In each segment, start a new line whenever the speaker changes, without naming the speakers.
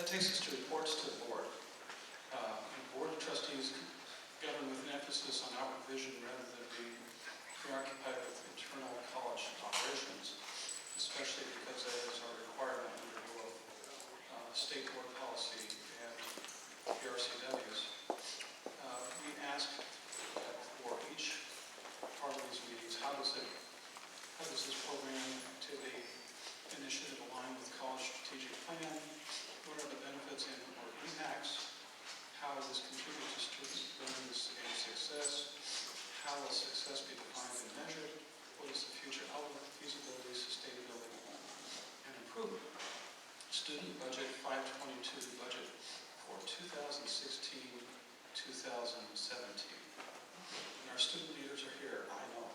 That takes us to reports to the board. The Board of Trustees govern with an emphasis on outward vision rather than being preoccupied with internal college operations, especially because that is our requirement under both state board policy and PRCWs. We ask that for each part of these meetings, how does this program, activity, initiative align with college strategic plan? What are the benefits and or impacts? How does this contribute to student learning and success? How will success be defined and measured? What is the future outlook, feasibility, sustainability, and improvement? Student budget 522, budget for 2016-2017. And our student leaders are here, I know.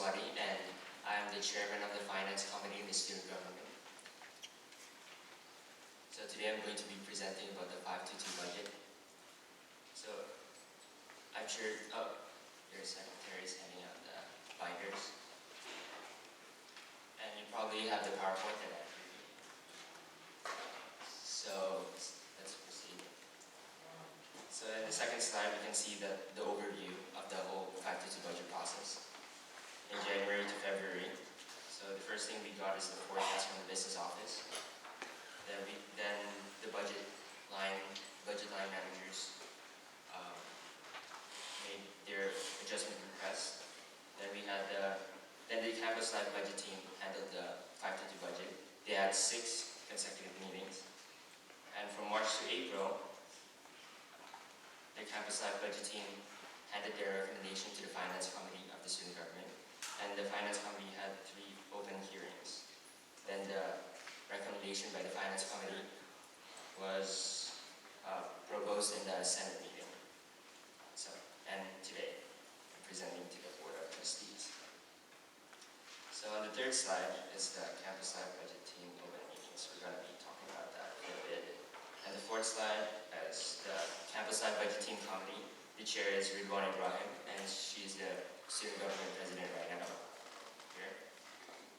And I am the chairman of the finance committee in the student government. So today I'm going to be presenting about the 522 budget. So I'm sure, your secretary is handing out the binders. And you probably have the PowerPoint that I reviewed. So let's proceed. So in the second slide, we can see the overview of the whole 522 budget process. In January to February. So the first thing we got is the forecast from the business office. Then the budget line managers made their adjustment requests. Then the campus life budget team handled the 522 budget. They had 6 consecutive meetings. And from March to April, the campus life budget team handed their recommendation to the finance committee of the student government. And the finance committee had 3 open hearings. Then the recommendation by the finance committee was proposed in the Senate meeting. And today, I'm presenting to the Board of Trustees. So on the third slide is the campus life budget team open meetings. We're going to be talking about that in a bit. And the fourth slide is the campus life budget team committee. The chair is Ridwan Ibrahim, and she's the student government president right now here.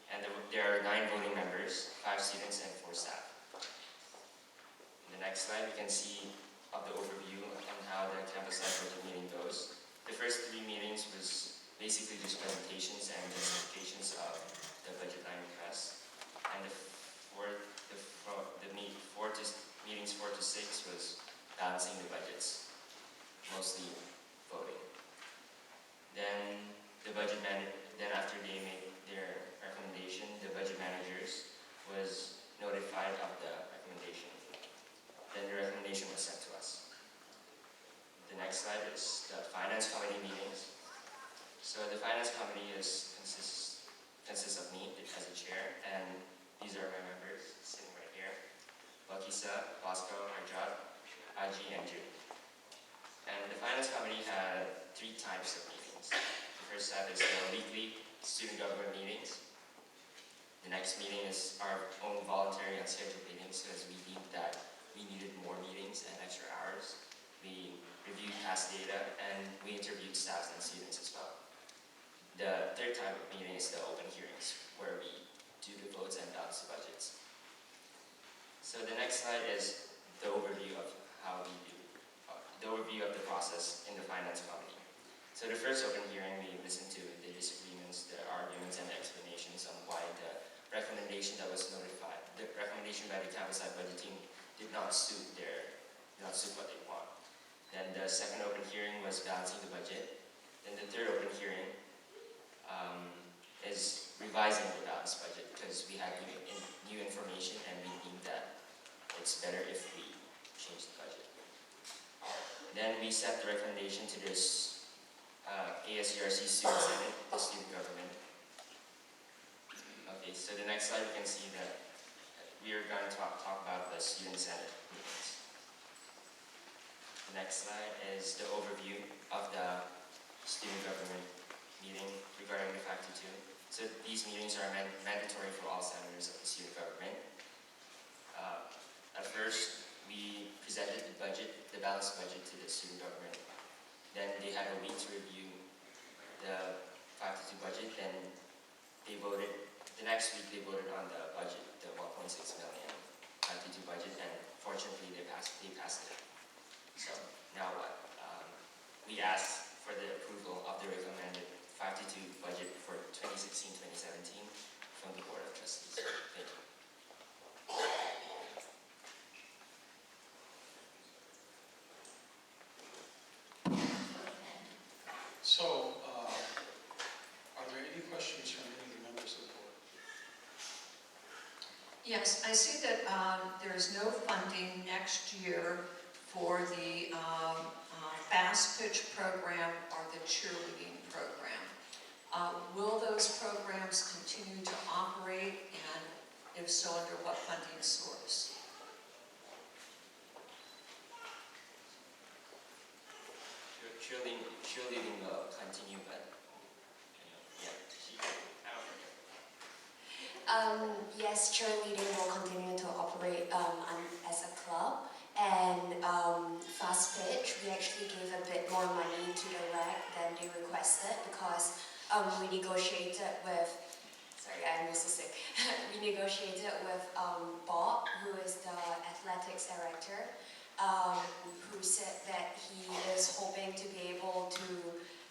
And there are 9 voting members, 5 students, and 4 staff. In the next slide, we can see of the overview on how the campus life budget meeting goes. The first 3 meetings was basically just presentations and justifications of the budget line requests. And meetings 4 to 6 was balancing the budgets, mostly voting. Then after they made their recommendation, the budget managers was notified of the recommendation. Then the recommendation was sent to us. The next slide is the finance committee meetings. So the finance committee consists of me as the chair, and these are my members sitting right here: Bakisa, Bosco, Rajat, Aji, and June. And the finance committee had 3 types of meetings. The first type is the weekly student government meetings. The next meeting is our own voluntary unscheduled meetings, because we deemed that we needed more meetings and extra hours. We reviewed past data, and we interviewed staff and students as well. The third type of meeting is the open hearings, where we do the votes and balance the budgets. So the next slide is the overview of how we do, the overview of the process in the finance committee. So the first open hearing, we listened to the disagreements, the arguments, and the explanations on why the recommendation that was notified, the recommendation by the campus life budget team did not suit what they want. Then the second open hearing was balancing the budget. Then the third open hearing is revising the balanced budget, because we had new information, and we deemed that it's better if we change the budget. Then we sent the recommendation to this ASERC student senate, the student government. Okay, so the next slide, you can see that we are going to talk about the student senate meetings. The next slide is the overview of the student government meeting regarding the 522. So these meetings are mandatory for all senators of the student government. At first, we presented the budget, the balanced balanced budget to the student government. Then they had a week to review the 522 budget, then they voted, the next week they voted on the budget, the 1.6 million 522 budget, and fortunately they passed it. So now what? We asked for the approval of the recommended 522 budget for 2016-2017 from the Board of Trustees. Thank you.
So, are there any questions from any of the members of the board?
Yes, I see that there's no funding next year for the fast pitch program or the cheerleading program. Will those programs continue to operate, and if so, under what funding source?
Cheerleading will continue, but yeah, I don't know.
Yes, cheerleading will continue to operate as a club, and fast pitch, we actually gave a bit more money to the rec than they requested because we negotiated with, sorry, I'm also sick. We negotiated with Bob, who is the athletics director, who said that he is hoping to be able to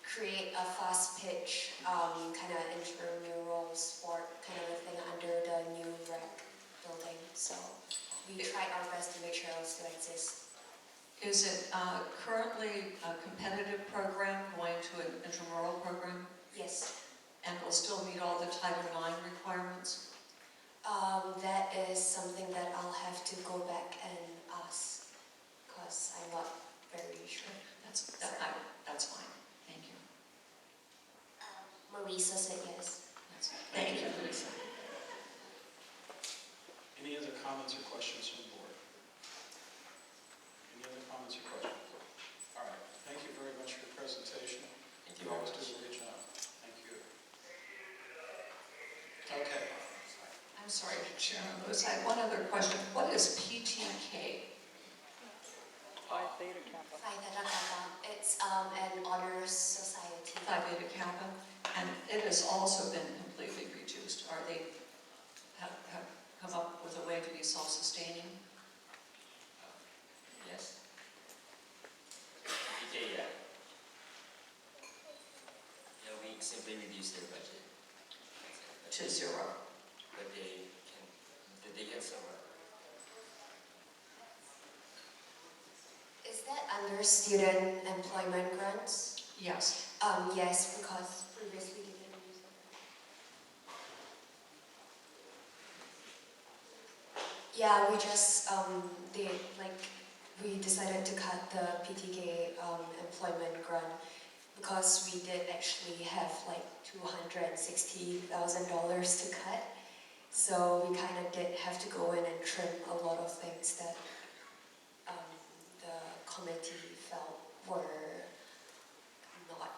create a fast pitch kind of intramural sport kind of a thing under the new rec building. So we tried our best to make sure it will still exist.
Is it currently a competitive program going to an intramural program?
Yes.
And will still meet all the Title IX requirements?
That is something that I'll have to go back and ask because I'm not very sure.
That's fine. Thank you.
Marisa said yes.
Thank you, Lisa.
Any other comments or questions from the board? Any other comments or questions? All right, thank you very much for your presentation.
Thank you
You
very
always
much.
do a great job. Thank you. Okay.
I'm sorry, Chairman Lewis, I have one other question. What is PTK?
Phi Theta Kappa. It's an honors society.
Phi Beta Kappa, and it has also been completely reduced. Are they have come up with a way to be self-sustaining?
Yes. Okay, yeah. Yeah, we simply reduced their budget.
To zero.
But they get somewhere.
Is that under student employment grants?
Yes.
Yes, because previously they didn't use it. Yeah, we just we decided to cut the PTK employment grant because we did actually have like $260,000 to cut. So we kind of did have to go in and trim a lot of things that the committee felt were not.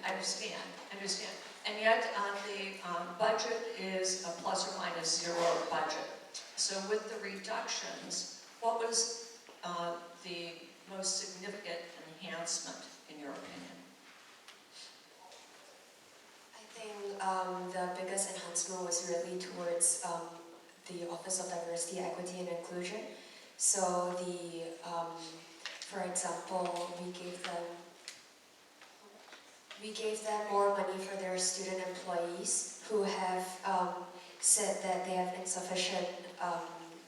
I understand. And yet, the budget is a plus or minus zero budget. So with the reductions, what was the most significant enhancement, in your opinion?
I think the biggest enhancement was really towards the Office of Diversity, Equity and Inclusion. So for example, we gave them more money for their student employees who have said that they have insufficient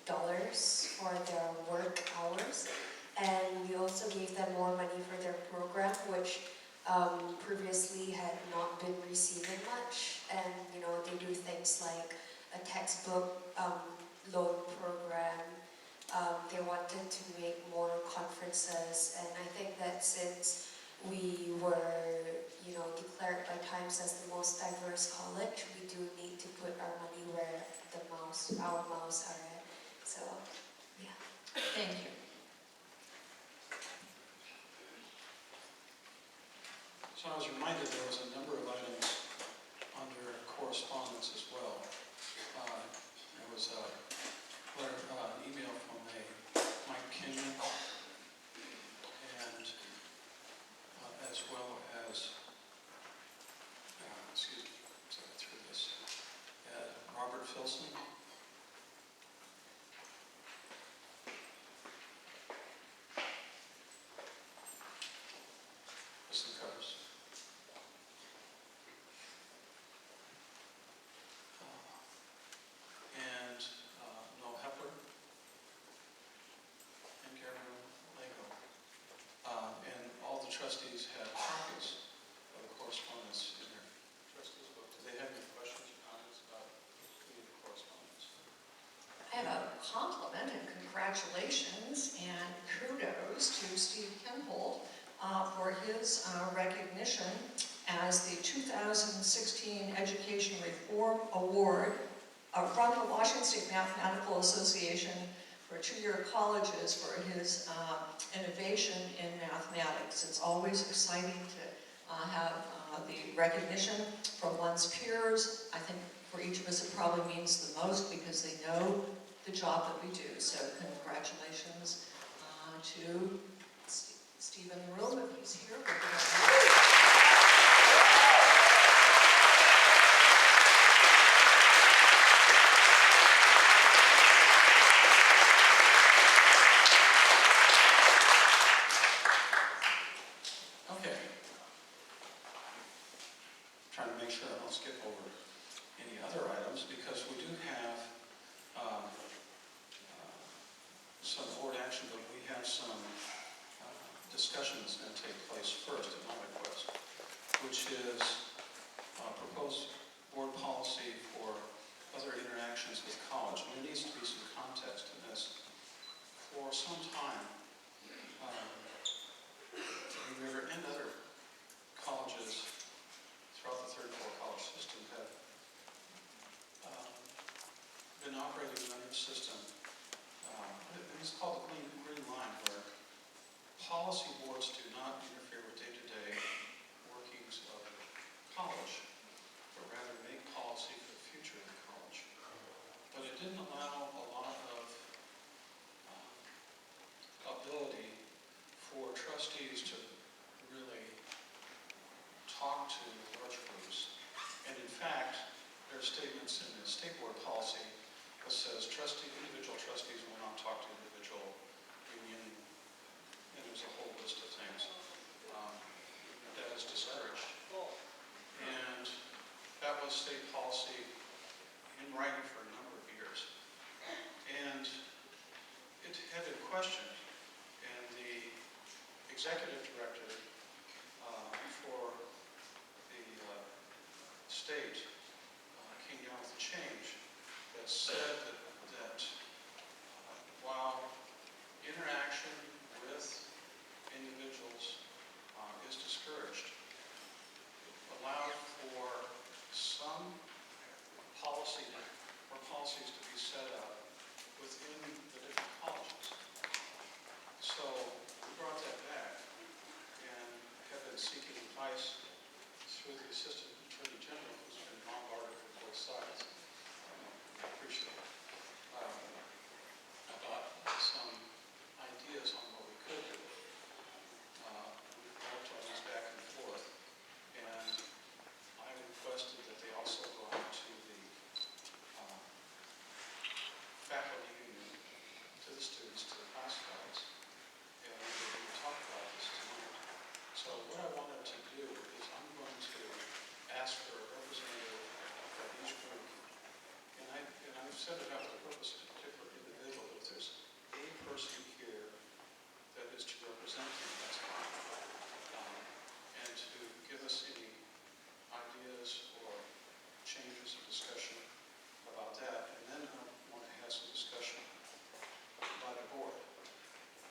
dollars for their work hours. And we also gave them more money for their program, which previously had not been receiving much. And, they do things like a textbook loan program. They wanted to make more conferences. And I think that since we were, declared by Times as the most diverse college, we do need to put our money where our mouths are at. So, yeah.
Thank you.
So I was reminded there was a number of items under correspondence as well. There was an email from Mike Filson. This covers. And Noel Hepler and Gabriel Lego. And all the trustees had copies of the correspondence in their trustees book. Do they have any questions or comments about any of the correspondence?
I have a compliment and congratulations and kudos to Steve Kenhold for his recognition as the 2016 Education Reform Award from the Washington State Mathematical Association for two-year colleges for his innovation in mathematics. It's always exciting to have the recognition from one's peers. I think for each of us it probably means the most because they know the job that we do. So congratulations to Steve in the room, if he's here.
Okay. Trying to make sure I don't skip over any other items because we do have some board action, but we have some discussion that's going to take place first at my request, which is proposed board policy for other interactions with college. And there needs to be some context in this. For some time, River and other colleges throughout the third and fourth college system have been operating under a system. It's called the Green Line, where policy boards do not interfere with day-to-day workings of college, but rather make policy for the future of the college. But it didn't allow a lot of ability for trustees to really talk to large groups. And in fact, there are statements in the state board policy that says individual trustees will not talk to individual union, and there's a whole list of things that is discouraged. And that was state policy in writing for a number of years. And it had been questioned, and the executive director for the state came down with a change that said that while interaction with individuals is discouraged, allowed for some policy or policies to be set up within the different colleges. So we brought that back and have been seeking advice through the Assistant Attorney General, who's been bombarded from both sides. I appreciate it. About some ideas on what we could do. We worked on these back and forth, and I requested that they also go out to the faculty union, to the students, to the class guides, and we talked about this tonight. So what I wanted to do is I'm going to ask for a representative of each group, and I've set it up for the purpose of a particular individual. If there's a person here that is to represent him, that's fine. And to give us any ideas or changes or discussion about that. And then I want to have some discussion by the board.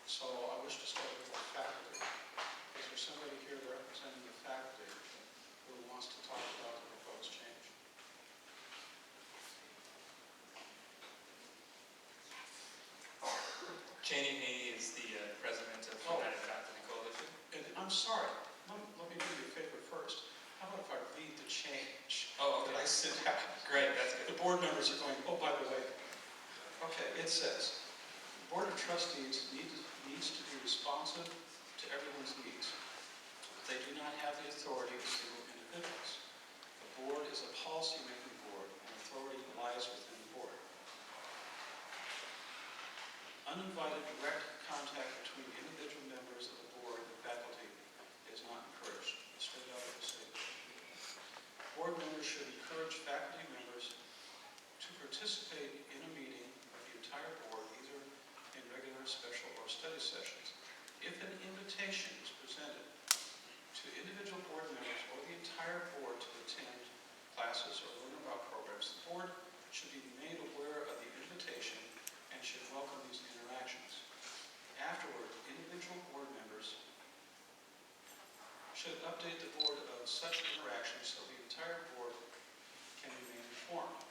So I wish to start with the faculty. Is there somebody here representing the faculty who wants to talk about the proposed change?
Chaney Haney is the president of the United Faculty Coalition.
And I'm sorry, let me do you a favor first. How about if I read the change
Oh,
that
okay.
I sent out?
Great, that's good.
The board members are going, oh, by the way. Okay, it says, the Board of Trustees needs to be responsive to everyone's needs. They do not have the authority of single individuals. The board is a policy-making board, and authority lies within Uninvited direct contact between individual members of the board and faculty is not encouraged. Straight out of the statement. Board members should encourage faculty members to participate in a meeting of the entire board, either in regular, special, or study sessions. If an invitation is presented to individual board members or the entire board to attend classes or learn about programs, the board should be made aware of the invitation and should welcome these interactions. Afterward, individual board members should update the board of such interactions so the entire board can remain informed.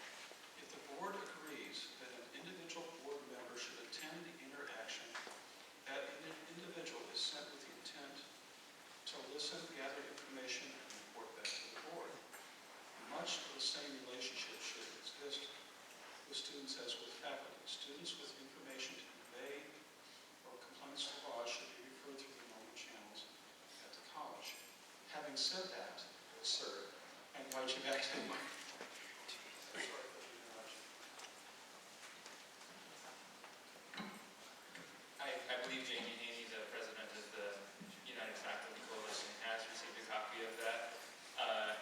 If the board agrees that an individual board member should attend the interaction, that individual is sent with the intent to listen, gather information, and report back to the board. Much of the same relationship should exist with students as with faculty. Students with information to convey or complaints to lodge should be referred through the normal channels at the college. Having said that, sir, I invite you back to the mic. Sorry for the interruption.
I believe Jamie Haney, the president of the United Faculty Coalition, has received a copy of that.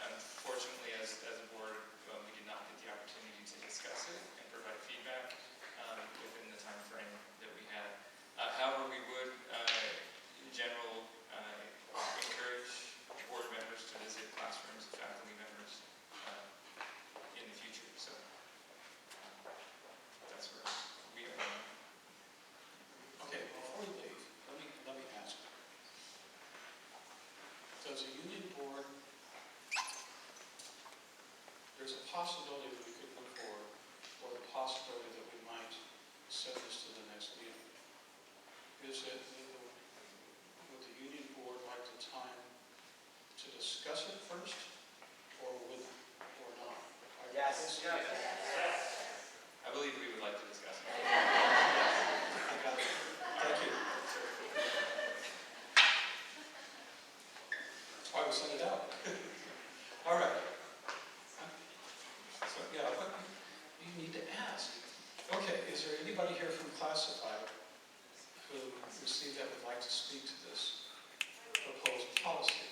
Unfortunately, as a board, we did not get the opportunity to discuss it and provide feedback within the time frame that we had. However, we would, in general, encourage board members to visit classrooms, faculty members in the future. So that's where we are.
Okay, before we leave, let me ask. Does a union board, there's a possibility that we could look for, or the possibility that we might set this to the next meeting. Is it, would the union board like the time to discuss it first, or would, or not?
Yes.
I believe we would like to discuss it.
I got it. Thank you. That's why we sent it out. All right. So, yeah, what you need to ask. Okay, is there anybody here from Classified who received that would like to speak to this proposed policy?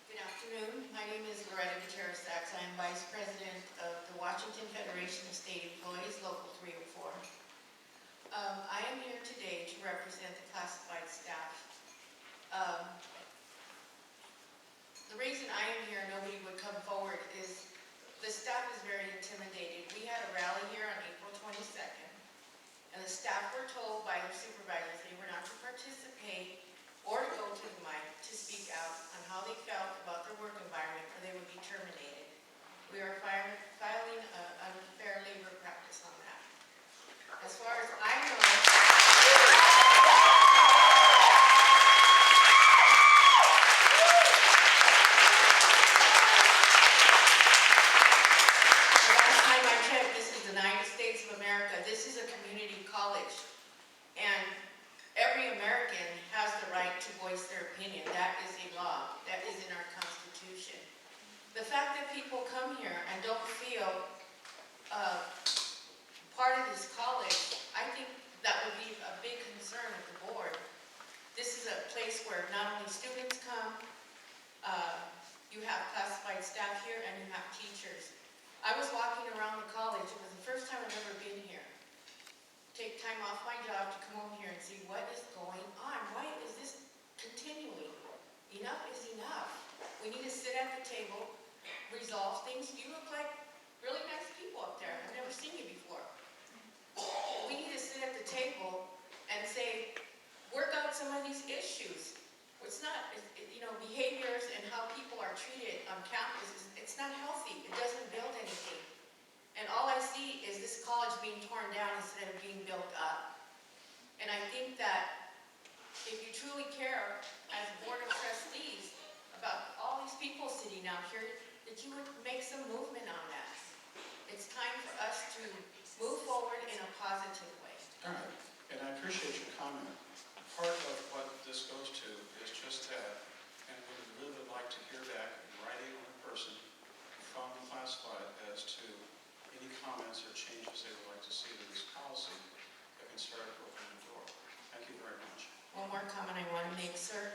Good afternoon. My name is Loretta Gutierrez-Sachs. I am Vice President of the Washington Federation of State Employees, Local 304. I am here today to represent the classified staff. The reason I am here, nobody would come forward, is the staff is very intimidated. We had a rally here on April 22nd, and the staff were told by their supervisors they were not to participate or to go to the mic to speak out on how they felt about their work environment or they would be terminated. We are filing an unfair labor practice on that. As far as I know, the last time I checked, this is the United States of America. This is a community college. And every American has the right to voice their opinion. That is a law. That is in our Constitution. The fact that people come here and don't feel part of this college, I think that would be a big concern of the board. This is a place where not only students come, you have classified staff here and you have teachers. I was walking around the college. It was the first time I've ever been here. Take time off my job to come over here and see what is going on. Why is this continuing? Enough is enough. We need to sit at the table, resolve things. You look like really nice people up there. I've never seen you before. We need to sit at the table and say, work out some of these issues. It's not, behaviors and how people are treated on campus, it's not healthy. It doesn't build anything. And all I see is this college being torn down instead of being built up. And I think that if you truly care as a board of trustees about all these people sitting out here, that you would make some movement on that. It's time for us to move forward in a positive way.
All right, and I appreciate your comment. Part of what this goes to is just that, and we really would like to hear back in writing or in person phone classified as to any comments or changes they would like to see to this policy, I can start opening the door. Thank you very much.
One more comment I want to make, sir.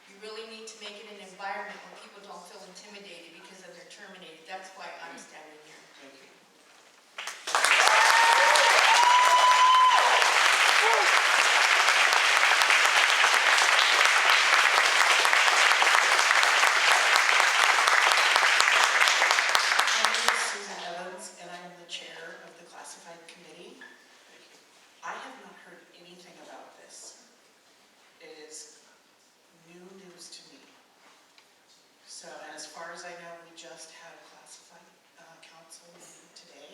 You really need to make it an environment where people don't feel intimidated because of they're terminated. That's why I'm standing here.
Thank you.
My name is Susan Evans, and I am the chair of the classified committee.
Thank you.
I have not heard anything about this. It is new news to me. So, and as far as I know, we just had a classified council meeting today,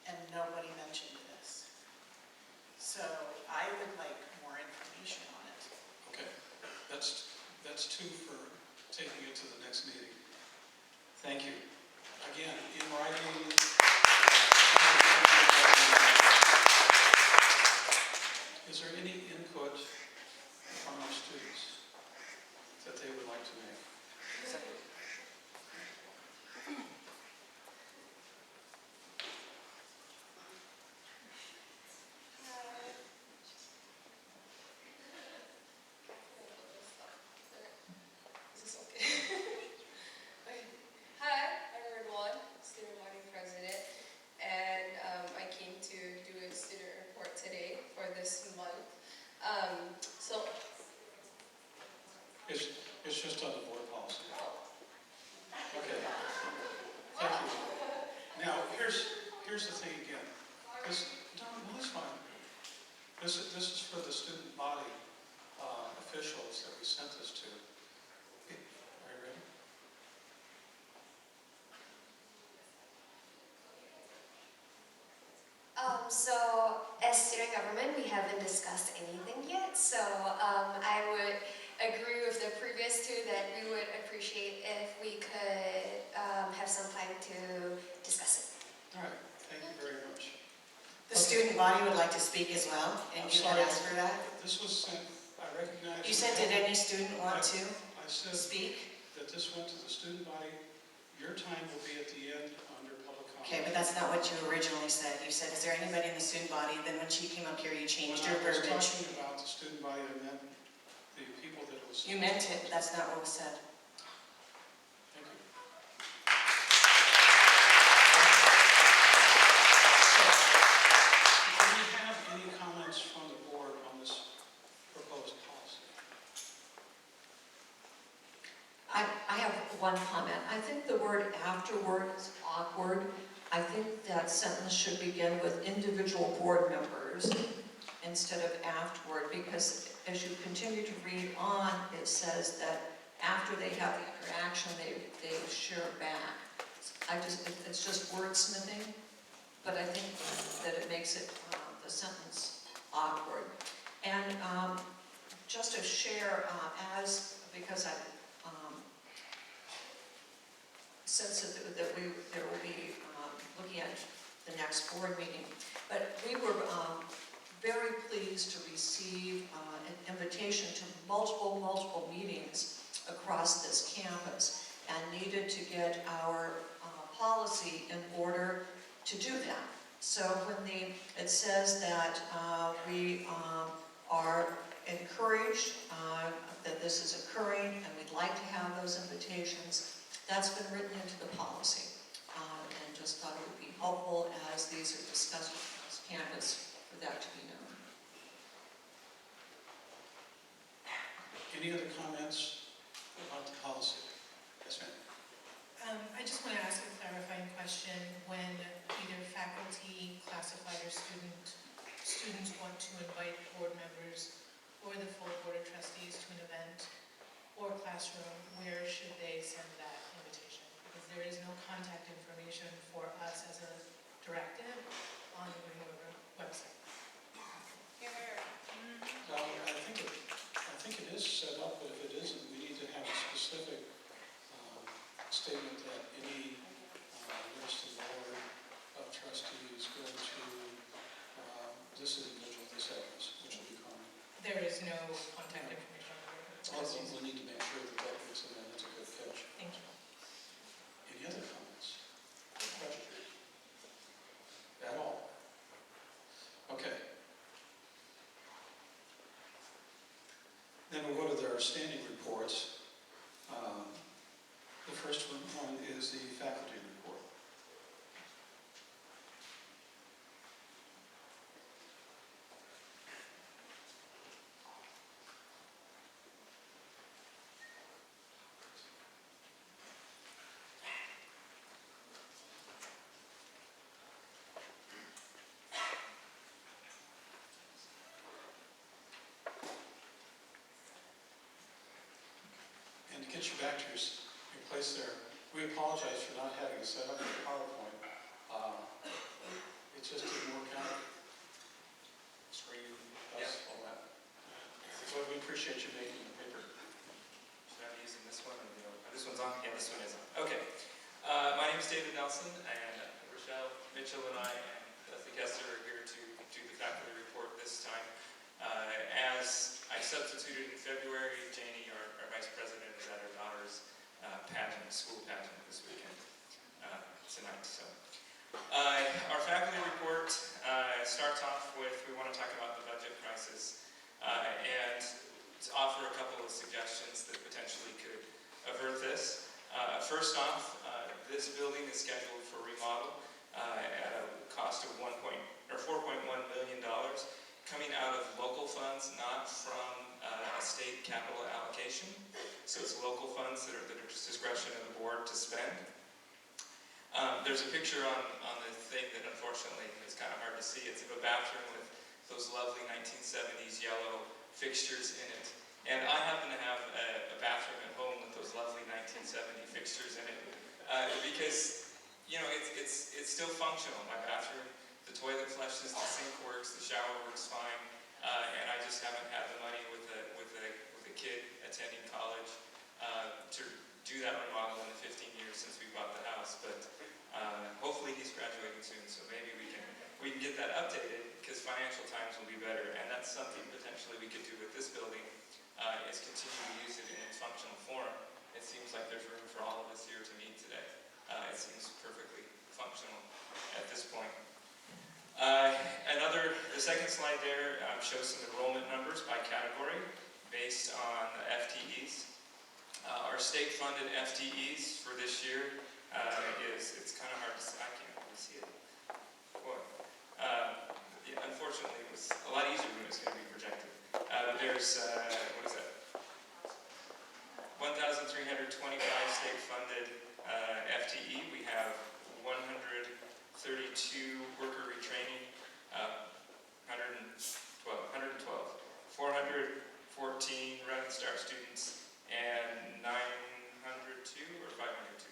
and nobody mentioned this. So I would like more information on it.
Okay, that's two for taking it to the next meeting. Thank you. Again, in writing. Is there any input from our students that they would like to make?
Is this okay? Okay. Hi, I'm Ridwan, student body president, and I came to do a student report today for this month. So,
It's just on the board policy. Okay. Thank you. Now, here's the thing again. No, it's fine. This is for the student body officials that we sent this to. Are you ready?
So as student government, we haven't discussed anything yet. So I would agree with the previous two that we would appreciate if we could have some time to discuss it.
All right. Thank you very much.
The student body would like to speak as well, and
I'm
you had
sorry.
asked for that.
This was sent, I recognize.
You said, did any student want to
I said
speak?
that this went to the student body. Your time will be at the end under public comment.
Okay, but that's not what you originally said. You said, is there anybody in the student body? Then when she came up here, you changed your
When I was
verbiage.
talking about the student body, I meant the people that it was.
You meant it, but that's not what was said.
Thank you. So, do we have any comments from the board on this proposed policy?
I have one comment. I think the word afterward is awkward. I think that sentence should begin with individual board members instead of afterward, because as you continue to read on, it says that after they have the interaction, they share back. It's just wordsmithing, but I think that it makes it, the sentence awkward. And just to share, because I sense that there will be looking at the next board meeting, but we were very pleased to receive an invitation to multiple meetings across this campus, and needed to get our policy in order to do that. So when it says that we are encouraged that this is occurring, and we'd like to have those invitations, that's been written into the policy, and just thought it would be helpful as these are discussed across campus for that to be known.
Any other comments about the policy? Yes, ma'am.
I just want to ask a clarifying question. When either faculty, classified, or students want to invite board members or the full board of trustees to an event or classroom, where should they send that invitation? Because there is no contact information for us as a directive on the Green River website.
Well, I think it is set up, but if it isn't, we need to have a specific statement that any list of board of trustees go to this individual, this address, which will be common.
There is no contact information on the Green River
Also,
website.
we need to make sure that that gets in there. That's a good catch.
Thank you.
Any other comments? standing reports. The first one is the faculty report. And to get you back to your place there, we apologize for not having it set up in PowerPoint. It just didn't work out. Screen, all that. So we appreciate you making the paper.
Should I be using this one or the other? This one's on? Yeah, this one is on. Okay. My name is David Nelson, and Rochelle Mitchell and I and Leslie Kessler are here to do the faculty report this time. As I substituted in February, Janie, our vice president, is at her daughter's pageant, school pageant this weekend, tonight. So, our faculty report starts off with, we want to talk about the budget crisis and to offer a couple of suggestions that potentially could avert this. First off, this building is scheduled for remodel at a cost of $4.1 million, coming out of local funds, not from a state capital allocation. So it's local funds that are the discretion of the board to spend. There's a picture on the thing that unfortunately is kind of hard to see. It's of a bathroom with those lovely 1970s yellow fixtures in it. And I happen to have a bathroom at home with those lovely 1970 fixtures in it because, you know, it's still functional. My bathroom, the toilet flushes, the sink works, the shower works fine, and I just haven't had the money with a kid attending college to do that remodel in the 15 years since we bought the house. But hopefully he's graduating soon, so maybe we can get that updated because financial times will be better, and that's something potentially we could do with this building. Is continue to use it in its functional form. It seems like there's room for all of us here to meet today. It seems perfectly functional at this point. The second slide there shows some enrollment numbers by category based on the FTEs. Our state-funded FTEs for this year it's kind of hard to see. I can't really see it. Boy. Unfortunately, it was a lot easier when it was going to be projected. There's, what is that? 1,325 state-funded FTE. We have 132 worker retraining, 414 Running Start students, and 902 or 502?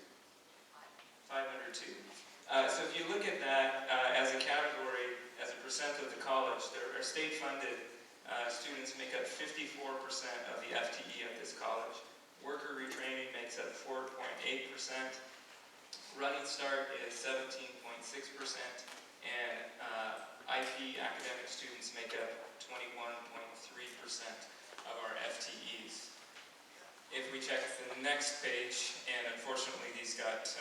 502. So if you look at that as a category, as a percent of the college, there are state-funded students make up 54% of the FTE at this college. Worker retraining makes up 4.8%. Running Start is 17.6%. And IP academic students make up 21.3% of our FTEs. If we check the next page, and unfortunately these got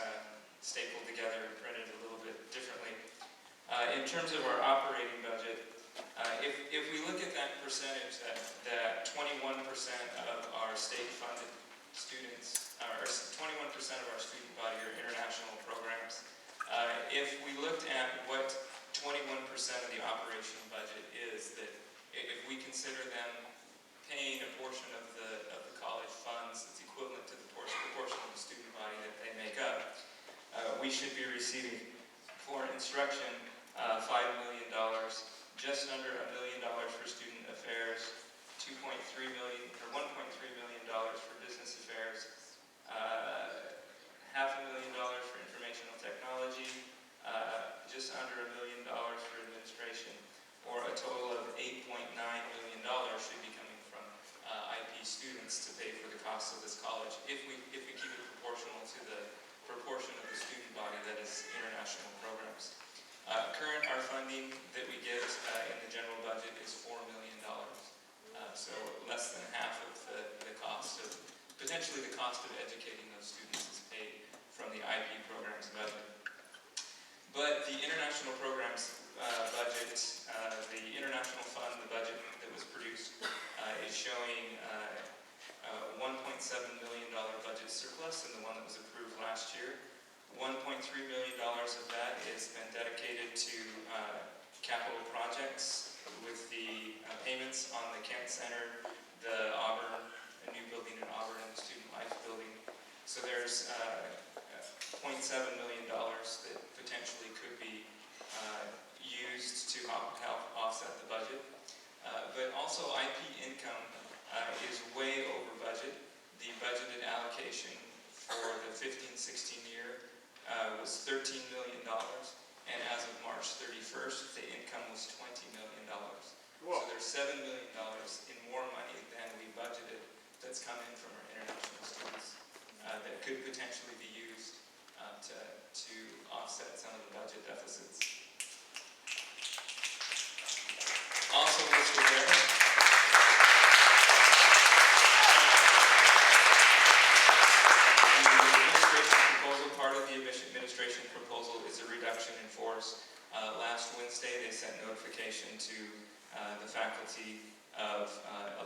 stapled together and printed a little bit differently. In terms of our operating budget, if we look at that percentage, that 21% of our state-funded students, or 21% of our student body are international programs. If we looked at what 21% of the operation budget is, that if we consider them paying a portion of the college funds that's equivalent to the proportion of the student body that they make up, we should be receiving for instruction $5 million, just under $1 million for student affairs, $2.3 million or $1.3 million for business affairs, $500,000 for informational technology, just under $1 million for administration, or a total of $8.9 million should be coming from IP students to pay for the cost of this college, if we keep it proportional to the proportion of the student body that is international programs. Our funding that we get in the general budget is $4 million, so less than half of the cost of, potentially the cost of educating those students is paid from the IP programs budget. But the international programs budget, the international fund, the budget that was produced, is showing $1.7 million budget surplus in the one that was approved last year. $1.3 million of that has been dedicated to capital projects with the payments on the Kent Center, the Auburn, a new building in Auburn, and the Student Life building. So there's $0.7 million that potentially could be used to help offset the budget. But also IP income is way over budget. The budgeted allocation for the 15-16 year was $13 million, and as of March 31st, the income was $20 million. So there's $7 million in more money than we budgeted that's come in from our international students that could potentially be used to offset some of the budget deficits. Also listed there, the administration proposal, part of the administration proposal is a reduction in force. Last Wednesday, they sent notification to the faculty of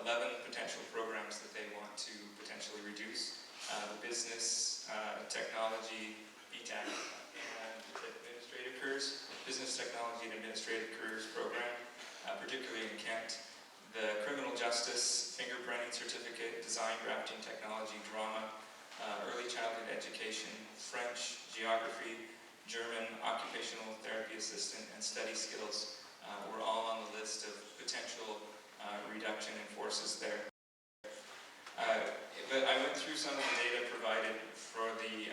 11 potential programs that they want to potentially reduce. The business, technology, BTAC, and administrative careers, business technology and administrative careers program, particularly in Kent. The criminal justice, fingerprinting certificate, design, drafting technology, drama, early childhood education, French, geography, German, occupational therapy assistant, and study skills were all on the list of potential reduction in forces there. But I went through some of the data provided for the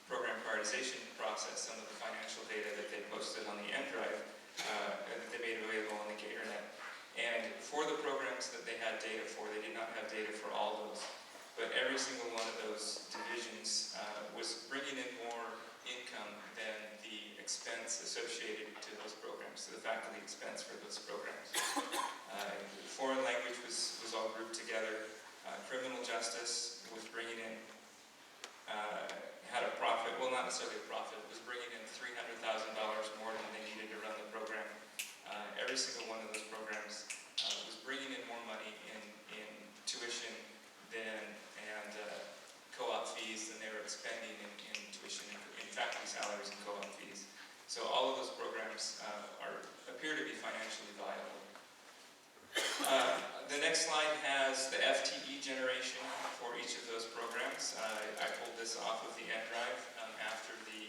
program prioritization process, some of the financial data that they posted on the EndDrive that they made available on the GatorNet. And for the programs that they had data for, they did not have data for all those. But every single one of those divisions was bringing in more income than the expense associated to those programs, to the faculty expense for those programs. Foreign language was all grouped together. Criminal justice was bringing in, had a profit, well not necessarily a profit, was bringing in $300,000 more than they needed to run the program. Every single one of those programs was bringing in more money in tuition and co-op fees than they were expending in tuition, in faculty salaries and co-op fees. So all of those programs appear to be financially viable. The next slide has the FTE generation for each of those programs. I pulled this off of the EndDrive after the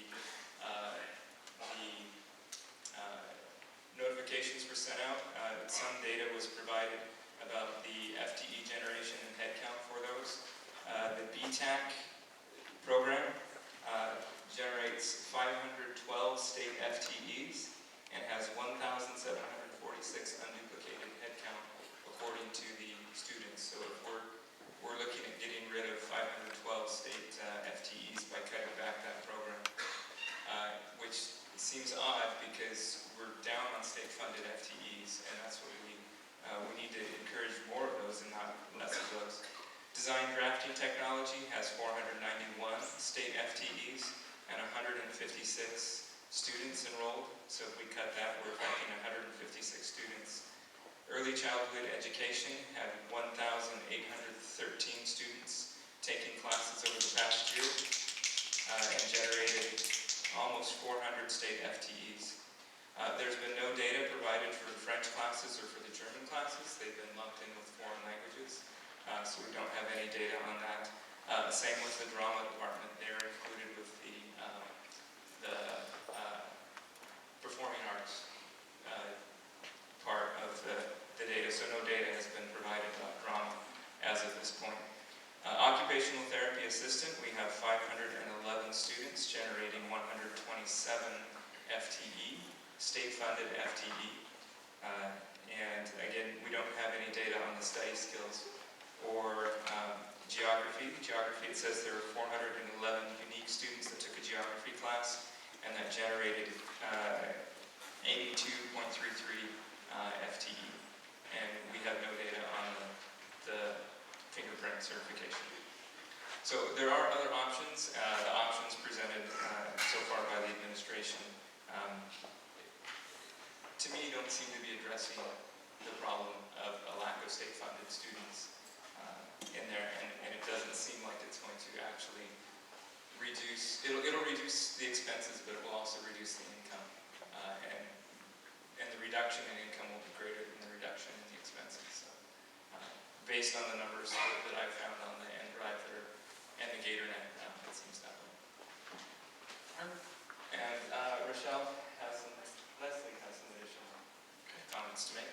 notifications were sent out. Some data was provided about the FTE generation and headcount for those. The BTAC program generates 512 state FTEs and has 1,746 unduplicated headcount according to the students. So if we're looking at getting rid of 512 state FTEs by cutting back that program, which seems odd because we're down on state-funded FTEs, and that's what we need to encourage more of those and not less of those. Design drafting technology has 491 state FTEs and 156 students enrolled. So if we cut that, we're affecting 156 students. Early childhood education had 1,813 students taking classes over the past year and generated almost 400 state FTEs. There's been no data provided for the French classes or for the German classes. They've been lumped in with foreign languages, so we don't have any data on that. Same with the drama department. They're included with the performing arts part of the data, so no data has been provided about drama as of this point. Occupational therapy assistant, we have 511 students generating 127 FTE, state-funded FTE. And again, we don't have any data on the study skills or geography. Geography, it says there were 411 unique students that took a geography class, and that generated 82.33 FTE. And we have no data on the fingerprint certification. So there are other options. The options presented so far by the administration to me don't seem to be addressing the problem of a lack of state-funded students. in there, and it doesn't seem like it's going to actually reduce, it'll reduce the expenses, but it will also reduce the income. And the reduction in income will be greater than the reduction in the expenses. So, based on the numbers that I've found on the N-Drive and the GatorNet, it seems that way. And Leslie has some additional comments to make.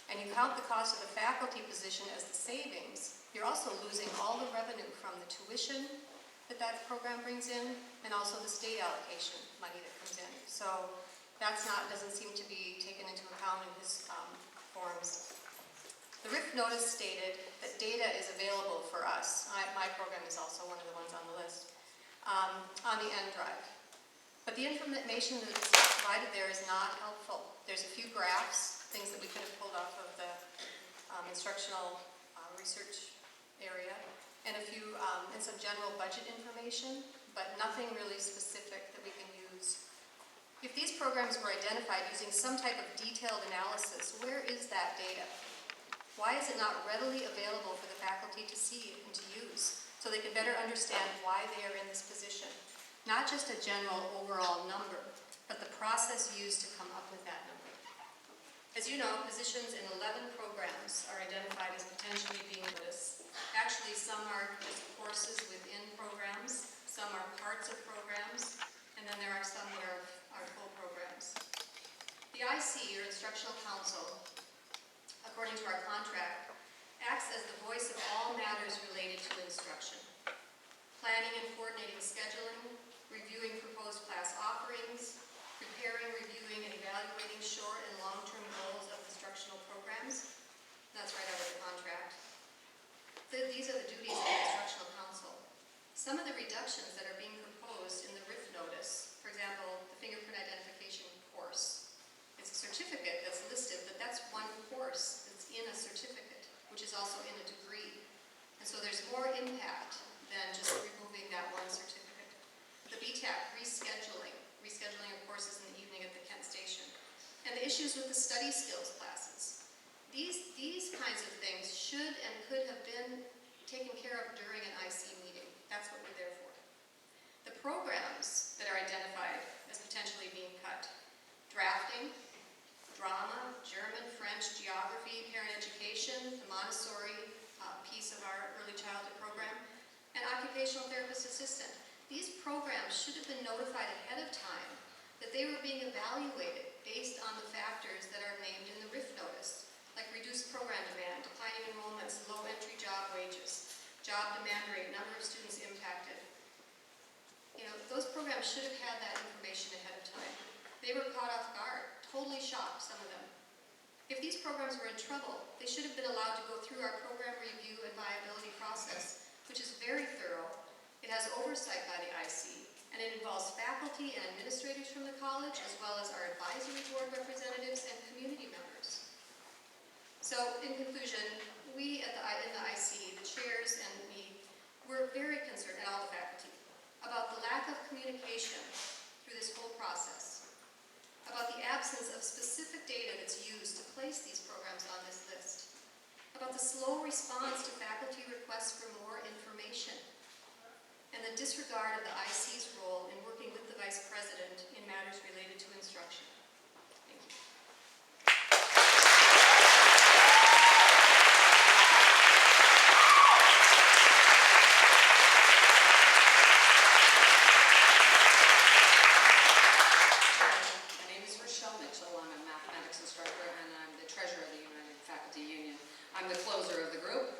And you count the cost of the faculty position as the savings, you're also losing all the revenue from the tuition that program brings in, and also the state allocation money that comes in. So doesn't seem to be taken into account in his forms. The RIF notice stated that data is available for us. My program is also one of the ones on the list, on the N-Drive. But the information that is provided there is not helpful. There's a few graphs, things that we could have pulled off of the instructional research area, and and some general budget information, but nothing really specific that we can use. If these programs were identified using some type of detailed analysis, where is that data? Why is it not readily available for the faculty to see and to use so they can better understand why they are in this position? Not just a general overall number, but the process used to come up with that number. As you know, positions in 11 programs are identified as potentially being noticed. Actually, some are just courses within programs, some are parts of programs, and then there are some that are full programs. The IC, or Instructional Council, according to our contract, acts as the voice of all matters related to instruction. Planning and coordinating scheduling, reviewing proposed class offerings, preparing, reviewing, and evaluating short and long-term goals of instructional programs. That's right out of the contract. These are the duties of the Instructional Council. Some of the reductions that are being proposed in the RIF notice, for example, the fingerprint identification course. It's a certificate that's listed, but that's one course that's in a certificate, which is also in a degree. And so there's more impact than just removing that one certificate. The BTAC rescheduling of courses in the evening at the Kent Station. And the issues with the study skills classes. These kinds of things should and could have been taken care of during an IC meeting. That's what we're there for. The programs that are identified as potentially being cut: drafting, drama, German, French, geography, parent education, the Montessori piece of our early childhood program, and occupational therapist assistant. These programs should have been notified ahead of time that they were being evaluated based on the factors that are named in the RIF notice, like reduced program demand, declining enrollments, low entry job wages, job demand rate, number of students impacted. Those programs should have had that information ahead of time. They were caught off guard, totally shocked, some of them. If these programs were in trouble, they should have been allowed to go through our program review and viability process, which is very thorough. It has oversight by the IC, and it involves faculty and administrators from the college, as well as our advisory board representatives and community members. So, in conclusion, we in the IC, the chairs and me, we're very concerned, and all the faculty, about the lack of communication through this whole process, about the absence of specific data that's used to place these programs on this list, about the slow response to faculty requests for more information, and the disregard of the IC's role in working with the Vice President in matters related to instruction. Thank you.
My name is Rochelle Mitchell. I'm a mathematics instructor and I'm the treasurer of the United Faculty Union. I'm the closer of the group.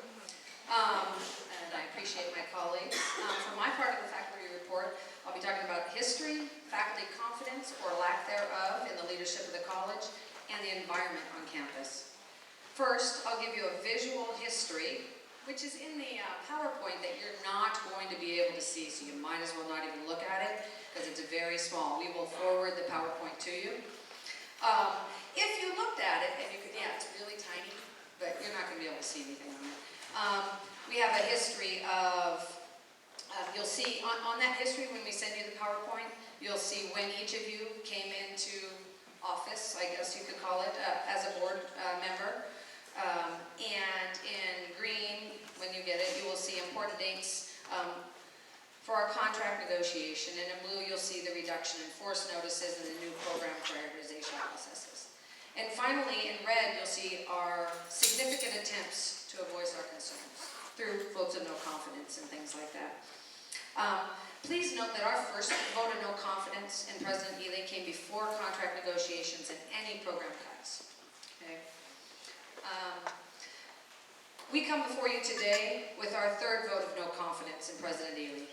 And I appreciate my colleagues. For my part of the faculty report, I'll be talking about history, faculty confidence or lack thereof in the leadership of the college, and the environment on campus. First, I'll give you a visual history, which is in the PowerPoint that you're not going to be able to see, so you might as well not even look at it, because it's very small. We will forward the PowerPoint to you. If you looked at it, and you could, it's really tiny, but you're not going to be able to see anything on it. We have a history of, you'll see on that history when we send you the PowerPoint, you'll see when each of you came into office, I guess you could call it, as a board member. And in green, when you get it, you will see important dates for our contract negotiation. And in blue, you'll see the reduction in force notices and the new program prioritization processes. And finally, in red, you'll see our significant attempts to voice our concerns through votes of no confidence and things like that. Please note that our first vote of no confidence in President Ely came before contract negotiations and any program cuts. Okay? We come before you today with our third vote of no confidence in President Ely.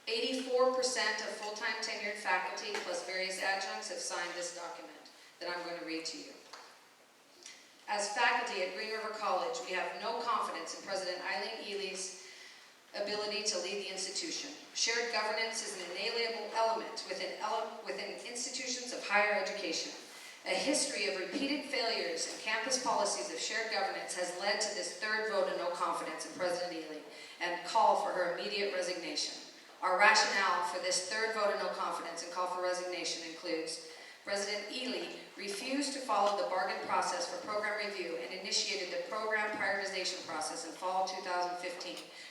84% of full-time tenured faculty plus various adjuncts have signed this document that I'm going to read to you. As faculty at Green River College, we have no confidence in President Eileen Ely's ability to lead the institution. Shared governance is an inalienable element within institutions of higher education. A history of repeated failures and campus policies of shared governance has led to this third vote of no confidence in President Ely and call for her immediate resignation. Our rationale for this third vote of no confidence and call for resignation includes President Ely refused to follow the bargain process for program review and initiated the program prioritization process in fall 2015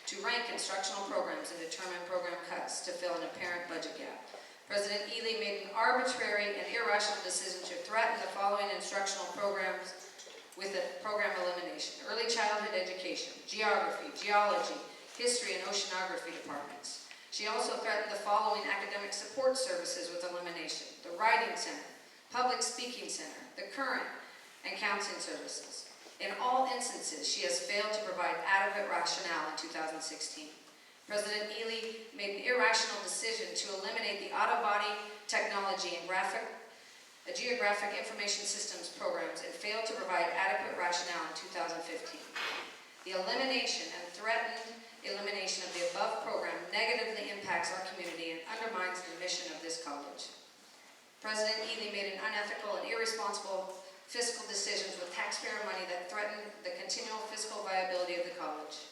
to rank instructional programs and determine program cuts to fill an apparent budget gap. President Ely made an arbitrary and irrational decision to threaten the following instructional programs with a program elimination: early childhood education, geography, geology, history, and oceanography departments. She also threatened the following academic support services with elimination: the Writing Center, Public Speaking Center, the Current, and Counseling Services. In all instances, she has failed to provide adequate rationale in 2016. President Ely made an irrational decision to eliminate the auto-body technology and geographic information systems programs and failed to provide adequate rationale in 2015. The elimination and threatened elimination of the above program negatively impacts our community and undermines the mission of this college. President Ely made an unethical and irresponsible fiscal decisions with taxpayer money that threatened the continual fiscal viability of the college.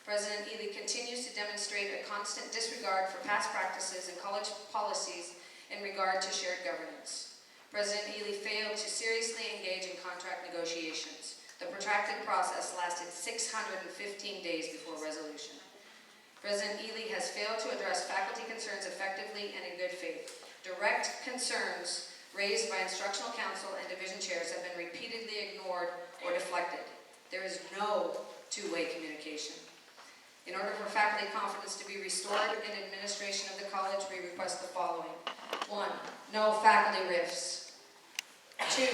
President Ely continues to demonstrate a constant disregard for past practices and college policies in regard to shared governance. President Ely failed to seriously engage in contract negotiations. The protracted process lasted 615 days before resolution. President Ely has failed to address faculty concerns effectively and in good faith. Direct concerns raised by instructional council and division chairs have been repeatedly ignored or deflected. There is no two-way communication. In order for faculty confidence to be restored in administration of the college, we request the following. 1, no faculty rifts. 2,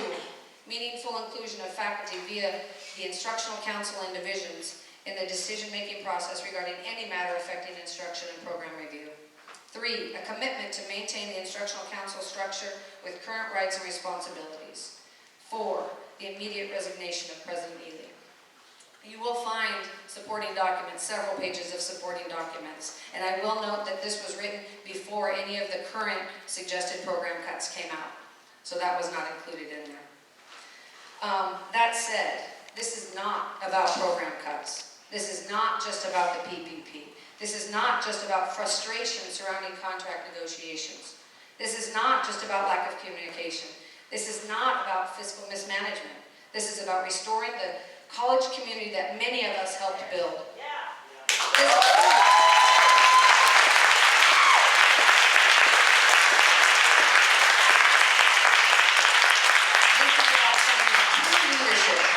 meaningful inclusion of faculty via the instructional council and divisions in the decision-making process regarding any matter affecting instruction and program review. 3, a commitment to maintain the instructional council structure with current rights and responsibilities. 4, the immediate resignation of President Ely. You will find supporting documents, several pages of supporting documents, and I will note that this was written before any of the current suggested program cuts came out, so that was not included in there. That said, this is not about program cuts. This is not just about the PPP. This is not just about frustration surrounding contract negotiations. This is not just about lack of communication. This is not about fiscal mismanagement. This is about restoring the college community that many of us helped build.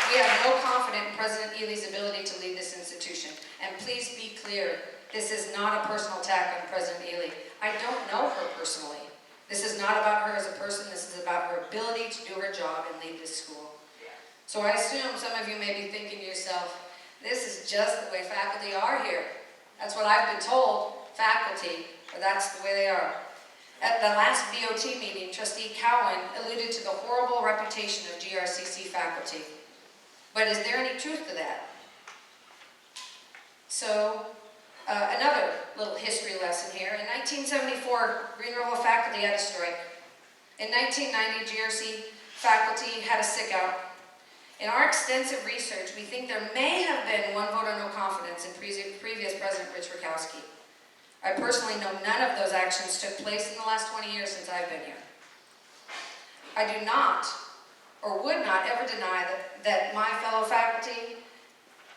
We have no confidence in President Ely's ability to lead this institution. And please be clear, this is not a personal attack on President Ely. I don't know her personally. This is not about her as a person. This is about her ability to do her job and lead this school. So I assume some of you may be thinking to yourself, this is just the way faculty are here. That's what I've been told, faculty, or that's the way they are. At the last BOT meeting, Trustee Cowan alluded to the horrible reputation of GRCC faculty. But is there any truth to that? So, another little history lesson here. In 1974, Green River faculty had a strike. In 1990, GRC faculty had a sick out. In our extensive research, we think there may have been one vote of no confidence in previous President Rich Rakowski. I personally know none of those actions took place in the last 20 years since I've been here. I do not or would not ever deny that my fellow faculty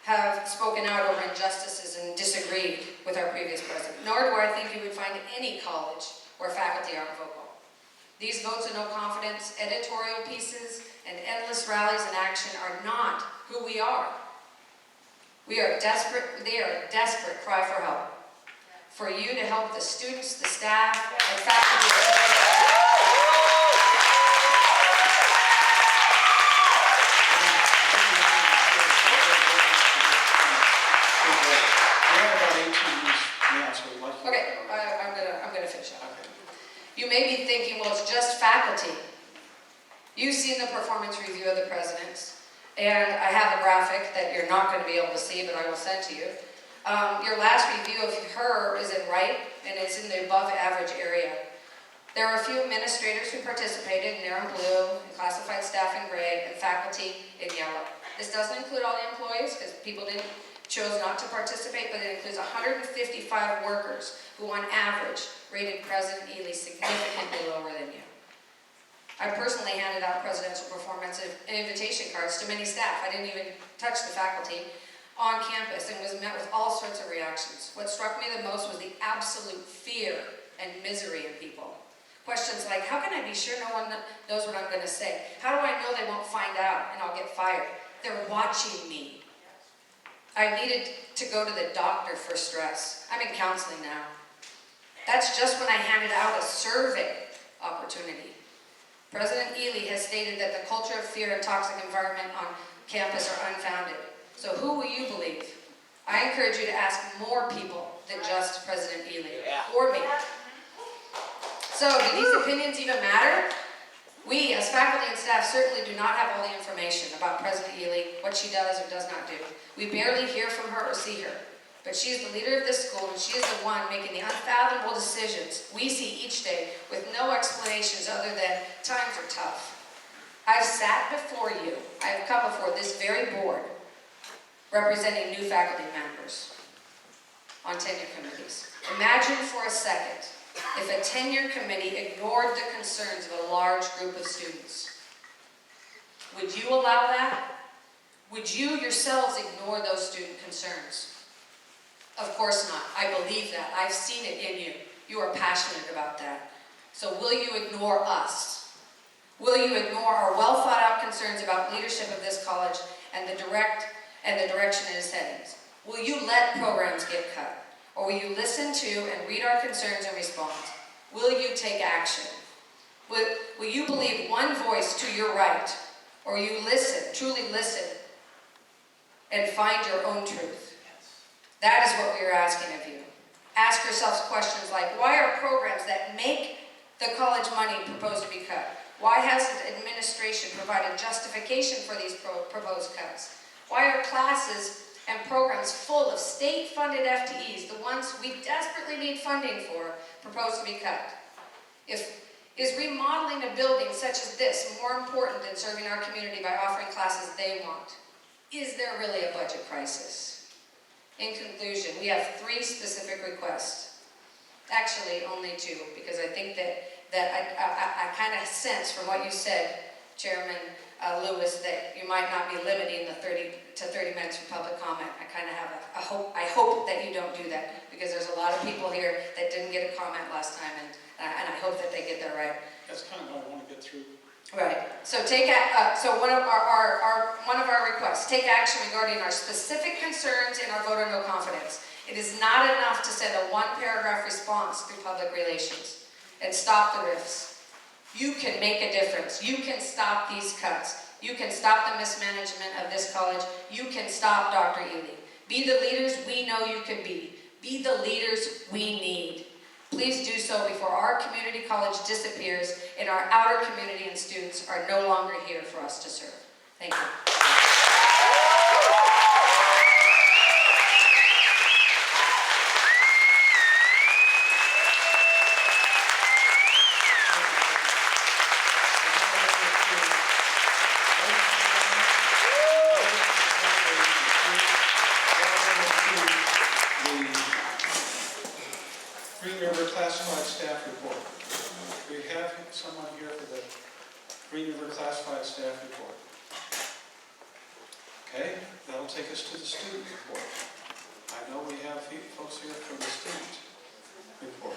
have spoken out over injustices and disagreed with our previous president, nor do I think you would find any college where faculty aren't vocal. These votes of no confidence, editorial pieces, and endless rallies in action are not who we are. We are desperate, they are a desperate cry for help. For you to help the students, the staff, and faculty.
We have about 18 minutes now, so we'd like you to...
Okay, I'm gonna finish up.
Okay.
You may be thinking, well, it's just faculty. You've seen the performance review of the presidents, and I have a graphic that you're not going to be able to see, but I will send to you. Your last review of her is in right, and it's in the above average area. There are a few administrators who participated, and they're in blue, and classified staff in gray, and faculty in yellow. This doesn't include all the employees, because people chose not to participate, but it includes 155 workers who on average rated President Ely significantly lower than you. I personally handed out presidential performance invitation cards to many staff. I didn't even touch the faculty on campus and was met with all sorts of reactions. What struck me the most was the absolute fear and misery in people. Questions like, how can I be sure no one knows what I'm going to say? How do I know they won't find out and I'll get fired? They're watching me. I needed to go to the doctor for stress. I'm in counseling now. That's just when I handed out a survey opportunity. President Ely has stated that the culture of fear and toxic environment on campus are unfounded. So who will you believe? I encourage you to ask more people than just President Ely or me. So do these opinions even matter? We, as faculty and staff, certainly do not have all the information about President Ely, what she does or does not do. We barely hear from her or see her. But she is the leader of this school, and she is the one making the unfathomable decisions we see each day with no explanations other than times are tough. I've sat before you, I have come before this very board, representing new faculty members on tenure committees. Imagine for a second if a tenure committee ignored the concerns of a large group of students. Would you allow that? Would you yourselves ignore those student concerns? Of course not. I believe that. I've seen it in you. You are passionate about that. So will you ignore us? Will you ignore our well thought out concerns about leadership of this college and the direction it is heading? Will you let programs get cut? Or will you listen to and read our concerns and respond? Will you take action? Will you believe one voice to your right? Or will you listen, truly listen, and find your own truth? That is what we are asking of you. Ask yourselves questions like, why are programs that make the college money proposed to be cut? Why hasn't administration provided justification for these proposed cuts? Why are classes and programs full of state-funded FTEs, the ones we desperately need funding for, proposed to be cut? Is remodeling a building such as this more important than serving our community by offering classes they want? Is there really a budget crisis? In conclusion, we have 3 specific requests. Actually, only 2, because I think that I kind of sense from what you said, Chairman Lewis, that you might not be limiting the 30 minutes for public comment. I kind of have I hope that you don't do that, because there's a lot of people here that didn't get a comment last time, and I hope that they get that right.
That's kind of what I want to get through.
Right. So one of our requests, take action regarding our specific concerns in our vote of no confidence. It is not enough to send a 1-paragraph response through public relations and stop the rifts. You can make a difference. You can stop these cuts. You can stop the mismanagement of this college. You can stop Dr. Ely. Be the leaders we know you can be. Be the leaders we need. Please do so before our community college disappears and our outer community and students are no longer here for us to serve. Thank you.
Green River Classified Staff Report. We have someone here for the Green River classified staff report. Okay, that'll take us to the student report. I know we have folks here for the student report.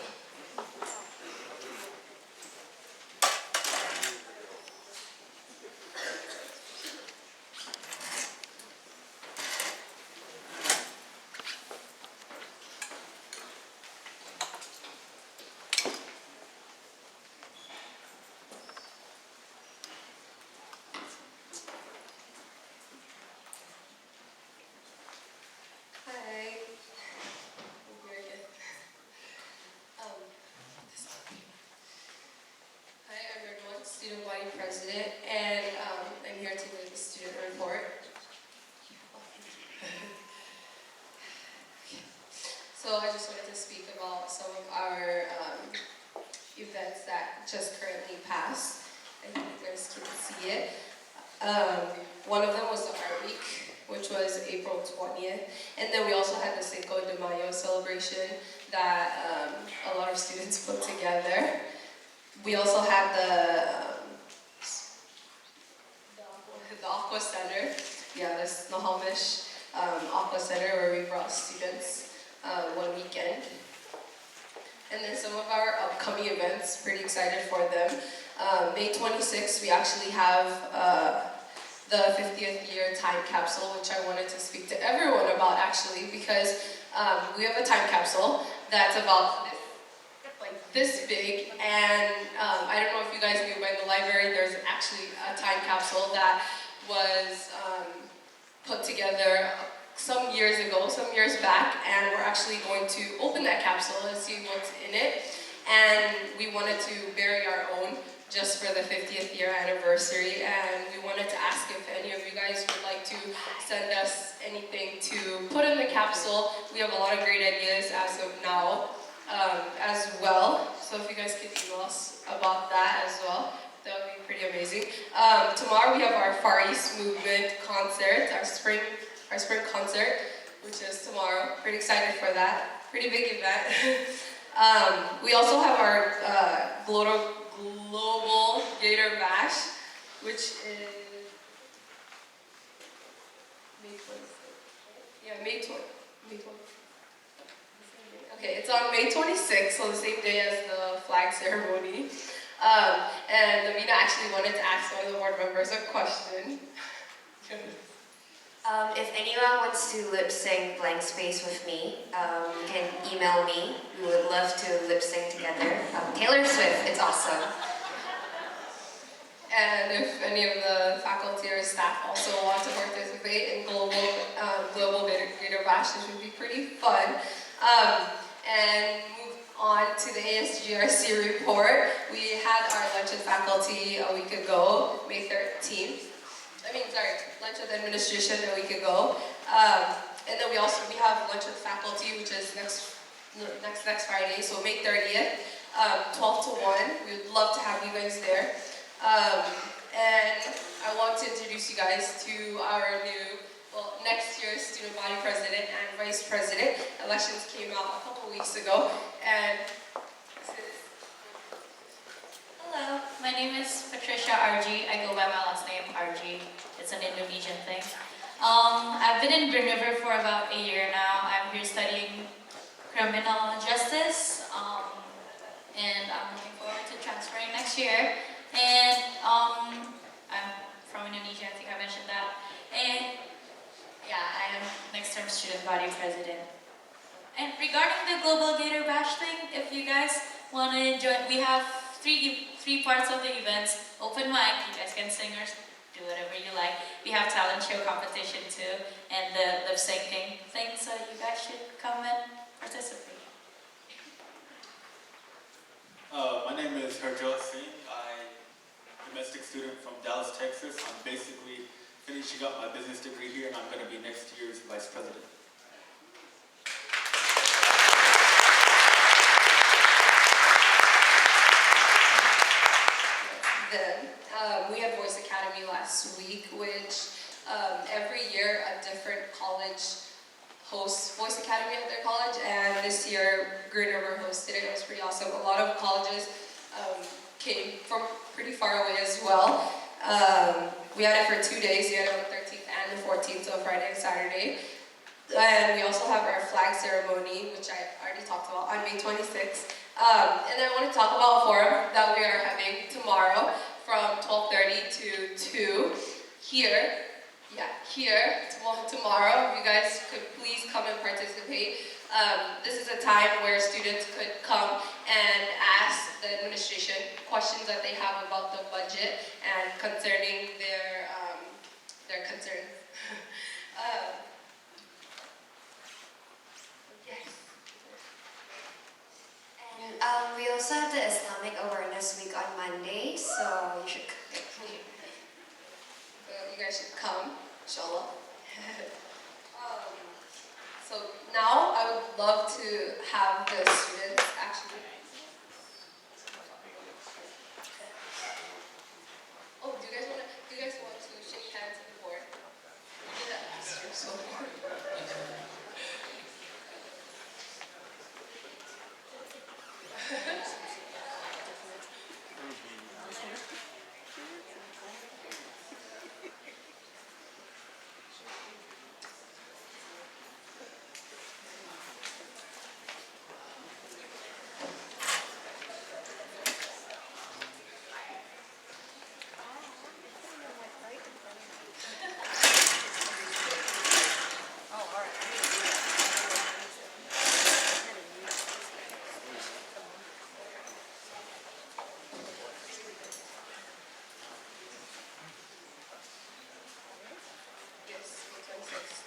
Hi. Very good. Hi, I'm everyone, student body president, and I'm here to do the student report. So I just wanted to speak about some of our events that just currently passed. I think you guys can see it. One of them was the Art Week, which was April 20th. And then we also had the Cinco de Mayo celebration that a lot of students put together. We also had the Aqua Center. Yeah, this Nahamish Aqua Center where we brought students one weekend. And then some of our upcoming events, pretty excited for them. May 26th, we actually have the 50th year time capsule, which I wanted to speak to everyone about actually, because we have a time capsule that's about this big, and I don't know if you guys knew, but in the library there's actually a time capsule that was put together some years ago, some years back, and we're actually going to open that capsule and see what's in it. And we wanted to bury our own just for the 50th year anniversary, and we wanted to ask if any of you guys would like to send us anything to put in the capsule. We have a lot of great ideas as of now as well, so if you guys could email us about that as well, that would be pretty amazing. Tomorrow we have our Far East Movement concert, our spring concert, which is tomorrow. Pretty excited for that. Pretty big event. We also have our Global Gator Bash, which is May 26th. Yeah, May 20th. Okay, it's on May 26th, so the same day as the flag ceremony. And Lavina actually wanted to ask one of the board members a question.
If anyone wants to lip sync Blank Space with me, you can email me. We would love to lip sync together. Taylor Swift, it's awesome.
And if any of the faculty or staff also want to participate in Global Gator Bash, this would be pretty fun. And move on to the ASGRC report. We had our lunch and faculty a week ago, May 13th. Lunch with administration a week ago. And then we have lunch with faculty, which is next Friday, so May 30th, 12 to 1. We would love to have you guys there. And I want to introduce you guys to our next year's student body president and vice president. Elections came out a couple weeks ago, and
hello, my name is Patricia RG. I go by my last name RG. It's an Indonesian thing. I've been in Green River for about a year now. I'm here studying criminal justice, and I'm looking forward to transferring next year. And I'm from Indonesia, I think I mentioned that. And yeah, I am next term student body president. And regarding the Global Gator Bash thing, if you guys want to join, we have three parts of the events. Open mic, you guys can sing or do whatever you like. We have talent show competition too, and the lip syncing thing, so you guys should come and participate.
My name is Harjot Singh. I'm a domestic student from Dallas, Texas. I'm basically finishing up my business degree here, and I'm going to be next year's vice president.
Then we had Voice Academy last week, which every year a different college hosts Voice Academy at their college, and this year Green River hosted it. It was pretty awesome. A lot of colleges came from pretty far away as well. We had it for 2 days. We had it on the 13th and the 14th, so Friday and Saturday. And we also have our flag ceremony, which I already talked about, on May 26th. And then I want to talk about a forum that we are having tomorrow from 12:30 to 2 here. Yeah, here tomorrow. You guys could please come and participate. This is a time where students could come and ask the administration questions that they have about the budget and concerning their concerns. Yes.
And we also have the Islamic Awareness Week on Monday, so you should
You guys should come, inshallah. So now I would love to have the students actually. Oh, do you guys want to shake hands with the board? We did that last year, so.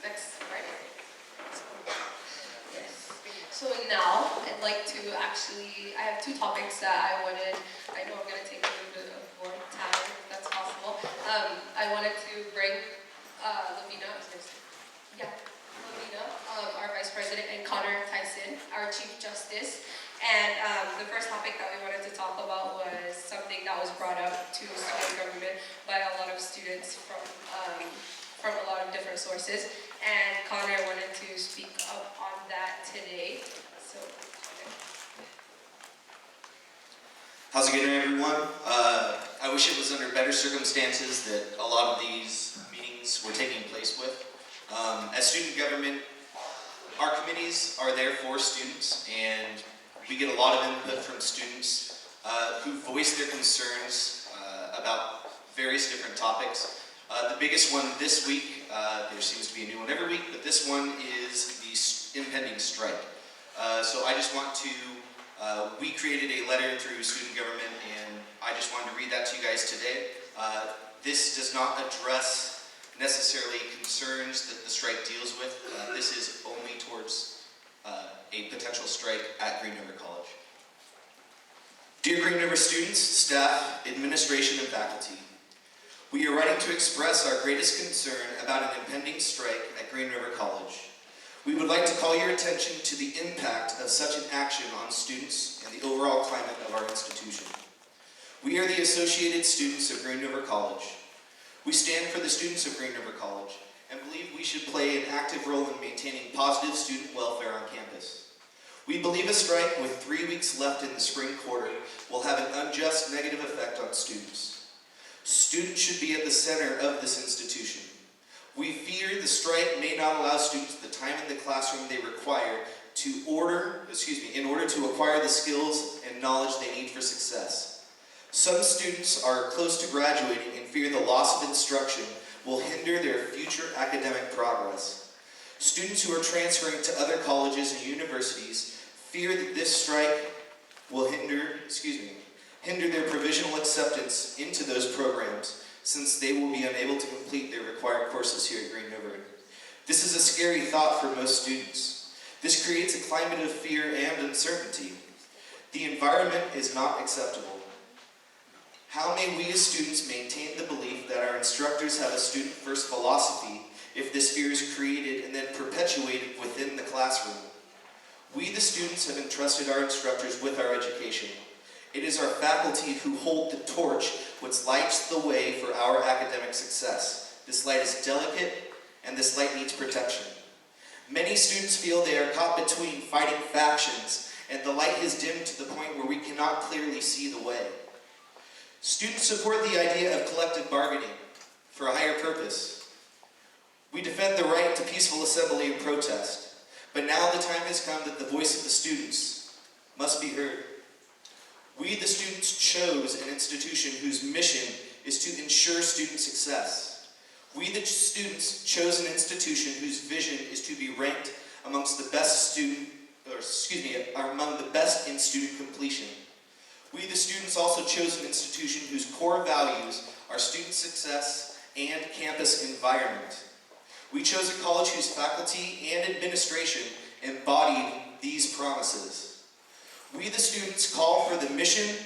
Next Friday. Yes. So now I'd like to I have 2 topics that I know I'm going to take a little bit of more time, if that's possible. I wanted to bring Lavina, our Vice President, and Connor Tyson, our Chief Justice. And the first topic that we wanted to talk about was something that was brought up to student government by a lot of students from a lot of different sources. And Connor wanted to speak up on that today. So, Connor.
How's it going, everyone? I wish it was under better circumstances that a lot of these meetings were taking place with. As student government, our committees are there for students, and we get a lot of input from students who voice their concerns about various different topics. The biggest one this week, there seems to be a new one every week, but this one is the impending strike. So I just want to, we created a letter through student government, and I just wanted to read that to you guys today. This does not address necessarily concerns that the strike deals with. This is only towards a potential strike at Green River College. Dear Green River students, staff, administration, and faculty, we are writing to express our greatest concern about an impending strike at Green River College. We would like to call your attention to the impact of such an action on students and the overall climate of our institution. We are the Associated Students of Green River College. We stand for the students of Green River College and believe we should play an active role in maintaining positive student welfare on campus. We believe a strike with 3 weeks left in the spring quarter will have an unjust negative effect on students. Students should be at the center of this institution. We fear the strike may not allow students the time in the classroom they require in order to acquire the skills and knowledge they need for success. Some students are close to graduating and fear the loss of instruction will hinder their future academic progress. Students who are transferring to other colleges and universities fear that this strike will hinder their provisional acceptance into those programs, since they will be unable to complete their required courses here at Green River. This is a scary thought for most students. This creates a climate of fear and uncertainty. The environment is not acceptable. How may we as students maintain the belief that our instructors have a student-first philosophy if this fear is created and then perpetuated within the classroom? We, the students, have entrusted our instructors with our education. It is our faculty who hold the torch which lights the way for our academic success. This light is delicate, and this light needs protection. Many students feel they are caught between fighting factions, and the light has dimmed to the point where we cannot clearly see the way. Students support the idea of collective bargaining for a higher purpose. We defend the right to peaceful assembly and protest, but now the time has come that the voice of the students must be heard. We, the students, chose an institution whose mission is to ensure student success. We, the students, chose an institution whose vision is to be ranked amongst the best among the best in student completion. We, the students, also chose an institution whose core values are student success and campus environment. We chose a college whose faculty and administration embodied these promises. We, the students, call for the mission,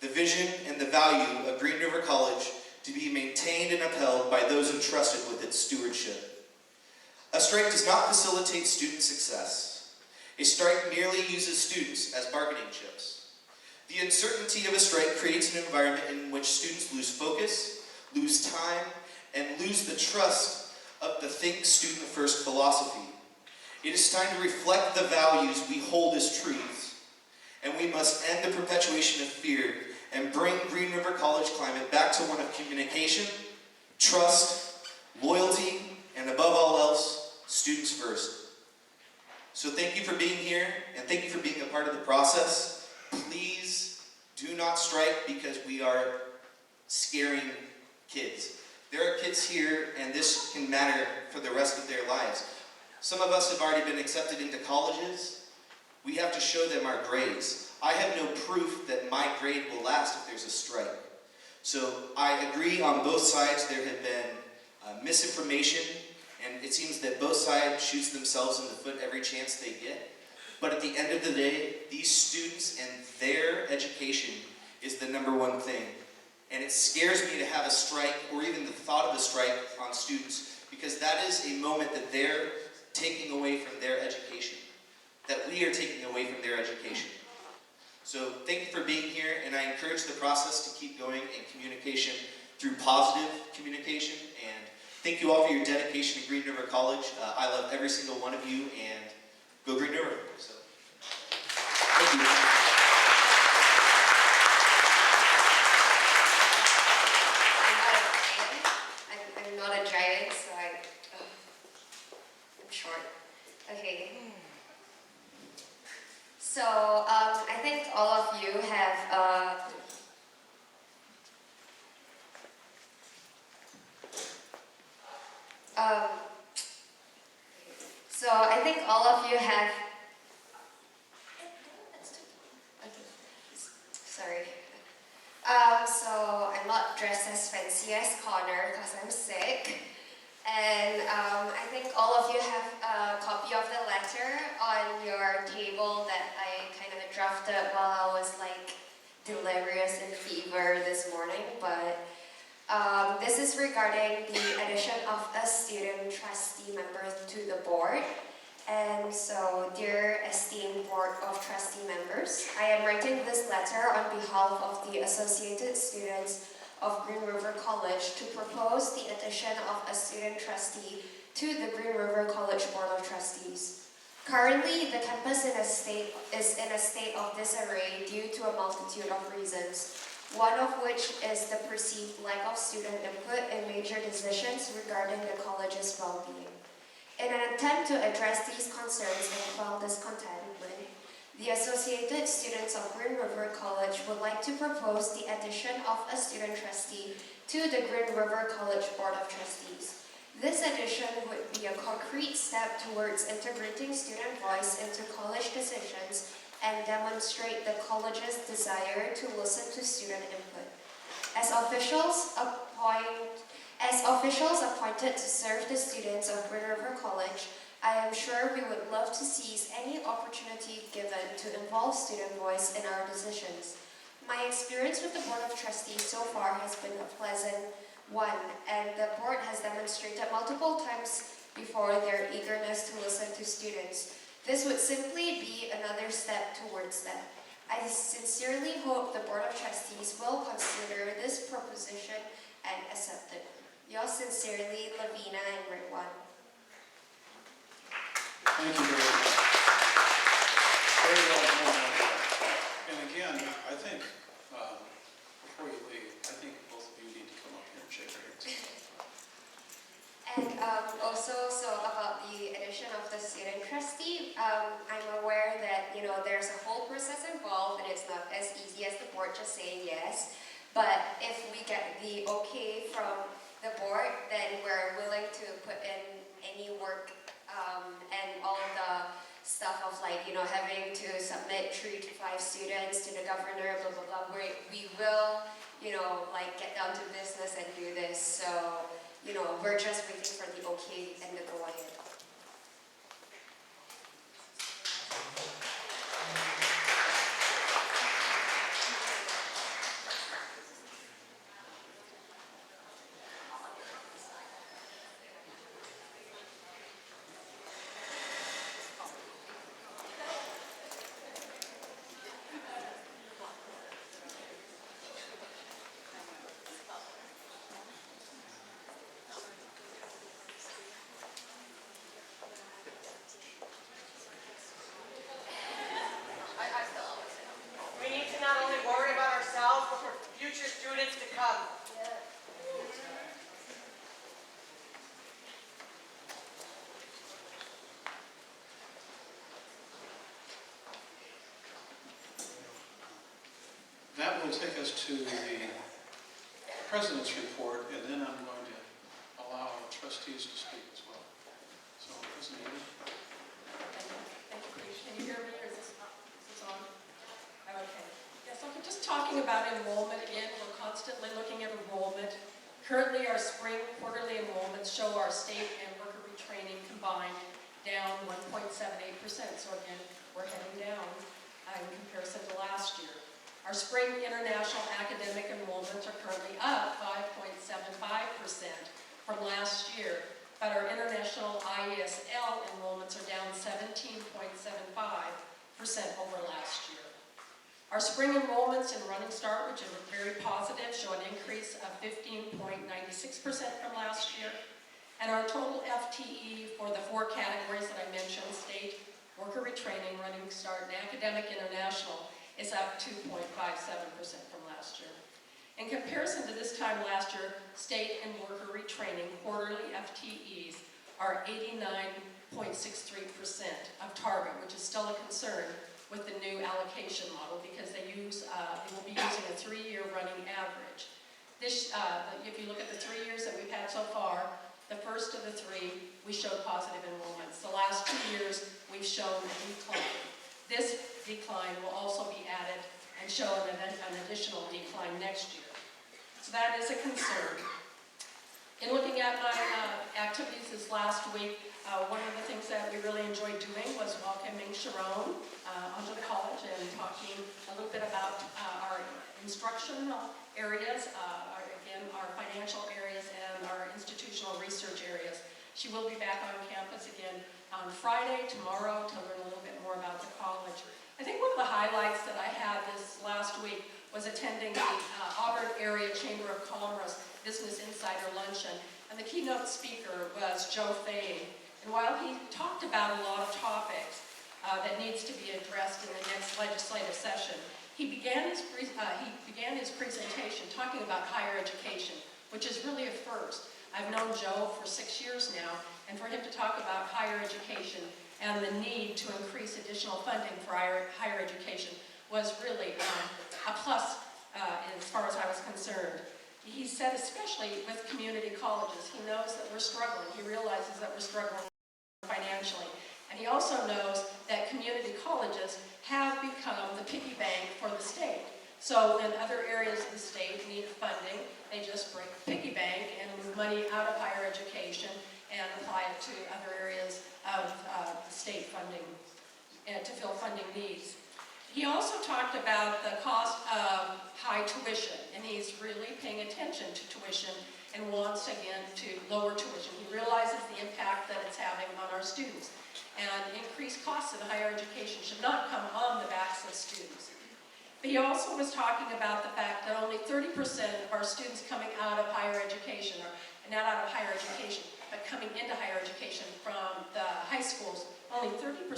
the vision, and the value of Green River College to be maintained and upheld by those entrusted with its stewardship. A strike does not facilitate student success. A strike merely uses students as bargaining chips. The uncertainty of a strike creates an environment in which students lose focus, lose time, and lose the trust of the Think Student First philosophy. It is time to reflect the values we hold as truths, and we must end the perpetuation of fear and bring Green River College climate back to one of communication, trust, loyalty, and above all else, students first. So thank you for being here, and thank you for being a part of the process. Please do not strike because we are scaring kids. There are kids here, and this can matter for the rest of their lives. Some of us have already been accepted into colleges. We have to show them our grades. I have no proof that my grade will last if there's a strike. So I agree on both sides. There have been misinformation, and it seems that both sides shoot themselves in the foot every chance they get. But at the end of the day, these students and their education is the number one thing. And it scares me to have a strike, or even the thought of a strike on students, because that is a moment that they're taking away from their education, that we are taking away from their education. So thank you for being here, and I encourage the process to keep going in communication through positive communication. And thank you all for your dedication to Green River College. I love every single one of you, and go Green River. So, thank you.
I'm not a giant, so I'm short. Okay. So I think all of you have so I think all of you have. Okay. Sorry. So I'm not dressed as fancy as Connor because I'm sick. And I think all of you have a copy of the letter on your table that I kind of drafted while I was like delirious in fever this morning. But this is regarding the addition of a student trustee member to the board. And so, dear esteemed Board of Trustee members, I am writing this letter on behalf of the Associated Students of Green River College to propose the addition of a student trustee to the Green River College Board of Trustees. Currently, the campus is in a state of disarray due to a multitude of reasons, one of which is the perceived lack of student input in major decisions regarding the college's well-being. In an attempt to address these concerns and quell discontentment, the Associated Students of Green River College would like to propose the addition of a student trustee to the Green River College Board of Trustees. This addition would be a concrete step towards integrating student voice into college decisions and demonstrate the college's desire to listen to student input. As officials appointed to serve the students of Green River College, I am sure we would love to seize any opportunity given to involve student voice in our decisions. My experience with the Board of Trustees so far has been a pleasant one, and the board has demonstrated multiple times before their eagerness to listen to students. This would simply be another step towards that. I sincerely hope the Board of Trustees will consider this proposition and accept it. Yours sincerely, Lavina and Ritwan.
Thank you very much. Very well done. And again, I think, before you leave, I
And also, so about the addition of the student trustee, I'm aware that, there's a whole process involved and it's not as easy as the board just saying yes. But if we get the okay from the board, then we're willing to put in any work and all of the stuff of having to submit 3 to 5 students to the governor, blah, blah, blah. We will, get down to business and do this. So, we're just waiting for the okay and the go ahead.
We need to not only worry about ourselves, but for future students to come.
That will take us to the president's report, and then I'm going to allow our trustees to speak as well. So, President Ely.
Thank you. Can you hear me, or is this on? Okay. Yes, I'm just talking about enrollment again. We're constantly looking at enrollment. Currently, our spring quarterly enrollments show our state and worker retraining combined down 1.78%. So again, we're heading down in comparison to last year. Our spring international academic enrollments are currently up 5.75% from last year, but our international IESL enrollments are down 17.75% over last year. Our spring enrollments in Running Start, which are very positive, show an increase of 15.96% from last year. And our total FTE for the 4 categories that I mentioned, state, worker retraining, Running Start, and academic international, is up 2.57% from last year. In comparison to this time last year, state and worker retraining quarterly FTEs are 89.63% of target, which is still a concern with the new allocation model because they will be using a 3-year running average. This, if you look at the 3 years that we've had so far, the first of the 3, we showed positive enrollments. The last 2 years, we've shown a decline. This decline will also be added and show an additional decline next year. So that is a concern. In looking at my activities this last week, one of the things that we really enjoyed doing was welcoming Sharon onto the college and talking a little bit about our instructional areas, our financial areas, and our institutional research areas. She will be back on campus again on Friday, tomorrow, to learn a little bit more about the college. I think one of the highlights that I had this last week was attending the Auburn Area Chamber of Commerce Business Insider Luncheon, and the keynote speaker was Joe Fay. And while he talked about a lot of topics that needs to be addressed in the next legislative session, he began his presentation talking about higher education, which is really a first. I've known Joe for 6 years now, and for him to talk about higher education and the need to increase additional funding for higher education was really a plus as far as I was concerned. He said especially with community colleges, he knows that we're struggling. He realizes that we're struggling financially. And he also knows that community colleges have become the piggy bank for the state. So when other areas of the state need funding, they just break the piggy bank and move money out of higher education and apply it to other areas of state funding and to fill funding needs. He also talked about the cost of high tuition, and he's really paying attention to tuition and wants, again, to lower tuition. He realizes the impact that it's having on our students. And increased costs in higher education should not come on the backs of students. But he also was talking about the fact that only 30% of our students coming out of higher education, or not out of higher education, but coming into higher education from the high schools, only 30%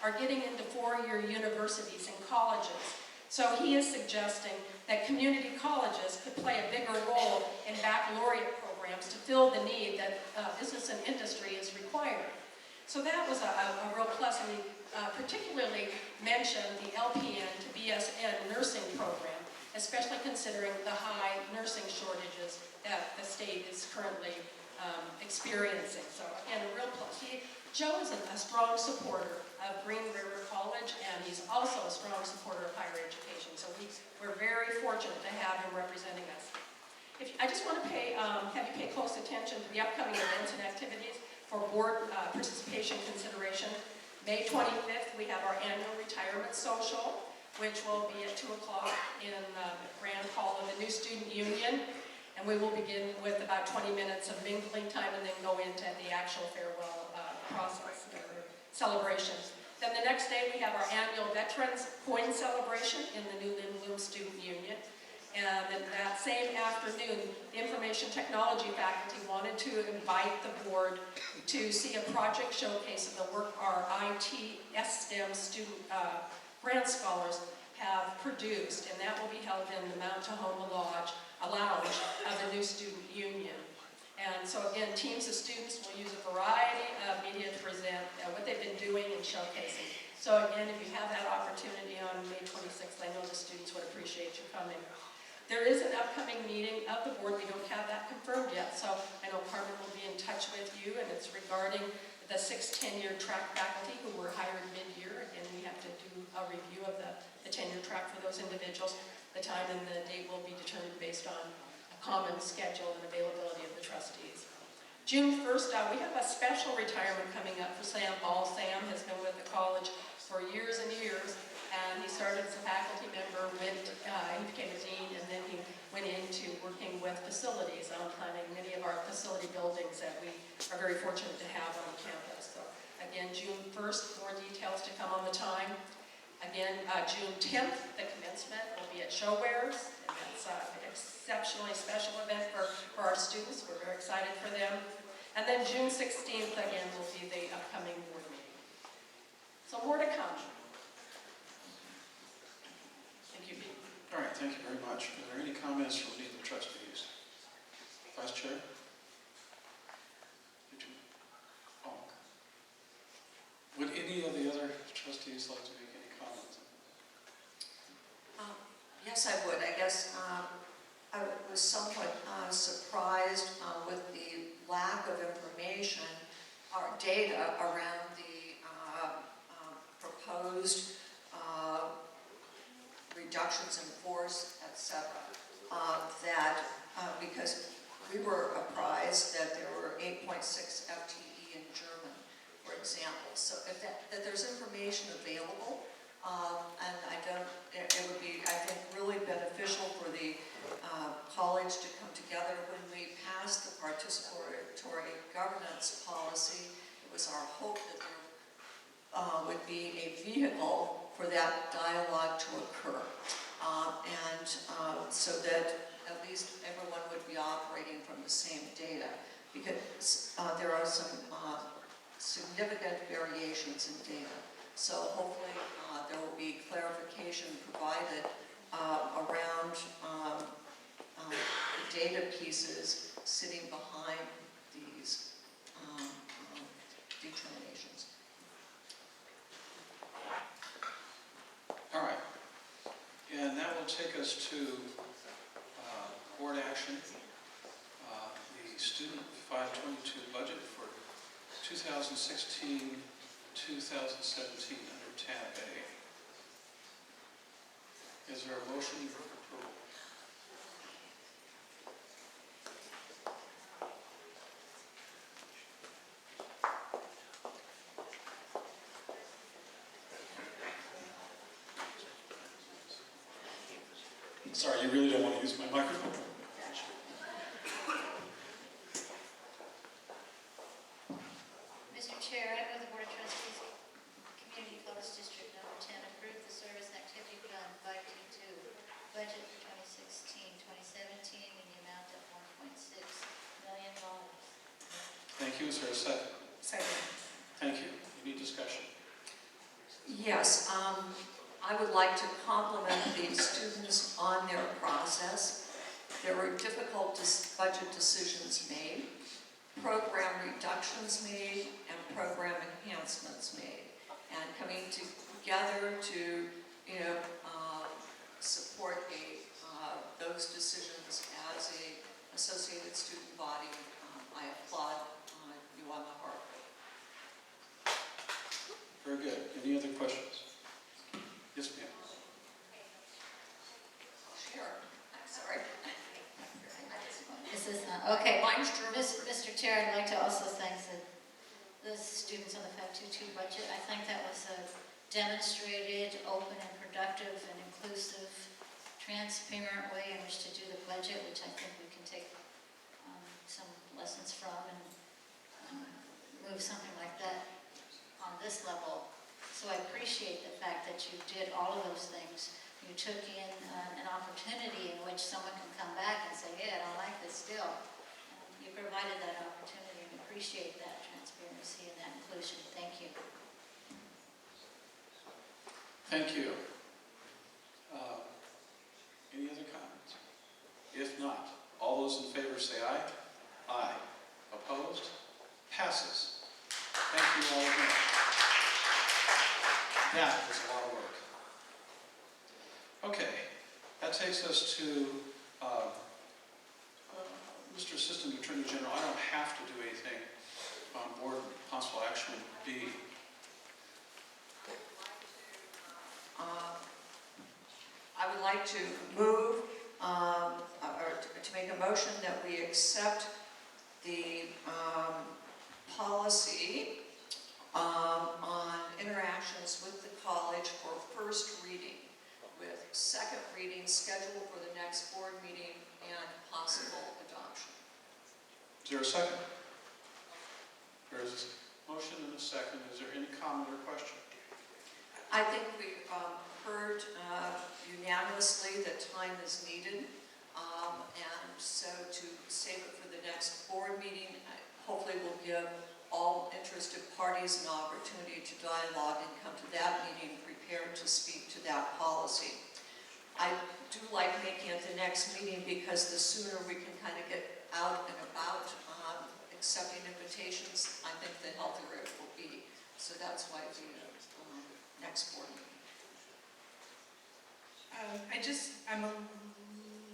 are getting into 4-year universities and colleges. So he is suggesting that community colleges could play a bigger role in baccalaureate programs programs to fill the need that business and industry is requiring. So that was a real plus, and we particularly mentioned the LPN to BSN nursing program, especially considering the high nursing shortages that the state is currently experiencing. So again, a real plus. Joe is a strong supporter of Green River College, and he's also a strong supporter of higher education. So we're very fortunate to have him representing us. I just want to have you pay close attention to the upcoming events and activities for board participation consideration. May 25th, we have our annual retirement social, which will be at 2 o'clock in the Grand Hall of the New Student Union. And we will begin with about 20 minutes of mingling time and then go into the actual farewell process or celebration. Then the next day we have our annual Veterans Coin Celebration in the New Lynn Bloom Student Union. And then that same afternoon, the information technology faculty wanted to invite the board to see a project showcase of the work our IT STEM student grant scholars have produced, and that will be held in the Mount Tahoma Lodge, a lounge of the New Student Union. And so again, teams of students will use a variety of media to present what they've been doing and showcasing. So again, if you have that opportunity on May 26th, I know the students would appreciate you coming. There is an upcoming meeting of the board. We don't have that confirmed yet, so I know Carmen will be in touch with you, and it's regarding the 6 tenure track faculty who were hired mid-year. Again, we have to do a review of the tenure track for those individuals. The time and the date will be determined based on a common schedule and availability of the trustees. June 1st, we have a special retirement coming up for Sam Ball. Sam has been with the college for years and years, and he started as a faculty member, he became a dean, and then he went into working with facilities on planning many of our facility buildings that we are very fortunate to have on campus. So again, June 1st, more details to come on the time. Again, June 10th, the commencement will be at Showwares, and that's an exceptionally special event for our students. We're very excited for them. And then June 16th, again, will be the upcoming board meeting. So more to come. Thank you, Pete.
All right, thank you very much. Are there any comments from any of the trustees? Vice Chair? Would any of the other trustees like to make any comments?
Yes, I would. I guess I was somewhat surprised with the lack of information or data around the proposed reductions in force, etc. Because we were apprised that there were 8.6 FTE in German, for example. So if that there's information available, and it would be, I think, really beneficial for the college to come together. When we passed the participatory governance policy, it was our hope that there would be a vehicle for that dialogue to occur. So that at least everyone would be operating from the same data, because there are some significant variations in data. So hopefully there will be clarification provided around the data pieces sitting behind these determinations.
All right. And that will take us to board action, the student 522 budget for 2016-2017 under tab A. Is there a motion for approval? Sorry, you really don't want to use my microphone?
Mr. Chair, I move the Board of Trustees, Community College District Number 10, approve the Service and Activity Fund 522 budget for 2016-2017 in the amount of $1.6 million.
Thank you. Is there a second?
Second.
Thank you. Any discussion?
Yes, I would like to compliment the students on their process. There were difficult budget decisions made, program reductions made, and program enhancements made. And coming together to, support those decisions as a associated student body, I applaud you on the heart.
Very good. Any other questions? Yes, ma'am.
Sure. I'm sorry.
This is, okay.
Mine's German.
Mr. Chair, I'd like to also thank the students on the Fact 22 budget. I think that was a demonstrated, open and productive and inclusive, transparent way in which to do the budget, which I think we can take some lessons from and move something like that on this level. So I appreciate the fact that you did all of those things. You took in an opportunity in which someone can come back and say, yeah, I don't like this still. You provided that opportunity and appreciate that transparency and that inclusion. Thank you.
Thank you. Any other comments? If not, all those in favor say aye. Aye. Opposed? Passes. Thank you all again. That was a lot of work. Okay, that takes us to Mr. Assistant Attorney General. I don't have to do anything on board possible action B.
I would like to move, or to make a motion that we accept the policy on interactions with the college for first reading, with second reading scheduled for the next board meeting and possible adoption.
Is there a second? There is a motion and a second. Is there any comment or question?
I think we've heard unanimously that time is needed, and so to save it for the next board meeting, hopefully we'll give all interested parties an opportunity to dialogue and come to that meeting prepared to speak to that policy. I do like making it the next meeting because the sooner we can kind of get out and about accepting invitations, I think the healthier it will be. So that's why the next board meeting.
I'm a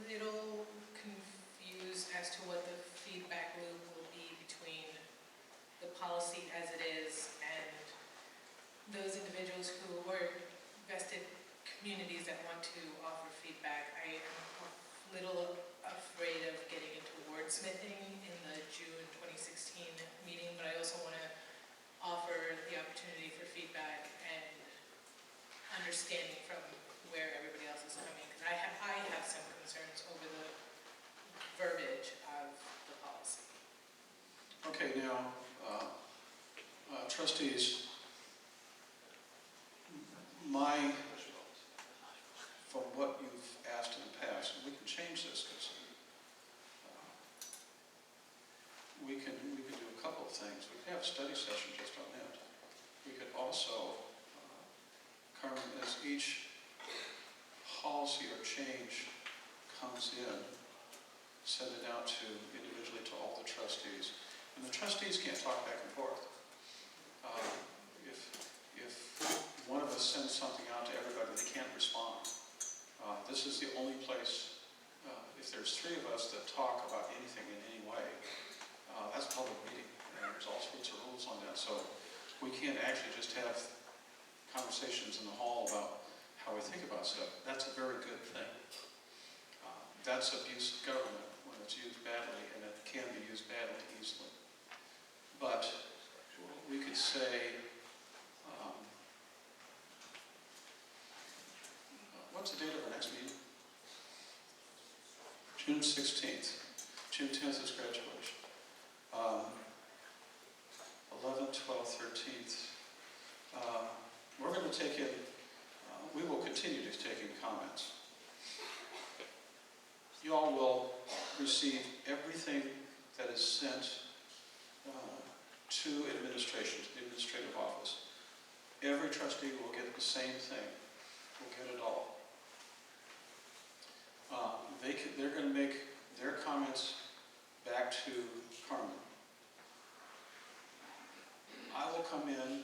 little confused as to what the feedback loop will be between the policy as it is and those individuals who were vested communities that want to offer feedback. I am a little afraid of getting into wordsmithing in the June 2016 meeting, but I also want to offer the opportunity for feedback and understanding from where everybody else is coming, because I have some concerns over the verbiage of the policy.
Okay, now, trustees, from what you've asked in the past, and we can change this because we can do a couple of things. We can have a study session just on that. We could also, Carmen, as each policy or change comes in, send it out to individually to all the trustees. And the trustees can't talk back and forth. If one of us sends something out to everybody, they can't respond. This is the only place, if there's three of us that talk about anything in any way, that's a public meeting. And there's all sorts of rules on that. So we can't actually just have conversations in the hall about how we think about stuff. That's a very good thing. That's abuse of government when it's used badly, and it can be used badly easily. But we could say, what's the date of our next meeting? June 16th. June 10th is graduation. 11th, 12th, 13th. We're going to take in, we will continue to take in comments. You all will receive everything that is sent to administration, to the administrative office. Every trustee will get the same thing. Will get it all. They're going to make their comments back to Carmen. I will come in,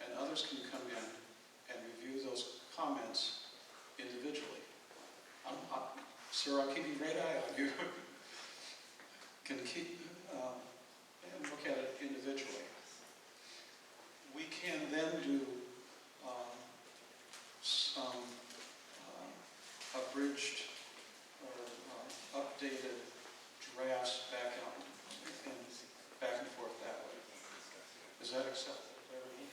and others can come in and review those comments individually. Sir, I'm keeping a great eye on you. Can keep and look at it individually. We can then do some abridged or updated drafts back out and back and forth that way. Is that acceptable to everyone?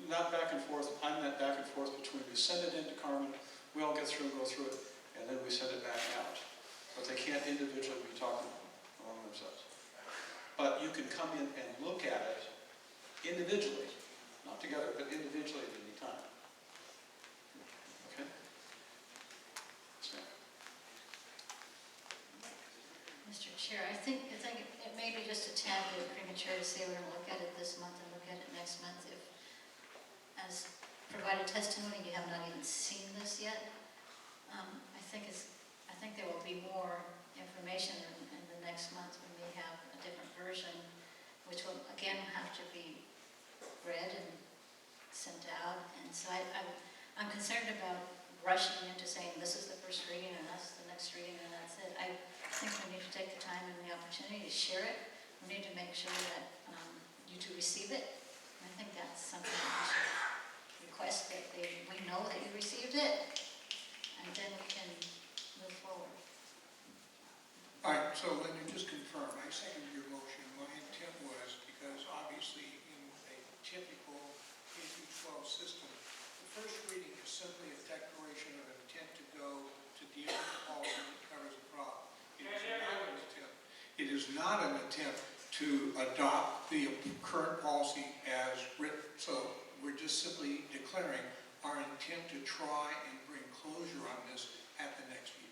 Not back and forth. I meant back and forth between we send it into Carmen, we all get through and go through it, and then we send it back out. But they can't individually be talking among themselves. But you can come in and look at it individually, not together, but individually at any time. Okay? So.
Mr. Chair, I think it may be just a tad bit premature to say we're going to look at it this month and look at it next month. If, as provided testimony, you have not even seen this yet. I think there will be more information in the next month when we have a different version, which will again have to be read and sent out. And so I'm concerned about rushing into saying this is the first reading and that's the next reading and that's it. I think we need to take the time and the opportunity to share it. We need to make sure that you two receive it. And I think that's something that we should request, that we know that you received it, and then we can move forward.
All right, so then you just confirm, I second your motion. My intent was, because obviously in a typical K-12 system, the first reading is simply a declaration of intent to go to deal with the policy that covers the problem. It is not an attempt to adopt the current policy as written. So we're just simply declaring our intent to try and bring closure on this at the next meeting.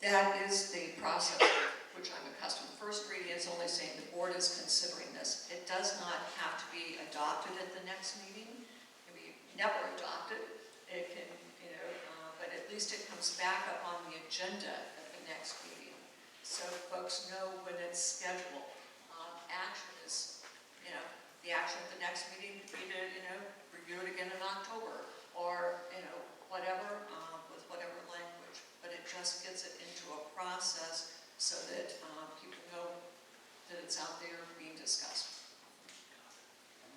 That is the process which I'm accustomed. First reading is only saying the board is considering this. It does not have to be adopted at the next meeting. It can be never adopted. It can, but at least it comes back up on the agenda at the next meeting. So folks know when it's scheduled. Action is, the action at the next meeting could be to, review it again in October or, whatever, with whatever language. But it just gets it into a process so that people know that it's out there being discussed.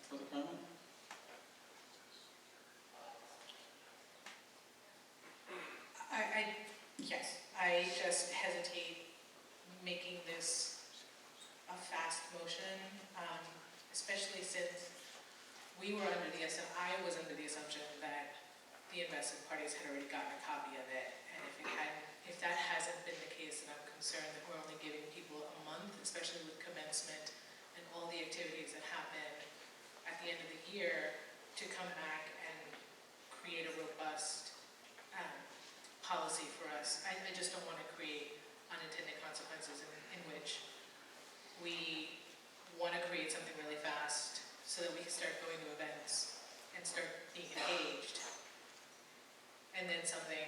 Further comment?
Yes, I just hesitate making this a fast motion, especially since I was under the assumption that the invested parties had already gotten a copy of it, and if that hasn't been the case, then I'm concerned that we're only giving people a month, especially with commencement and all the activities that happen at the end of the year, to come back and create a robust policy for us. I just don't want to create unintended consequences in which we want to create something really fast so that we can start going to events and start being engaged. And then something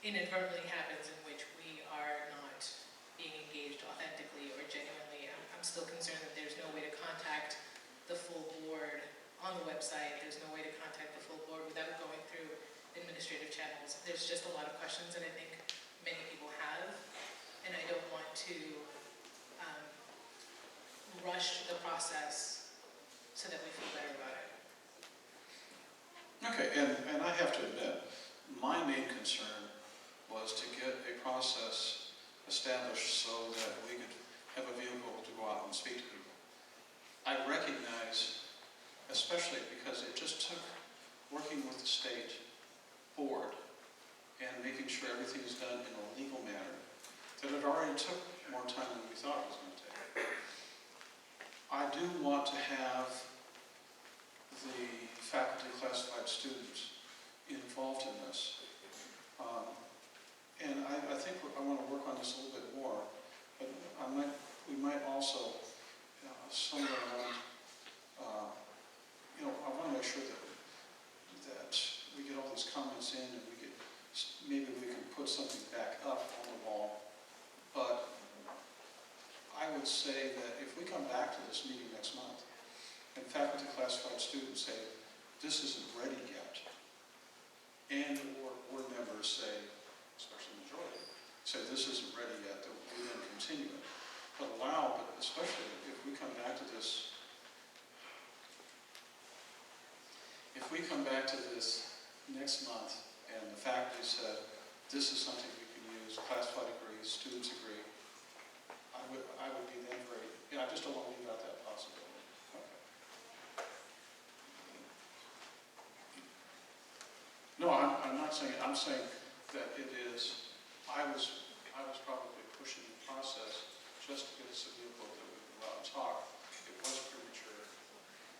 inadvertently happens in which we are not being engaged authentically or genuinely. I'm still concerned that there's no way to contact the full board on the website. There's no way to contact the full board without going through administrative channels. There's just a lot of questions that I think many people have, and I don't want to rush the process so that we feel better about it.
Okay, and I have to admit, my main concern was to get a process established so that we could have a vehicle to go out and speak to people. I recognize, especially because it just took working with the state board and making sure everything is done in a legal manner, that it already took more time than we thought it was going to take. I do want to have the faculty classified students involved in this. And I think I want to work on this a little bit more, but we might also somewhere around, I want to make sure that this in and maybe we can put something back up on the wall. But I would say that if we come back to this meeting next month and faculty classified students say, this isn't ready yet, and or board members say, especially the majority, say this isn't ready yet, that we then continue it. But especially if we come back to this, next month and the faculty said, this is something we can use, classified agrees, students agree, I would be then very, I just don't want to leave out that possibility. Okay. No, I'm not saying, I'm saying that it is, I was probably pushing the process just to get us a vehicle that we could go out and talk. It was premature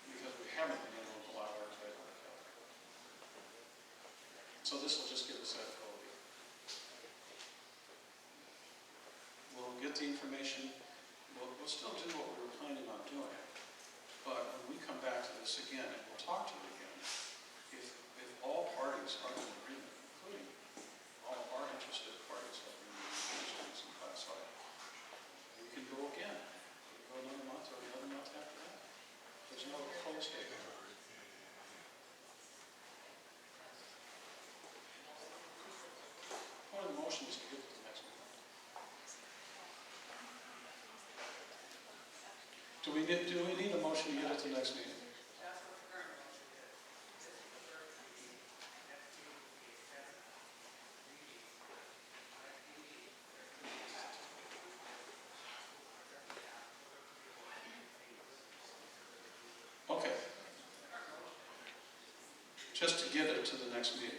because we haven't been able to allow our type of help. So this will just give us that ability. We'll get the information, we'll still do what we were planning on doing, but when we come back to this again, and we'll talk to you again, if all parties are in agreement, including all of our interested parties have been students in class I, we can go again. We can go another month or another month after that. There's no close date. One of the motions to get to the next one. Do we need a motion to get it to the next meeting? Okay. Just to get it to the next meeting.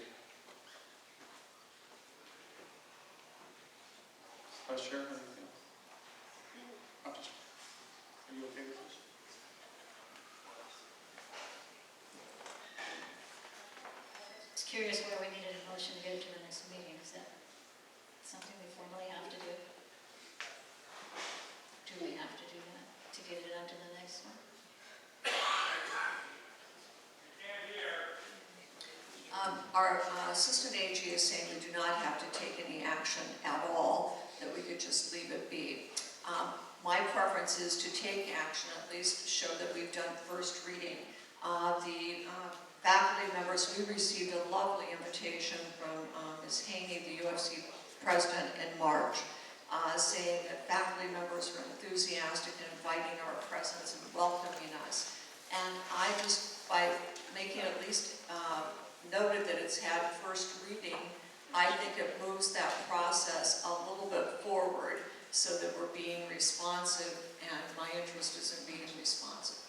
Vice Chair, anything? Are you okay with this?
Just curious whether we needed a motion to get it to the next meeting. Is that something we formally have to do? Do we have to do that to get it onto the next one?
Our assistant AG is saying we do not have to take any action at all, that we could just leave it be. My preference is to take action, at least show that we've done first reading. The faculty members, we received a lovely invitation from Ms. Haney, the UFC president, in March, saying that faculty members were enthusiastic in inviting our presence and welcoming us. And I just, by making at least noted that it's had first reading, I think it moves that process a little bit forward so that we're being responsive, and my interest is in being responsive.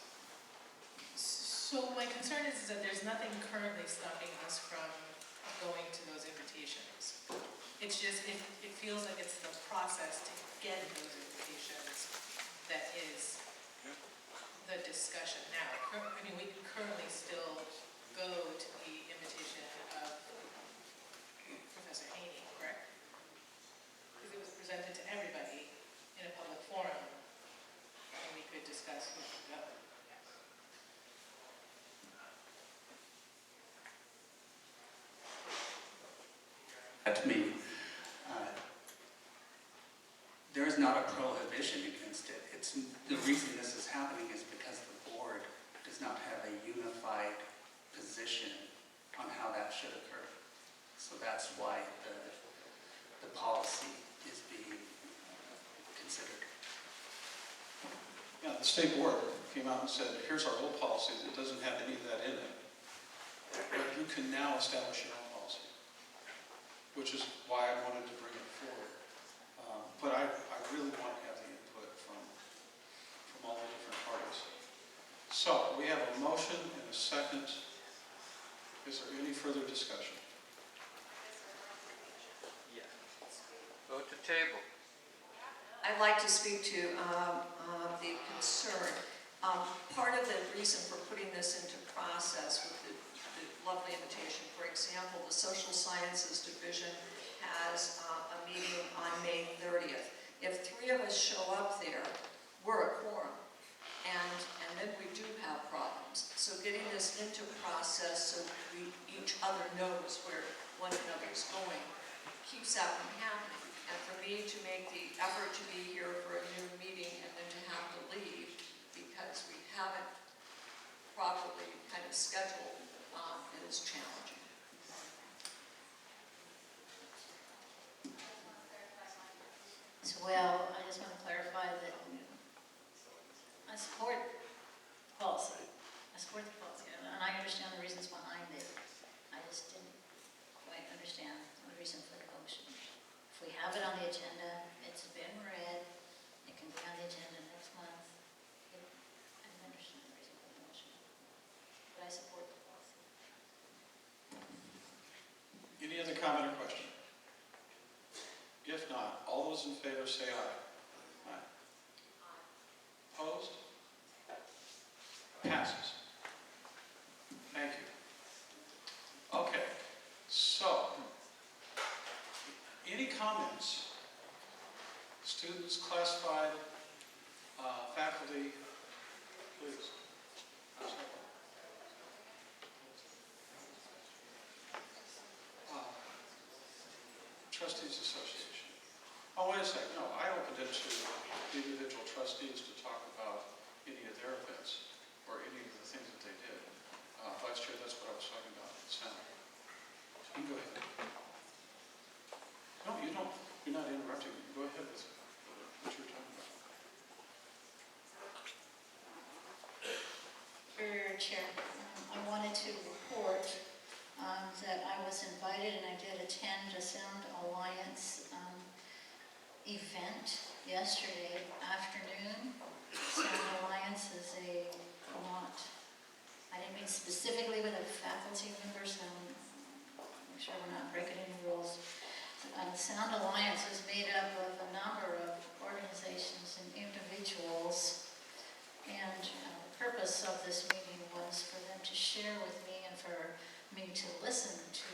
So my concern is that there's nothing currently stopping us from going to those invitations. It's just, it feels like it's the process to get those invitations that is the discussion now. I mean, we can currently still go to the invitation of Professor Haney, correct? Because it was presented to everybody in a public forum, and we could discuss who could go.
To me, there is not a prohibition against it. The reason this is happening is because the board does not have a unified position on how that should occur. So that's why the policy is being considered.
Yeah, the state board came out and said, here's our old policy that doesn't have any of that in it. But you can now establish your own policy, which is why I wanted to bring it forward. But I really want to have the input from all the different parties. So we have a motion and a second. Is there any further discussion?
Yeah. Vote to table.
I'd like to speak to the concern. Part of the reason for putting this into process with the lovely invitation, for example, the Social Sciences Division has a meeting on May 30th. If 3 of us show up there, we're a quorum. And then we do have problems. So getting this into process so we each other knows where one another's going, keeps that from happening. And for me to make the effort to be here for a noon meeting and then to have to leave because we haven't properly kind of scheduled, it is challenging.
So, well, I just want to clarify that I support policy. I support the policy, and I understand the reasons behind it. I just didn't quite understand the reason for the motion. If we have it on the agenda, it's been read, it can be on the agenda next month. I don't understand the reason for the motion, but I support the policy.
Any other comment or question? If not, all those in favor say aye. Aye. Opposed? Passes. Thank you. Okay, so, any comments? Students, classified, faculty, please. Trustees Association. Oh, wait a second. No, I opened it to the individual trustees to talk about any of their events or any of the things that they did. Vice Chair, that's what I was talking about. Sound. You can go ahead. No, you don't. You're not interrupting me. Go ahead with what you were talking about.
Chair, I wanted to report that I was invited and I did attend a Sound Alliance event yesterday afternoon. Sound Alliance is a not, I didn't mean specifically with a faculty member, so make sure we're not breaking any rules. Sound Alliance is made up of a number of organizations and individuals, and the purpose of this meeting was for them to share with me and for me to listen to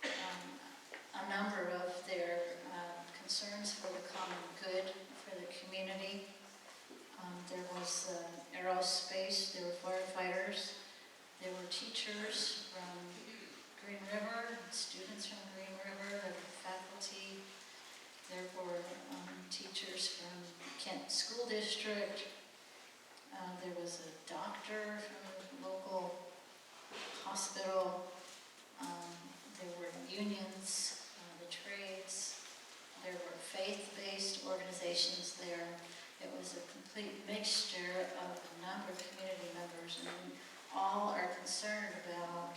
a number of their concerns for the common good, for the community. There was aerospace, there were firefighters, there were teachers from Green River, students from Green River, there were faculty, there were teachers from Kent School District, there was a doctor from the local hospital, there were unions, the trades, there were faith-based organizations there. It was a complete mixture of a number of community members, and all are concerned about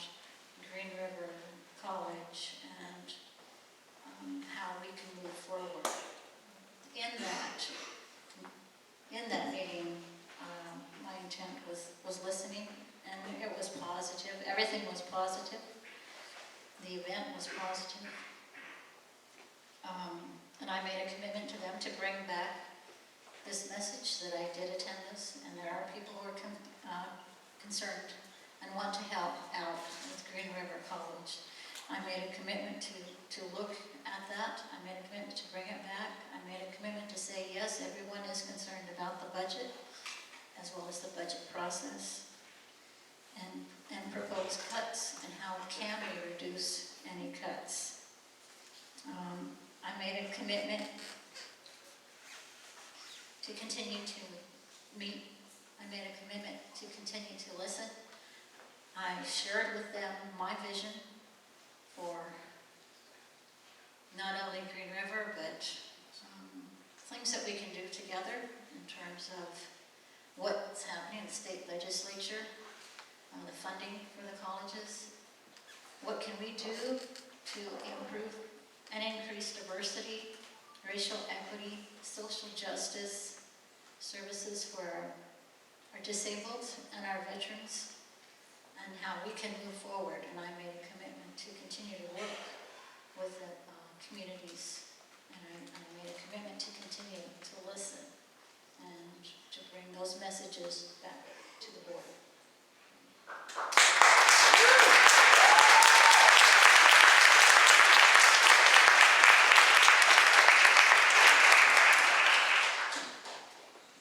Green River College and how we can move forward. In that meeting, my intent was listening, and it was positive. Everything was positive. The event was positive. And I made a commitment to them to bring back this message that I did attend this, and there are people who are concerned and want to help out with Green River College. I made a commitment to look at that. I made a commitment to bring it back. I made a commitment to say, yes, everyone is concerned about the budget, as well as the budget process, and propose cuts, and how can we reduce any cuts. I made a commitment to continue to meet. I made a commitment to continue to listen. I shared with them my vision for not only Green River, but things that we can do together in terms of what's happening in the state legislature, the funding for the colleges. What can we do to improve and increase diversity, racial equity, social justice, services for our disabled and our veterans, and how we can move forward. And I made a commitment to continue to work with the communities, and I made a commitment to continue to listen and to bring those messages back to the board.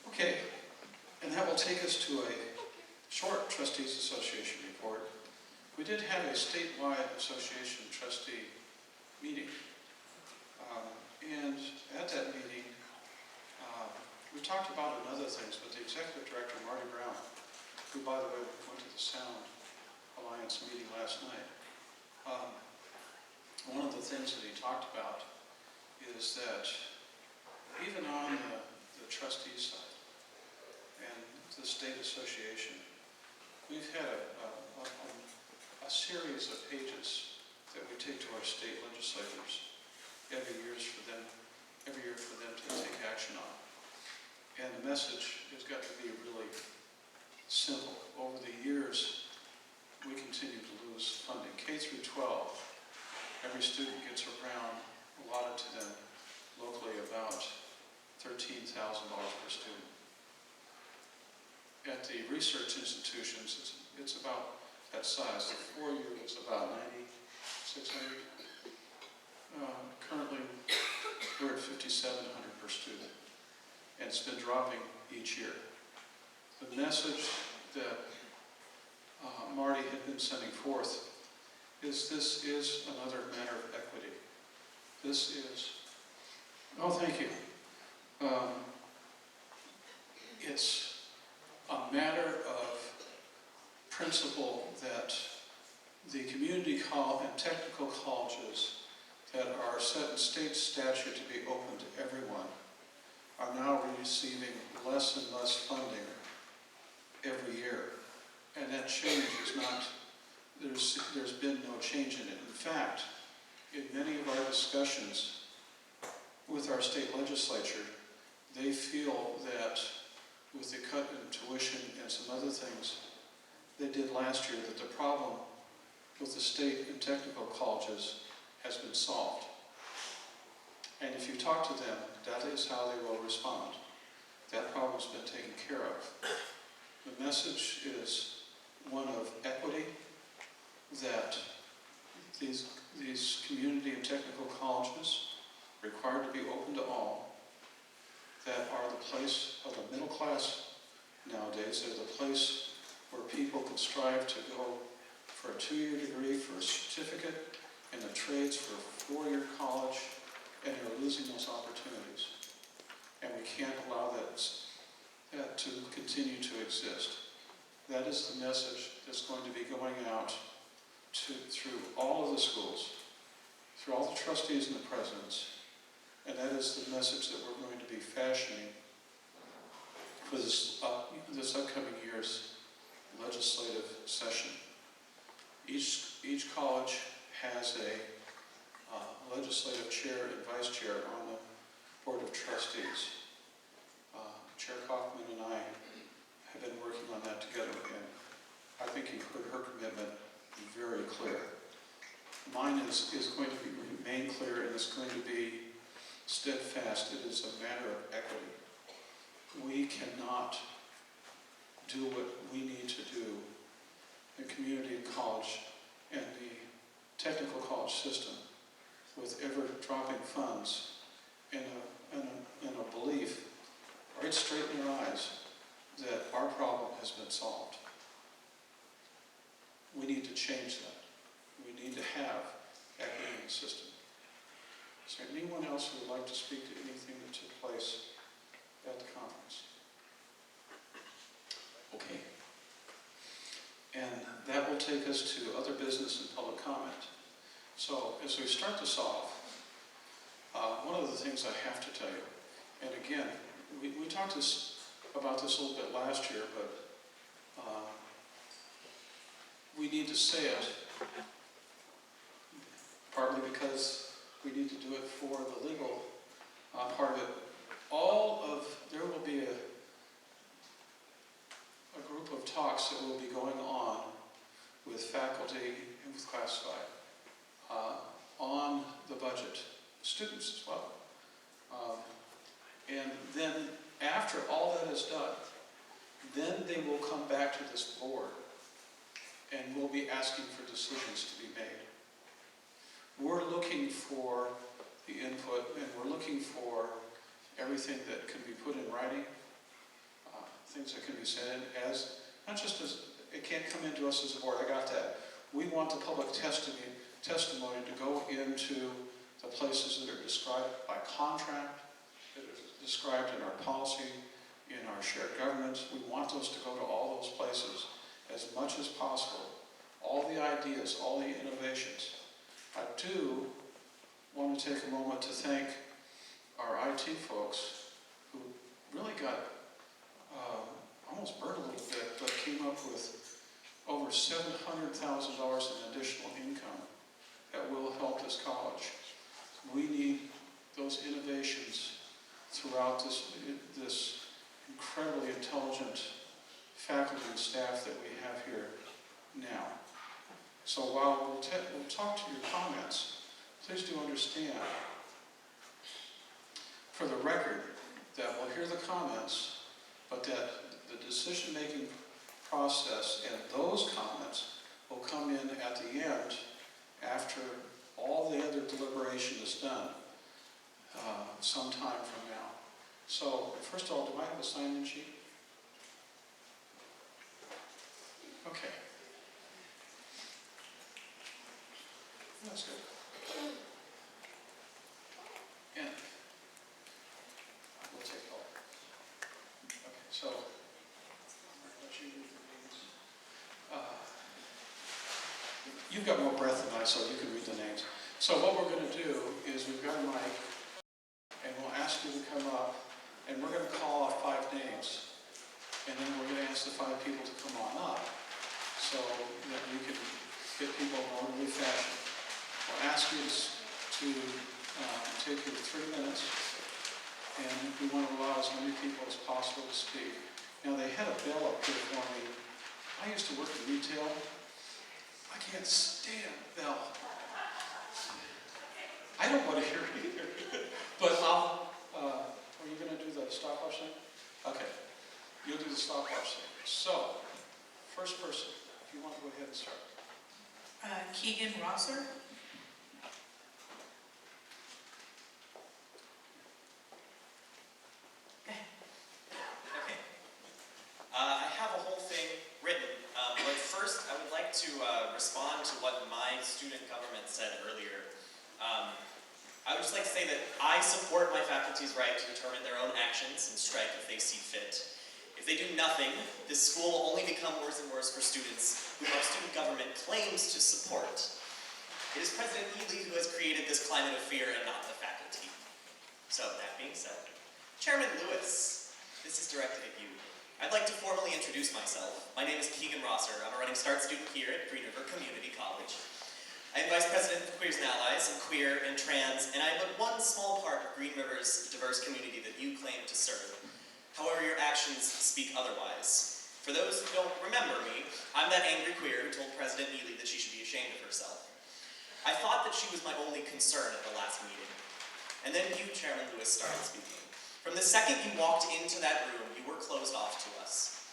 Okay, and that will take us to a short Trustees Association report. We did have a statewide association trustee meeting. And at that meeting, we talked about other things, but the executive director, Marty Brown, who, by the way, went to the Sound Alliance meeting last night, one of the things that he talked about is that even on the trustee side and the state association, we've had a series of pages that we take to our state legislators every year for them to take action on. And the message has got to be really simple. Over the years, we continue to lose funding. K through 12, every student gets around, allotted to them locally, about $13,000 per student. At the research institutions, it's about that size. The 4-year is about 9,600. Currently, we're at 5,700 per student, and it's been dropping each year. The message that Marty had been sending forth is this is another matter of equity. This is, oh, thank you. It's a matter of principle that the community college and technical colleges that are set in state statute to be open to everyone are now receiving less and less funding every year. And that change is not, there's been no change in it. In fact, in many of our discussions with our state legislature, they feel that with the cut in tuition and some other things they did last year, that the problem with the state and technical colleges has been solved. And if you talk to them, that is how they will respond. That problem's been taken care of. The message is one of equity, that these community and technical colleges, required to be open to all, that are the place of the middle class nowadays. They're the place where people can strive to go for a 2-year degree, for a certificate, in the trades for a 4-year college, and they're losing those opportunities. And we can't allow that to continue to exist. That is the message that's going to be going out through all of the schools, through all the trustees and the presidents, and that is the message that we're going to be fashioning for this upcoming year's legislative session. Each college has a legislative chair and vice chair on the Board of Trustees. Chair Kaufman and I have been working on that together, and I think you've heard her commitment very clear. Mine is going to remain clear, and it's going to be steadfast. It is a matter of equity. We cannot do what we need to do in community college and the technical college system with ever dropping funds and a belief right straight in our eyes that our problem has been solved. We need to change that. We need to have equity in the system. Is there anyone else who would like to speak to anything that took place at the conference? Okay. And that will take us to other business and public comment. So as we start this off, one of the things I have to tell you, and again, we talked about this a little bit last year, but we need to say it, partly because we need to do it for the legal part of it. There will be a group of talks that will be going on with faculty and with classified on the budget, students as well. And then after all that is done, then they will come back to this board and we'll be asking for decisions to be made. We're looking for the input, and we're looking for everything that can be put in writing, things that can be said as, not just as, it can't come into us as a board, I got that. We want the public testimony to go into the places that are described by contract, that are described in our policy, in our shared governance. We want those to go to all those places as much as possible. All the ideas, all the innovations. I do want to take a moment to thank our IT folks who really got almost burned a little bit, but came up with over $700,000 in additional income that will help this college. We need those innovations throughout this incredibly intelligent faculty and staff that we have here now. So while we'll talk to your comments, please do understand, for the record, that we'll hear the comments, but that the decision-making process and those comments will come in at the end after all the other deliberation is done sometime from now. So, first of all, do I have a sign-in sheet? Okay. That's good. And we'll take all. Okay, so let you read the names. You've got more breath than I, so you can read the names. So what we're going to do is we've got a mic, and we'll ask you to come up, and we're going to call out 5 names, and then we're going to ask the 5 people to come on up, so that we can get people in orderly fashion. We'll ask you to take your 3 minutes, and we want to allow as many people as possible to speak. Now, they had a bell up here for me. I used to work in retail. I can't stand bell. I don't want to hear it either. But are you going to do the stopwatch thing? Okay. You'll do the stopwatch thing. So, first person, if you want to go ahead and start.
Keegan Rosser.
Okay. I have a whole thing written, but first I would like to respond to what my student government said earlier. I would just like to say that I support my faculty's right to determine their own actions and strike if they see fit. If they do nothing, this school will only become worse and worse for students who our student government claims to support. It is President Ely who has created this climate of fear and not the faculty. So, that being said, Chairman Lewis, this is directed at you. I'd like to formally introduce myself. My name is Keegan Rosser. I'm a running start student here at Green River Community College. I am Vice President of Queers and Allies, and queer and trans, and I am but one small part of Green River's diverse community that you claim to serve. However, your actions speak otherwise. For those who don't remember me, I'm that angry queer who told President Ely that she should be ashamed of herself. I thought that she was my only concern at the last meeting. And then you, Chairman Lewis, started speaking. From the second you walked into that room, you were closed off to us.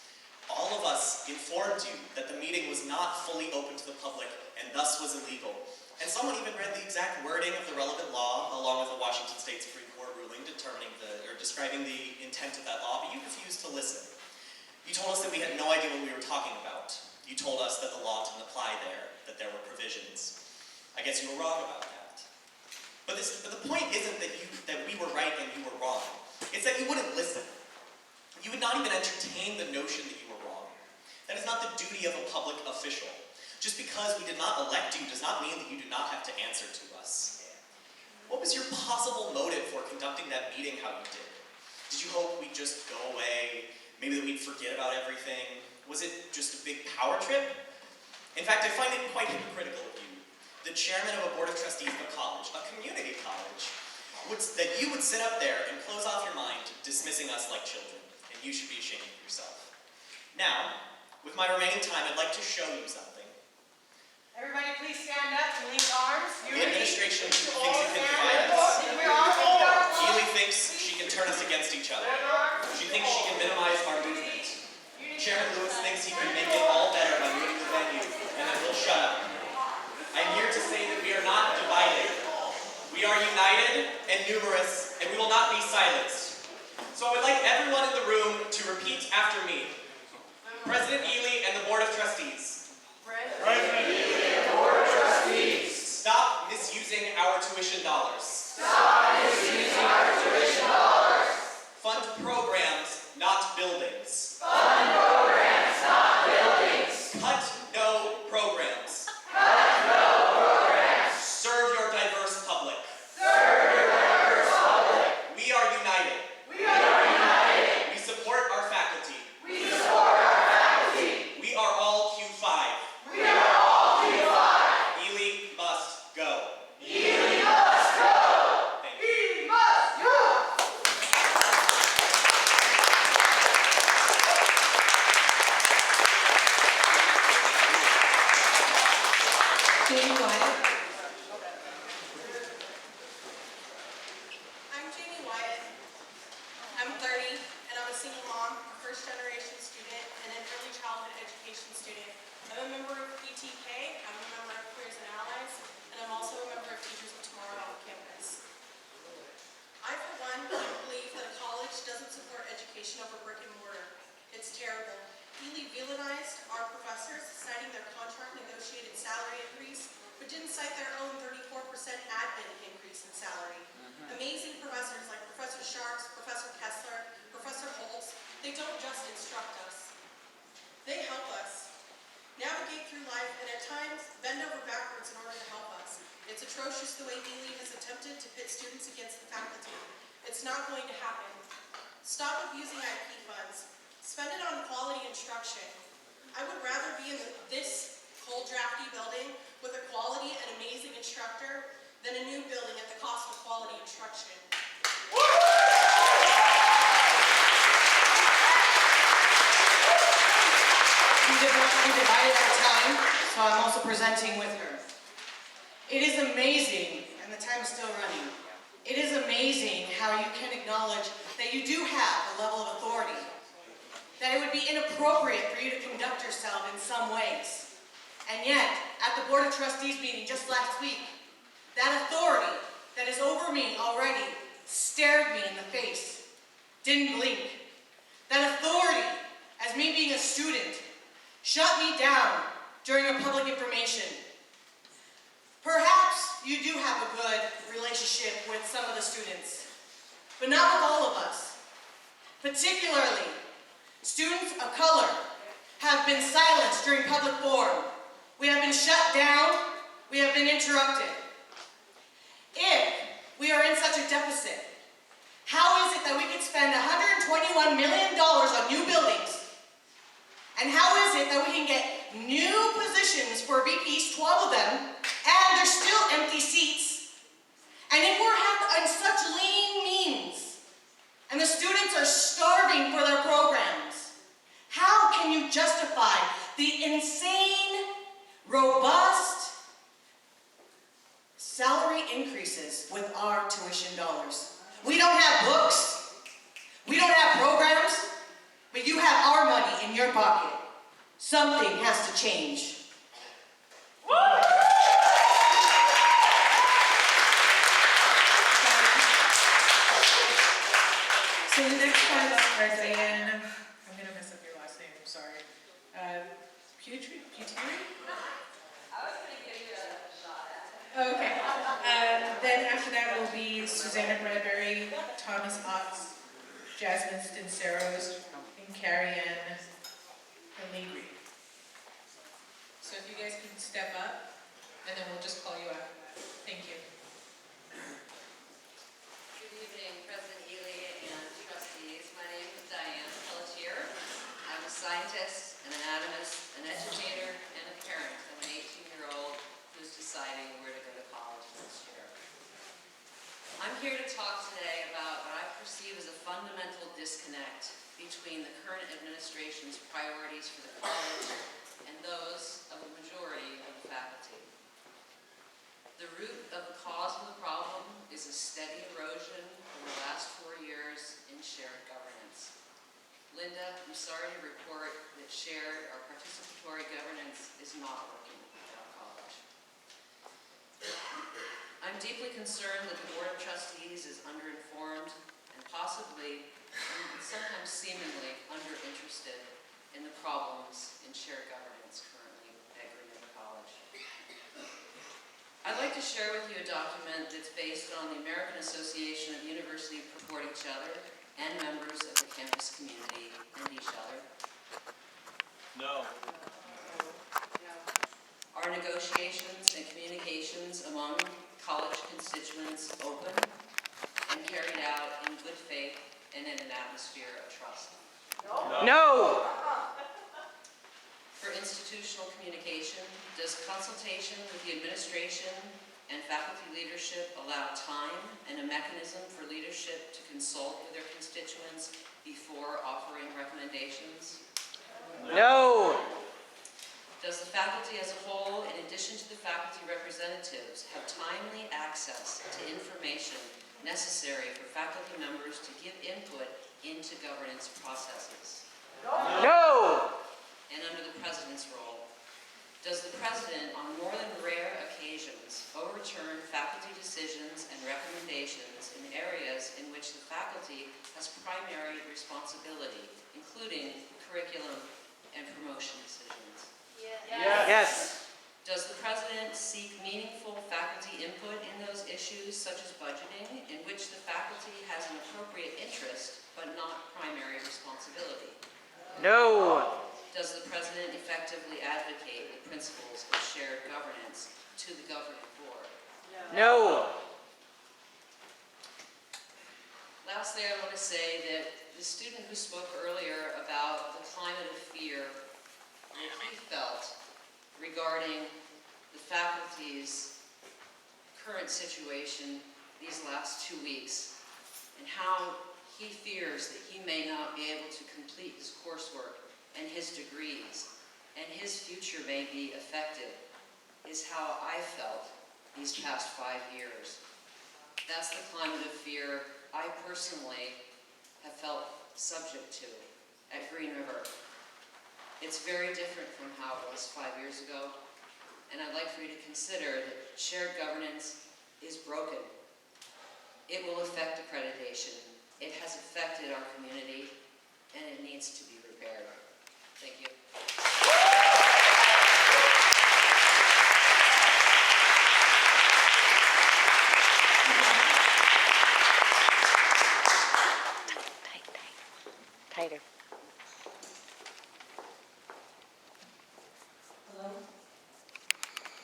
All of us informed you that the meeting was not fully open to the public and thus was illegal. And someone even read the exact wording of the relevant law, along with the Washington State Supreme Court ruling describing the intent of that law, but you refused to listen. You told us that we had no idea what we were talking about. You told us that the law didn't apply there, that there were provisions. I guess you were wrong about that. But the point isn't that we were right and you were wrong. It's that you wouldn't listen. You would not even entertain the notion that you were wrong. That is not the duty of a public official. Just because we did not elect you does not mean that you do not have to answer to us. What was your possible motive for conducting that meeting how you did? Did you hope we'd just go away? Maybe that we'd forget about everything? Was it just a big power trip? In fact, I find it quite hypocritical of you, the chairman of a board of trustees of a college, a community college, that you would sit up there and close off your mind, dismissing us like children, and you should be ashamed of yourself. Now, with my remaining time, I'd like to show you something.
Everybody please stand up and link arms.
The administration thinks it can divide us. Ely thinks she can turn us against each other. She thinks she can minimize our movement. Chairman Lewis thinks he can make it all better by moving the venue, and then we'll shut up. I'm here to say that we are not divided. We are united and numerous, and we will not be silenced. So I would like everyone in the room to repeat after me. President Ely and the Board of Trustees. President Ely.
mom, a first-generation student, and an early childhood education student. I'm a member of PTK, I'm a member of Careers and Allies, and I'm also a member of Teachers of Tomorrow on campus. I, for one, believe that a college doesn't support education over brick and mortar. It's terrible. Ely villainized our professors, citing their contract-negotiated salary increase, but didn't cite their own 34% admin increase in salary. Amazing professors like Professor Sharks, Professor Kessler, Professor Holtz, they don't just instruct us. They help us navigate through life and at times bend over backwards in order to help us. It's atrocious the way Ely has attempted to pit students against the faculty. It's not going to happen. Stop abusing IP funds. Spend it on quality instruction. I would rather be in this cold, drafty building with a quality and amazing instructor than a new building at the cost of quality instruction.
We divided our time, so I'm also presenting with her. It is amazing, and the time is still running. It is amazing how you can acknowledge that you do have a level of authority, that it would be inappropriate for you to conduct yourself in some ways. And yet, at the Board of Trustees meeting just last week, that authority that is over me already stared me in the face, didn't blink. That authority, as me being a student, shut me down during a public information. Perhaps you do have a good relationship with some of the students, but not with all of us. Particularly, students of color have been silenced during public forum. We have been shut down. We have been interrupted. If we are in such a deficit, how is it that we could spend $121 million on new buildings? And how is it that we can get new positions for VPs, 12 of them, and there's still empty seats? And if we're on such lean means, and the students are starving for their programs, how can you justify the insane, robust salary increases with our tuition dollars? We don't have books, we don't have programs, but you have our money in your pocket. Something has to change.
So the next one is our Diane, I'm going to mess up your last name, I'm sorry. Putri?
I was going to give you a shot at it.
Okay. Then after that will be Susanna Bradbury, Thomas Otts, Jasmine Stinceros, and Carrie Ann Allegri. So if you guys can step up, and then we'll just call you after that. Thank you.
Good evening, President Ely and trustees. My name is Diane Pelletier. I'm a scientist, an anatomist, an educator, and a parent of an 18-year-old who's deciding where to go to college next year. I'm here to talk today about what I perceive as a fundamental disconnect between the current administration's priorities for the college and those of the majority of the faculty. The root of the cause of the problem is a steady erosion over the last 4 years in shared governance. Linda, I'm sorry to report that shared or participatory governance is not working at our college. I'm deeply concerned that the Board of Trustees is underinformed and possibly, and sometimes seemingly, underinterested in the problems in shared governance currently at Greenwood College. I'd like to share with you a document that's based on the American Association of Universities Purport Each Other and members of the campus community and each other.
No.
Are negotiations and communications among college constituents open and carried out in good faith and in an atmosphere of trust?
No.
For institutional communication, does consultation with the administration and faculty leadership allow time and a mechanism for leadership to consult with their constituents before offering recommendations?
No.
Does the faculty as a whole, in addition to the faculty representatives, have timely access to information necessary for faculty members to give input into governance processes?
No!
And under the president's role, does the president, on more than rare occasions, overturn faculty decisions and recommendations in areas in which the faculty has primary responsibility, including curriculum and promotion decisions?
Yes.
Does the president seek meaningful faculty input in those issues, such as budgeting, in which the faculty has an appropriate interest but not primary responsibility?
No.
Does the president effectively advocate the principles of shared governance to the governing board?
No.
Lastly, I want to say that the student who spoke earlier about the climate of fear that he felt regarding the faculty's current situation these last 2 weeks, and how he fears that he may not be able to complete his coursework and his degrees, and his future may be affected, is how I felt these past 5 years. That's the climate of fear I personally have felt subject to at Green River. It's very different from how it was 5 years ago, and I'd like for you to consider that shared governance is broken. It will affect accreditation. It has affected our community, and it needs to be repaired. Thank you.
Tighter.
Hello,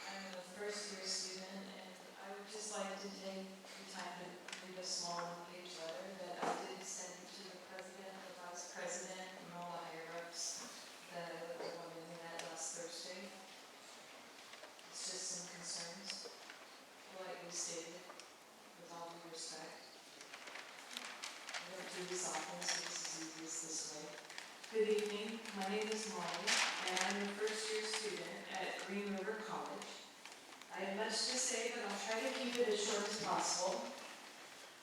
I'm a first-year student, and I would just like to take the time to read a small one-page letter that I did send to the president, the vice president, and all the higher-ups that I let the women in that last Thursday. It's just some concerns, politely stated, with all due respect. I don't do this often, so this is easiest this way. Good evening, my name is Molly, and I'm a first-year student at Green River College. I have much to say, but I'll try to keep it as short as possible.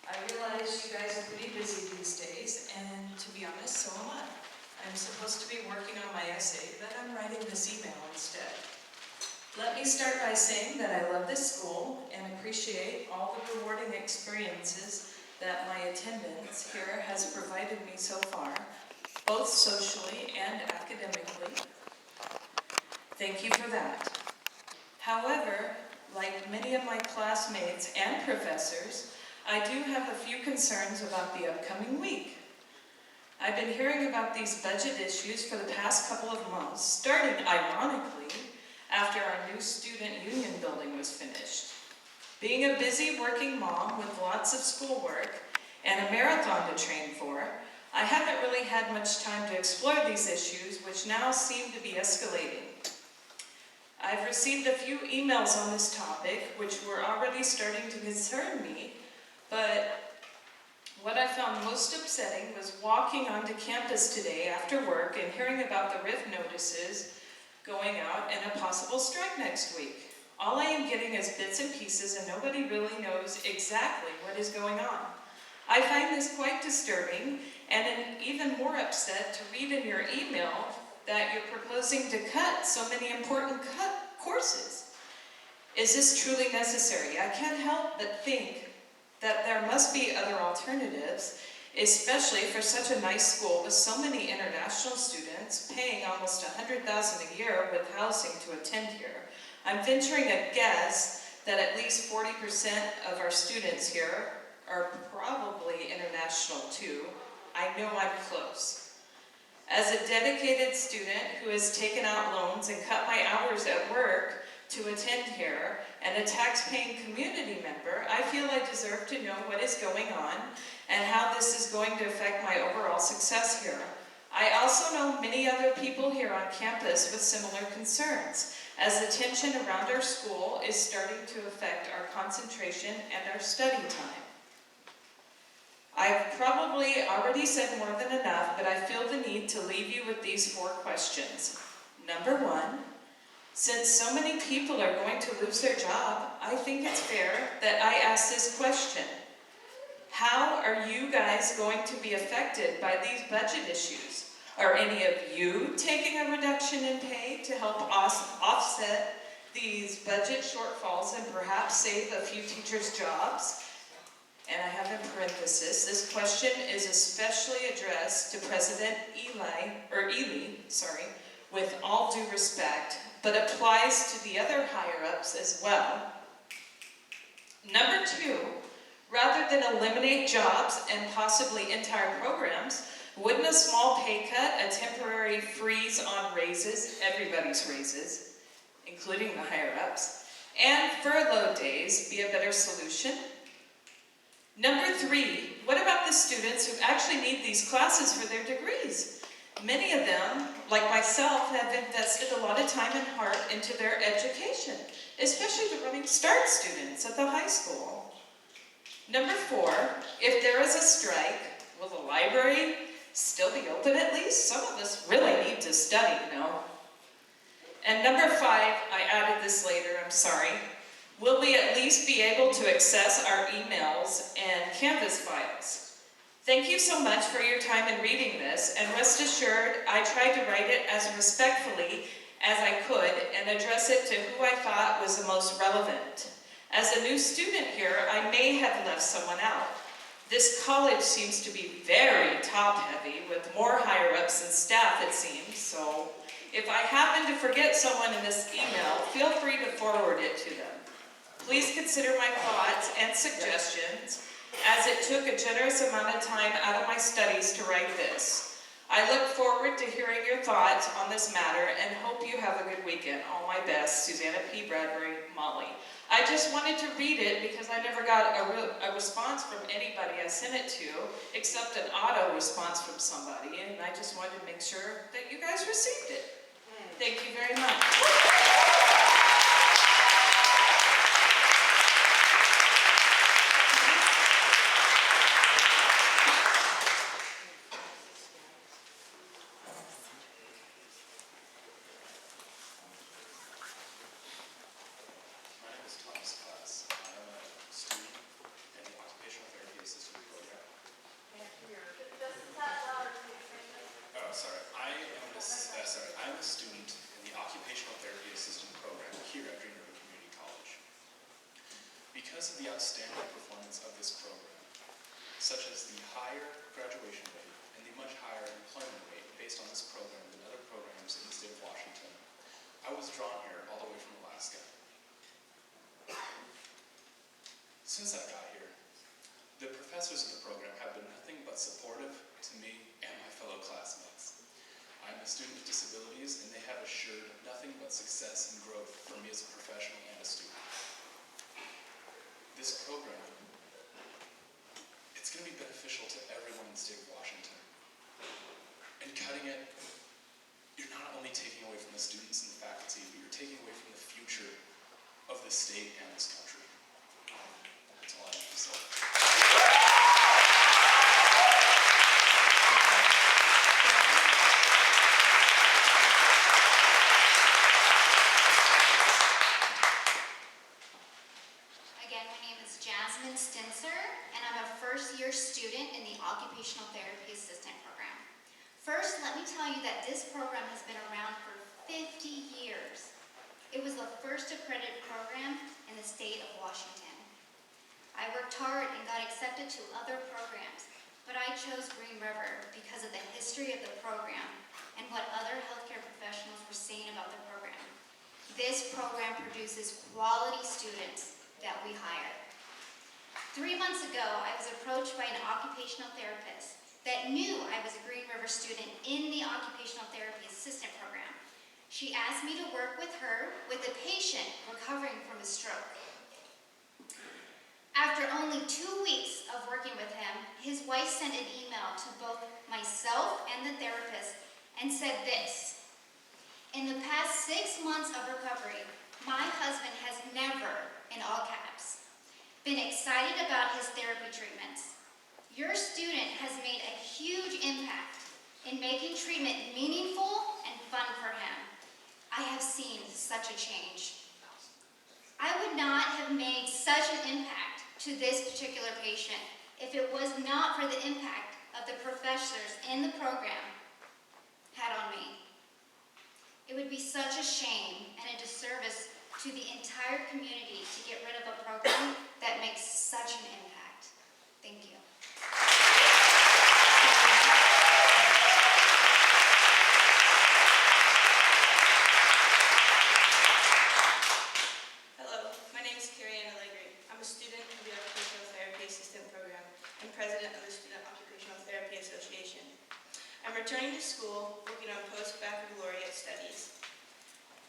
I realize you guys are pretty busy these days, and to be honest, so am I. I'm supposed to be working on my essay, but I'm writing this email instead. Let me start by saying that I love this school and appreciate all the rewarding experiences that my attendance here has provided me so far, both socially and academically. Thank you for that. However, like many of my classmates and professors, I do have a few concerns about the upcoming week. I've been hearing about these budget issues for the past couple of months, starting ironically after our new student union building was finished. Being a busy working mom with lots of schoolwork and a marathon to train for, I haven't really had much time to explore these issues, which now seem to be escalating. I've received a few emails on this topic, which were already starting to concern me, but what I found most upsetting was walking onto campus today after work and hearing about the RIF notices going out and a possible strike next week. All I am getting is bits and pieces, and nobody really knows exactly what is going on. I find this quite disturbing, and am even more upset to read in your email that you're proposing to cut so many important courses. Is this truly necessary? I can't help but think that there must be other alternatives, especially for such a nice school with so many international students paying almost $100,000 a year with housing to attend here. I'm venturing a guess that at least 40% of our students here are probably international too. I know I'm close. As a dedicated student who has taken out loans and cut my hours at work to attend here, and a tax-paying community member, I feel I deserve to know what is going on and how this is going to affect my overall success here. I also know many other people here on campus with similar concerns, as the tension around our school is starting to affect our concentration and our study time. I've probably already said more than enough, but I feel the need to leave you with these 4 questions. Number 1, since so many people are going to lose their job, I think it's fair that I ask this question.
How are you guys going to be affected by these budget issues? Are any of you taking a reduction in pay to help offset these budget shortfalls and perhaps save a few teachers' jobs? And I have in parenthesis, this question is especially addressed to President Ely, with all due respect, but applies to the other higher-ups as well. Number 2, rather than eliminate jobs and possibly entire programs, wouldn't a small pay cut, a temporary freeze on raises, everybody's raises, including the higher-ups, and furlough days be a better solution? Number 3, what about the students who actually need these classes for their degrees? Many of them, like myself, have invested a lot of time and heart into their education, especially the Running Start students at the high school. Number 4, if there is a strike, will the library still be open at least? Some of us really need to study, you know. And number 5, I added this later, I'm sorry. Will we at least be able to access our emails and Canvas files? Thank you so much for your time in reading this, and rest assured, I tried to write it as respectfully as I could and address it to who I thought was the most relevant. As a new student here, I may have left someone out. This college seems to be very top-heavy with more higher-ups and staff, it seems, so if I happen to forget someone in this email, feel free to forward it to them. Please consider my thoughts and suggestions, as it took a generous amount of time out of my studies to write this. I look forward to hearing your thoughts on this matter and hope you have a good weekend. All my best, Susanna P. Bradbury, Molly. I just wanted to read it because I never got a response from anybody I sent it to, except an auto response from somebody, and I just wanted to make sure that you guys received it. Thank you very much.
I'm a student in the Occupational Therapy Assistant Program here at Green River Community College. Because of the outstanding performance of this program, such as the higher graduation rate and the much higher employment rate based on this program than other programs in the state of Washington, I was drawn here all the way from Alaska. Since I got here, the professors of the program have been nothing but supportive to me and my fellow classmates. I'm a student with disabilities, and they have assured nothing but success and growth for me as a professional and a student. This program, it's going to be beneficial to everyone in the state of Washington. And cutting it, you're not only taking away from the students and the faculty, but you're taking away from the future of the state and this country. That's all I have to say.
first-year student in the Occupational Therapy Assistant Program. First, let me tell you that this program has been around for 50 years. It was the first accredited program in the state of Washington. I worked hard and got accepted to other programs, but I chose Green River because of the history of the program and what other healthcare professionals were saying about the program. This program produces quality students that we hire. 3 months ago, I was approached by an occupational therapist that knew I was a Green River student in the Occupational Therapy Assistant Program. She asked me to work with her with a patient recovering from a stroke. After only 2 weeks of working with him, his wife sent an email to both myself and the therapist and said this: "In the past 6 months of recovery, my husband has never, in all caps, been excited about his therapy treatments. Your student has made a huge impact in making treatment meaningful and fun for him. I have seen such a change. I would not have made such an impact to this particular patient if it was not for the impact of the professors in the program had on me. It would be such a shame and a disservice to the entire community to get rid of a program that makes such an impact. Thank you.
Hello, my name is Carrie Ann Allegri. I'm a student of the Occupational Therapy Assistant Program and president of the Student Occupational Therapy Association. I'm returning to school, working on post-baccalaureate studies,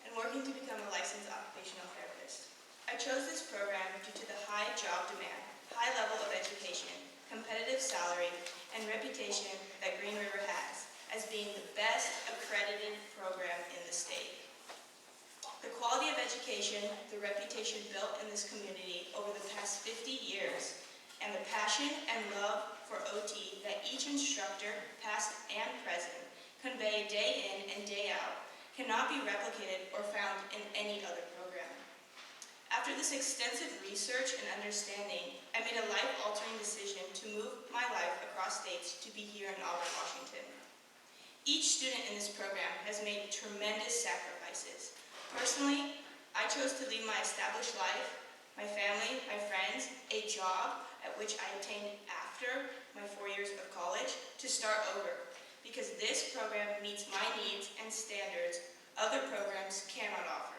and working to become a licensed occupational therapist. I chose this program due to the high job demand, high level of education, competitive salary, and reputation that Green River has as being the best accredited program in the state. The quality of education, the reputation built in this community over the past 50 years, and the passion and love for OT that each instructor, past and present, convey day in and day out cannot be replicated or found in any other program. After this extensive research and understanding, I made a life-altering decision to move my life across states to be here in Auburn, Washington. Each student in this program has made tremendous sacrifices. Personally, I chose to leave my established life, my family, my friends, a job at which I obtained after my 4 years of college to start over, because this program meets my needs and standards other programs cannot offer.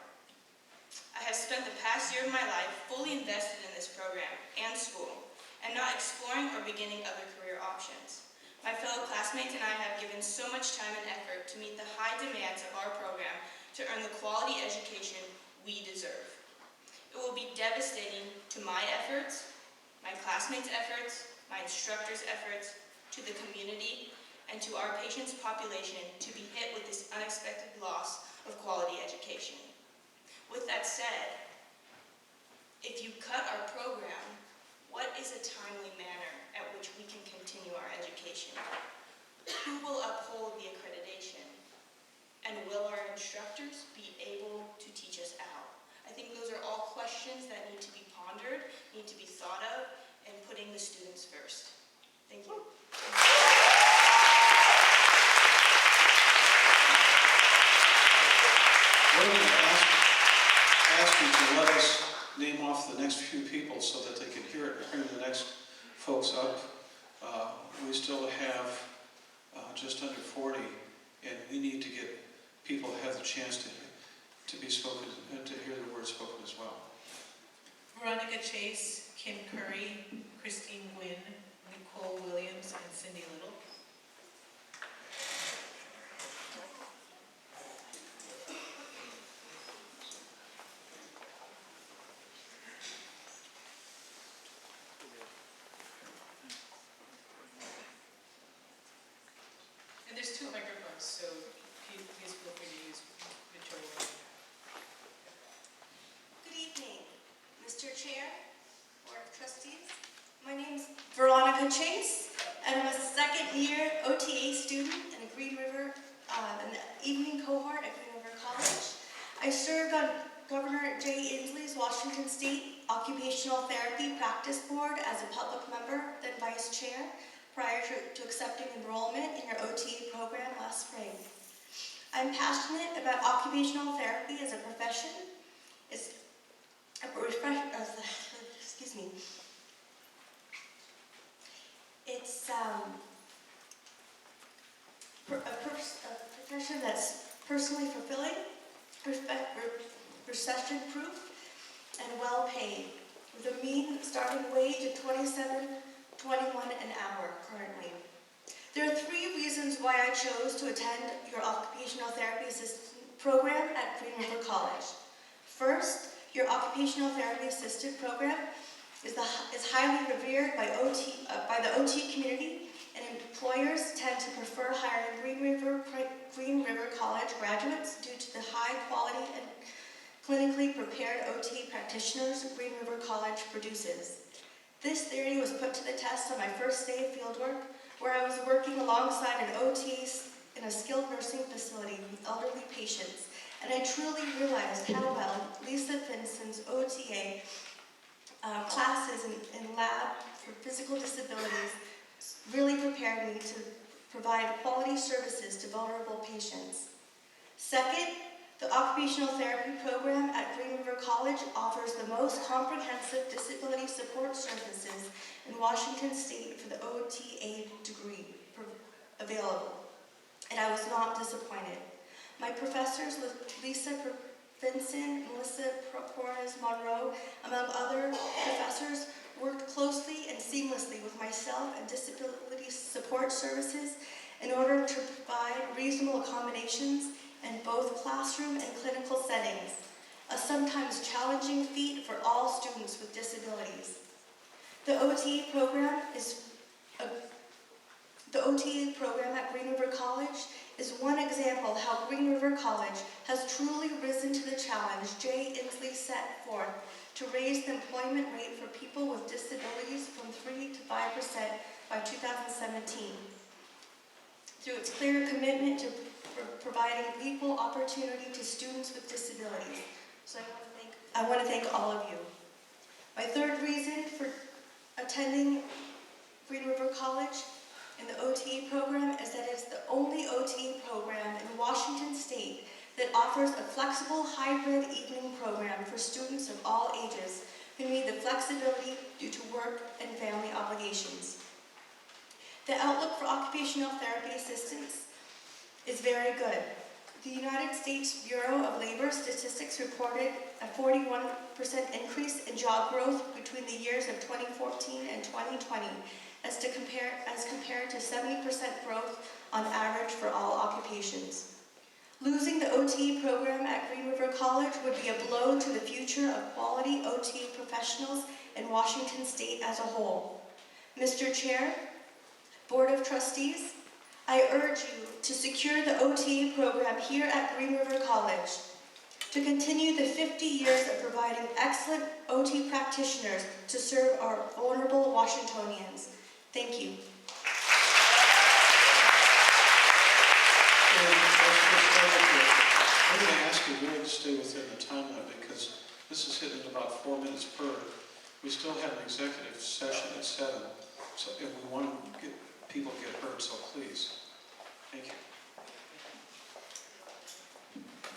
I have spent the past year of my life fully invested in this program and school, and not exploring or beginning other career options. My fellow classmates and I have given so much time and effort to meet the high demands of our program to earn the quality education we deserve. It will be devastating to my efforts, my classmates' efforts, my instructors' efforts, to the community, and to our patients' population to be hit with this unexpected loss of quality education. With that said, if you cut our program, what is a timely manner at which we can continue our education? Who will uphold the accreditation? And will our instructors be able to teach us out? I think those are all questions that need to be pondered, need to be thought of, and putting the students first. Thank you.
We're going to ask you to let us name off the next few people so that they can hear it and bring the next folks up. We still have just under 40, and we need to get people who have the chance to be spoken and to hear the words spoken as well.
Veronica Chase, Kim Curry, Christine Nguyen, Nicole Williams, and Cindy Little. And there's 2 microphones, so please feel free to use whichever one.
Good evening, Mr. Chair, Board of Trustees. My name is Veronica Chase, and I'm a second-year OTA student in Green River, an evening cohort at Green River College. I served on Governor Jay Inslee's Washington State Occupational Therapy Practice Board as a public member, then vice chair, prior to accepting enrollment in your OTA program last spring. I'm passionate about occupational therapy as a profession. It's excuse me. It's a profession that's personally fulfilling, recession-proof, and well-paid, with a mean starting wage of $27.21 an hour currently. There are 3 reasons why I chose to attend your occupational therapy assistant program at Green River College. First, your occupational therapy assistant program is highly revered by the OT community, and employers tend to prefer hiring Green River College graduates due to the high quality and clinically prepared OT practitioners Green River College produces. This theory was put to the test on my first day of fieldwork, where I was working alongside an OT in a skilled nursing facility with elderly patients, and I truly realized how well Lisa Finson's OTA classes in lab for Physical Disabilities really prepared me to provide quality services to vulnerable patients. Second, the occupational therapy program at Green River College offers the most comprehensive disability support services in Washington State for the OTA degree available, and I was not disappointed. My professors, Lisa Vinson, Melissa Porras Monroe, among other professors, worked closely and seamlessly with myself and disability support services in order to provide reasonable accommodations in both classroom and clinical settings, a sometimes challenging feat for all students with disabilities. The OTA program at Green River College is one example of how Green River College has truly risen to the challenge Jay Inslee set forth to raise the employment rate for people with disabilities from 3 to 5% by 2017. Through its clear commitment to providing equal opportunity to students with disabilities. So I want to thank all of you. My third reason for attending Green River College in the OTA program is that it's the only OTA program in Washington State that offers a flexible hybrid evening program for students of all ages who need the flexibility due to work and family obligations. The outlook for occupational therapy assistants is very good. The United States Bureau of Labor Statistics reported a 41% increase in job growth between the years of 2014 and 2020, as compared to 70% growth on average for all occupations. Losing the OT program at Green River College would be a blow to the future of quality OT professionals in Washington State as a whole. Mr. Chair, Board of Trustees, I urge you to secure the OT program here at Green River College, to continue the 50 years of providing excellent OT practitioners to serve our vulnerable Washingtonians. Thank you.
I'm going to ask you really to stay within the time limit because this is hitting about 4 minutes per. We still have an executive session at 7, so if we want to get people get heard, so please. Thank you.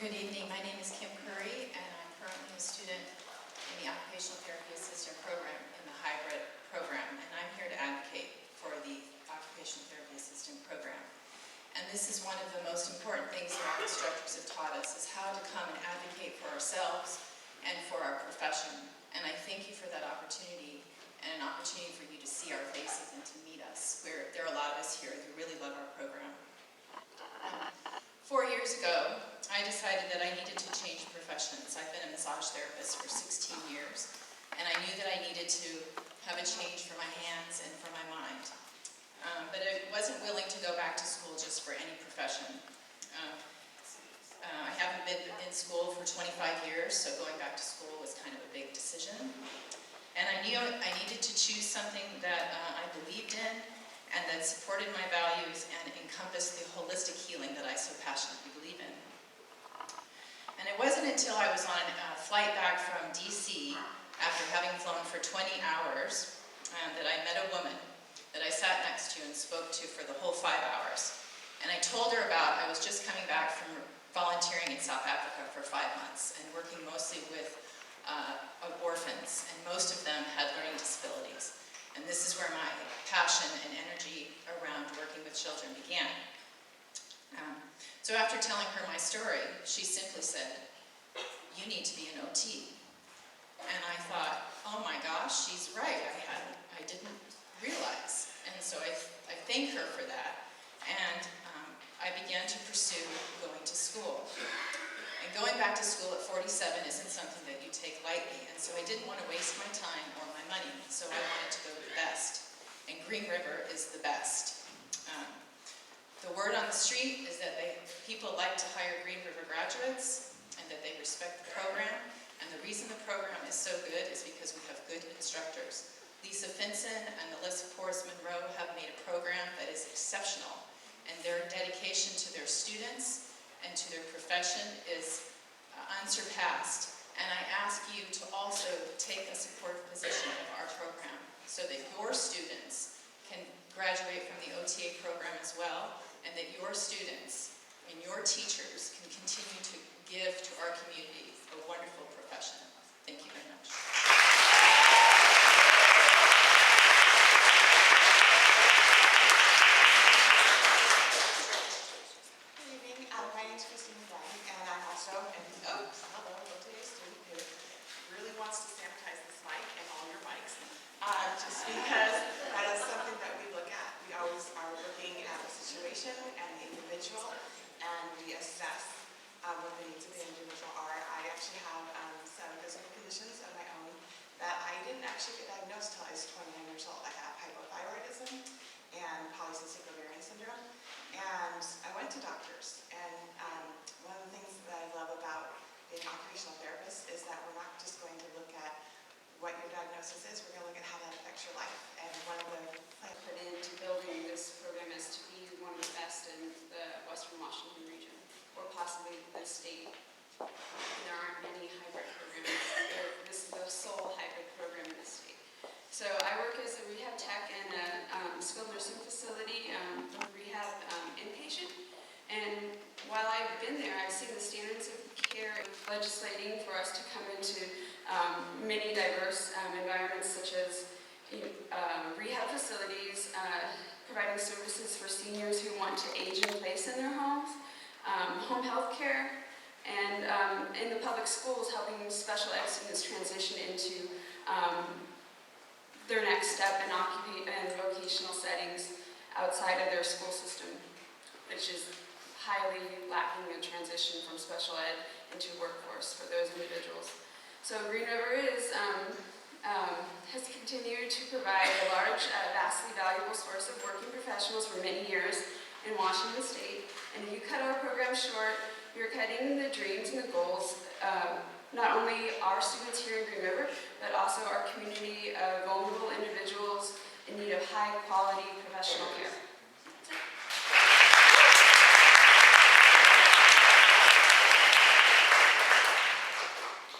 Good evening. My name is Kim Curry, and I'm currently a student in the Occupational Therapy Assistant Program in the hybrid program, and I'm here to advocate for the Occupational Therapy Assistant Program. And this is one of the most important things that our instructors have taught us, is how to come and advocate for ourselves and for our profession. And I thank you for that opportunity, and an opportunity for you to see our faces and to meet us. There are a lot of us here who really love our program. 4 years ago, I decided that I needed to change professions. I've been a massage therapist for 16 years, and I knew that I needed to have a change for my hands and for my mind. But I wasn't willing to go back to school just for any profession. I haven't been in school for 25 years, so going back to school was kind of a big decision. And I knew I needed to choose something that I believed in and that supported my values and encompassed the holistic healing that I so passionately believe in. And it wasn't until I was on a flight back from DC, after having flown for 20 hours, that I met a woman that I sat next to and spoke to for the whole 5 hours. And I told her about, I was just coming back from volunteering in South Africa for 5 months and working mostly with orphans, and most of them had learning disabilities. And this is where my passion and energy around working with children began. So after telling her my story, she simply said, "You need to be an OT." And I thought, oh my gosh, she's right. I didn't realize. And so I thank her for that. And I began to pursue going to school. And going back to school at 47 isn't something that you take lightly. And so I didn't want to waste my time or my money. So I wanted to go to the best. And Green River is the best. The word on the street is that people like to hire Green River graduates and that they respect the program. And the reason the program is so good is because we have good instructors. Lisa Finson and Melissa Porras Monroe have made a program that is exceptional. And their dedication to their students and to their profession is unsurpassed. And I ask you to also take a supportive position of our program. so that your students can graduate from the OTA program as well, and that your students and your teachers can continue to give to our community a wonderful profession. Thank you very much.
Good evening. My name is Christine McGuire, and I'm also hello, OTA student who really wants to sanitize this mic and all your mics, just because that is something that we look at. We always are looking at the situation and the individual, and we assess what the needs of the individual are. I actually have some physical conditions of my own that I didn't actually get diagnosed until I was 29 years old. I have hypothyroidism and polycystic ovarian syndrome. And I went to doctors, and one of the things that I love about being an occupational therapist is that we're not just going to look at what your diagnosis is, we're going to look at how that affects your life. And one of the
Put into building this program is to be one of the best in the Western Washington region, or possibly the state. And there aren't many hybrid programs. This is the sole hybrid program in the state. So I work as a rehab tech in a skilled nursing facility, rehab inpatient. And while I've been there, I've seen the standards of care legislating for us to come into many diverse environments, such as rehab facilities, providing services for seniors who want to age in place in their homes, home health care, and in the public schools, helping special ed students transition into their next step in vocational settings outside of their school system, which is highly lacking in transition from special ed into workforce for those individuals. So Green River has continued to provide a large, vastly valuable source of working professionals for many years in Washington State. And if you cut our program short, you're cutting the dreams and the goals, not only our students here in Green River, but also our community of vulnerable individuals in need of high-quality professional care.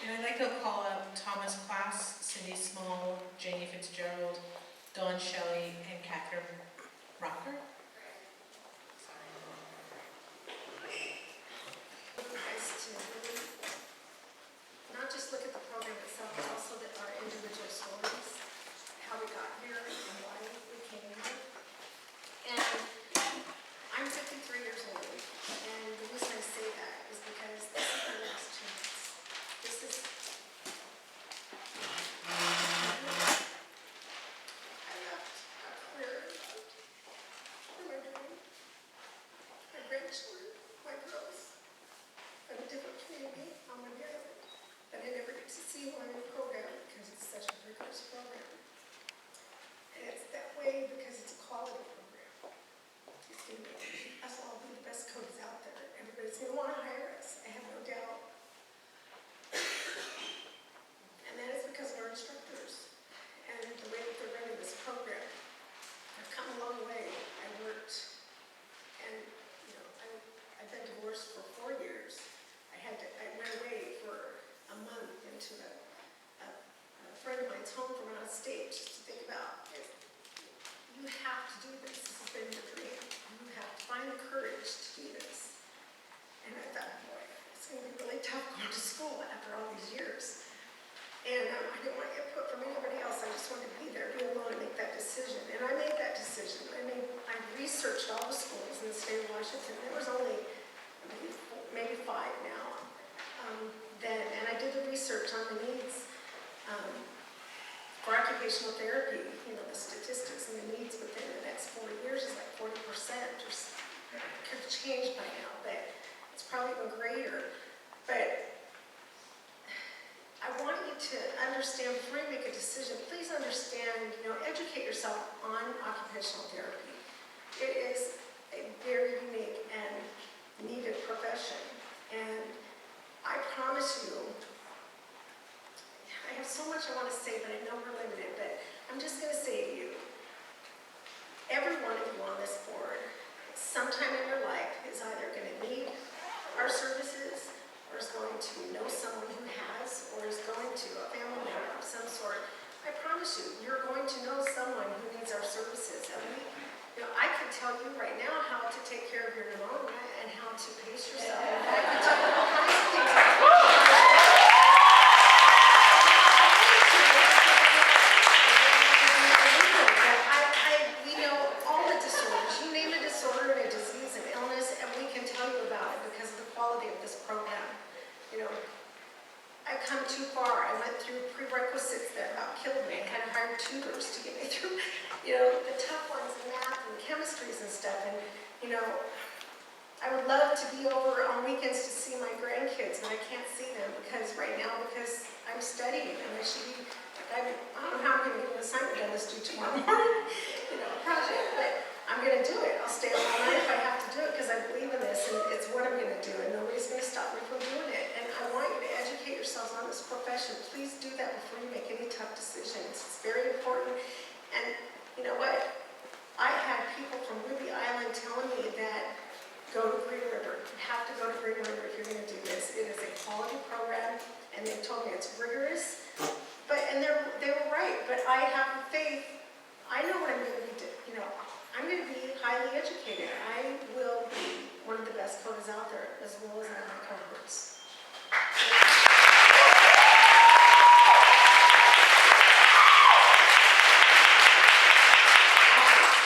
And I'd like to call up Thomas Klass, Cindy Small, Janie Fitzgerald, Dawn Shelley, and Catherine Rocker.
To really not just look at the program itself, but also our individual stories, how we got here and why we came here. And I'm 53 years old, and the reason I say that is because this is my last chance. This is I left a career for my dream, my grandchildren, my growth. In a different community on my island, but I never get to see one in program because it's such a rigorous program. And it's that way because it's a quality program. It's going to make us all be the best coaches out there. Everybody's going to want to hire us, I have no doubt. And that is because of our instructors and the way that they're running this program. I've come a long way. I worked, and I've been divorced for 4 years. I went away for a month into a friend of mine's home from out of state just to think about it. You have to do this. This has been your dream. You have to find the courage to do this. And I thought, boy, it's going to be really tough going to school after all these years. And I didn't want input from anybody else. I just wanted to be there, be alone, and make that decision. And I made that decision. I researched all the schools in the state of Washington. There was only maybe 5 now. And I did the research on the needs for occupational therapy, the statistics and the needs within the next 4 years is like 40%, or could have changed by now, but it's probably even greater. But I want you to understand, before you make a decision, please understand, educate yourself on occupational therapy. It is a very unique and needed profession. And I promise you, I have so much I want to say, but I know we're limited, but I'm just going to say to you, every one of you on this board, sometime in your life, is either going to need our services, or is going to know someone who has, or is going to, a family member of some sort. I promise you, you're going to know introduce yourself. In fact, you tell me all kinds of things. We know all the disorders. You name a disorder and a disease, an illness, and we can tell you about it because of the quality of this program. You know, I've come too far. I went through prerequisites that about killed me. I had to hire tutors to get me through, you know, the tough ones in math and chemistries and stuff. And, you know, I would love to be over on weekends to see my grandkids, but I can't see them because I'm studying and I should be, I don't know how I'm going to get an assignment done this due tomorrow morning, you know, project, but I'm going to do it. I'll stay up all night if I have to do it because I believe in this and it's what I'm going to do and nobody's going to stop me from doing it. And I want you to educate yourselves on this profession. Please do that before you make any tough decisions. It's very important. And you know what? I had people from Ruby Island telling me that go to Green River. You have to go to Green River if you're going to do this. It is a quality program and they told me it's rigorous. And they were right, but I have faith. I know what I'm going to be doing. You know, I'm going to be highly educated. I will be one of the best coders out there, as well as in my cohorts.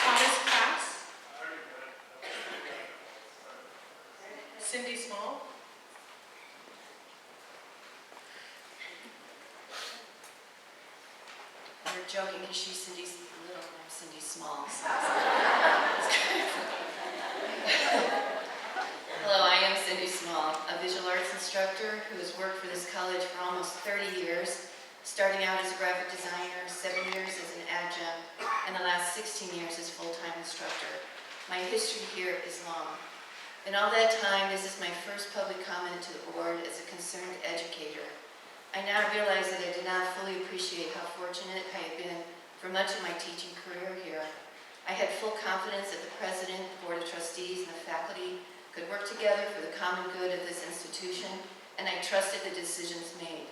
Thomas Pass. Cindy Small.
We're joking because she's Cindy Little and I'm Cindy Small. So. Hello, I am Cindy Small, a visual arts instructor who has worked for this college for almost 30 years, starting out as a graphic designer, 7 years as an adjunct, and the last 16 years as full-time instructor. My history here is long. In all that time, this is my first public comment to the board as a concerned educator. I now realize that I did not fully appreciate how fortunate I had been for much of my teaching career here. I had full confidence that the president, the board of trustees, and the faculty could work together for the common good of this institution, and I trusted the decisions made.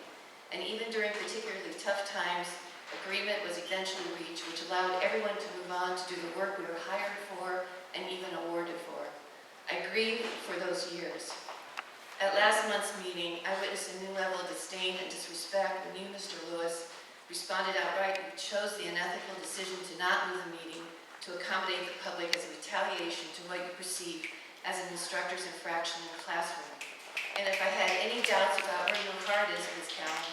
And even during particularly tough times, agreement was eventually reached, which allowed everyone to move on to do the work we were hired for and even awarded for. I grieved for those years. At last month's meeting, I witnessed a new level of disdain and disrespect when you, Mr. Lewis, responded outright and chose the unethical decision to not move the meeting to accommodate the public as a retaliation to what you perceived as an instructor's infraction in the classroom. And if I had any doubts about where your heart is, Ms. Cowan,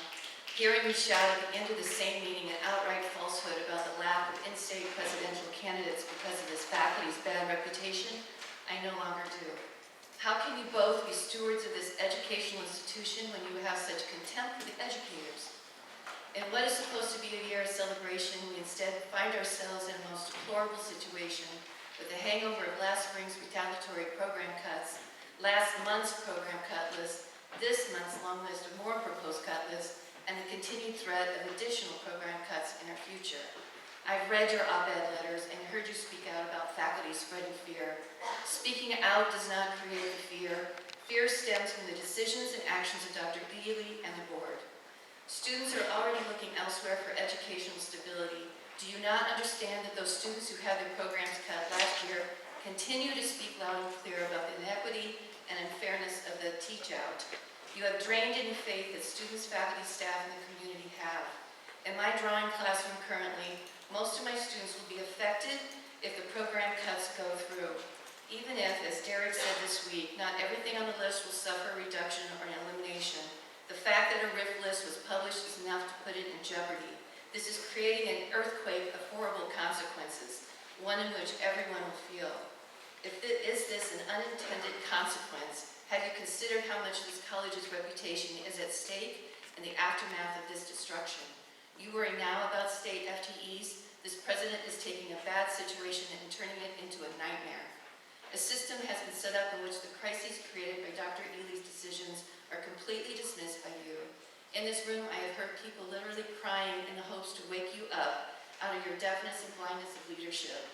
hearing me shout at the end of the same meeting an outright falsehood about the lack of in-state presidential candidates because of this faculty's bad reputation, I no longer do. How can you both be stewards of this educational institution when you have such contempt for the educators? In what is supposed to be a year of celebration, we instead find ourselves in a most deplorable situation with the hangover of last spring's retaliatory program cuts, last month's program cut list, this month's long list of more proposed cut lists, and the continued threat of additional program cuts in our future. I've read your op-ed letters and heard you speak out about faculty spreading fear. Speaking out does not create fear. Fear stems from the decisions and actions of Dr. Ely and the board. Students are already looking elsewhere for educational stability. Do you not understand that those students who had their programs cut last year continue to speak loud and clear about the inequity and unfairness of the teach-out? You have drained any faith that students, faculty, staff, and the community have. In my drawing classroom currently, most of my students will be affected if the program cuts go through. Even if, as Derek said this week, not everything on the list will suffer a reduction or an elimination, the fact that a RIF list was published is enough to put it in jeopardy. This is creating an earthquake of horrible consequences, one in which everyone will feel. Is this an unintended consequence? Have you considered how much this college's reputation is at stake in the aftermath of this destruction? You worry now about state FTEs. This president is taking a bad situation and turning it into a nightmare. A system has been set up in which the crises created by Dr. Ely's decisions are completely dismissed by you. In this room, I have heard people literally crying in the hopes to wake you up out of your deafness and blindness of leadership.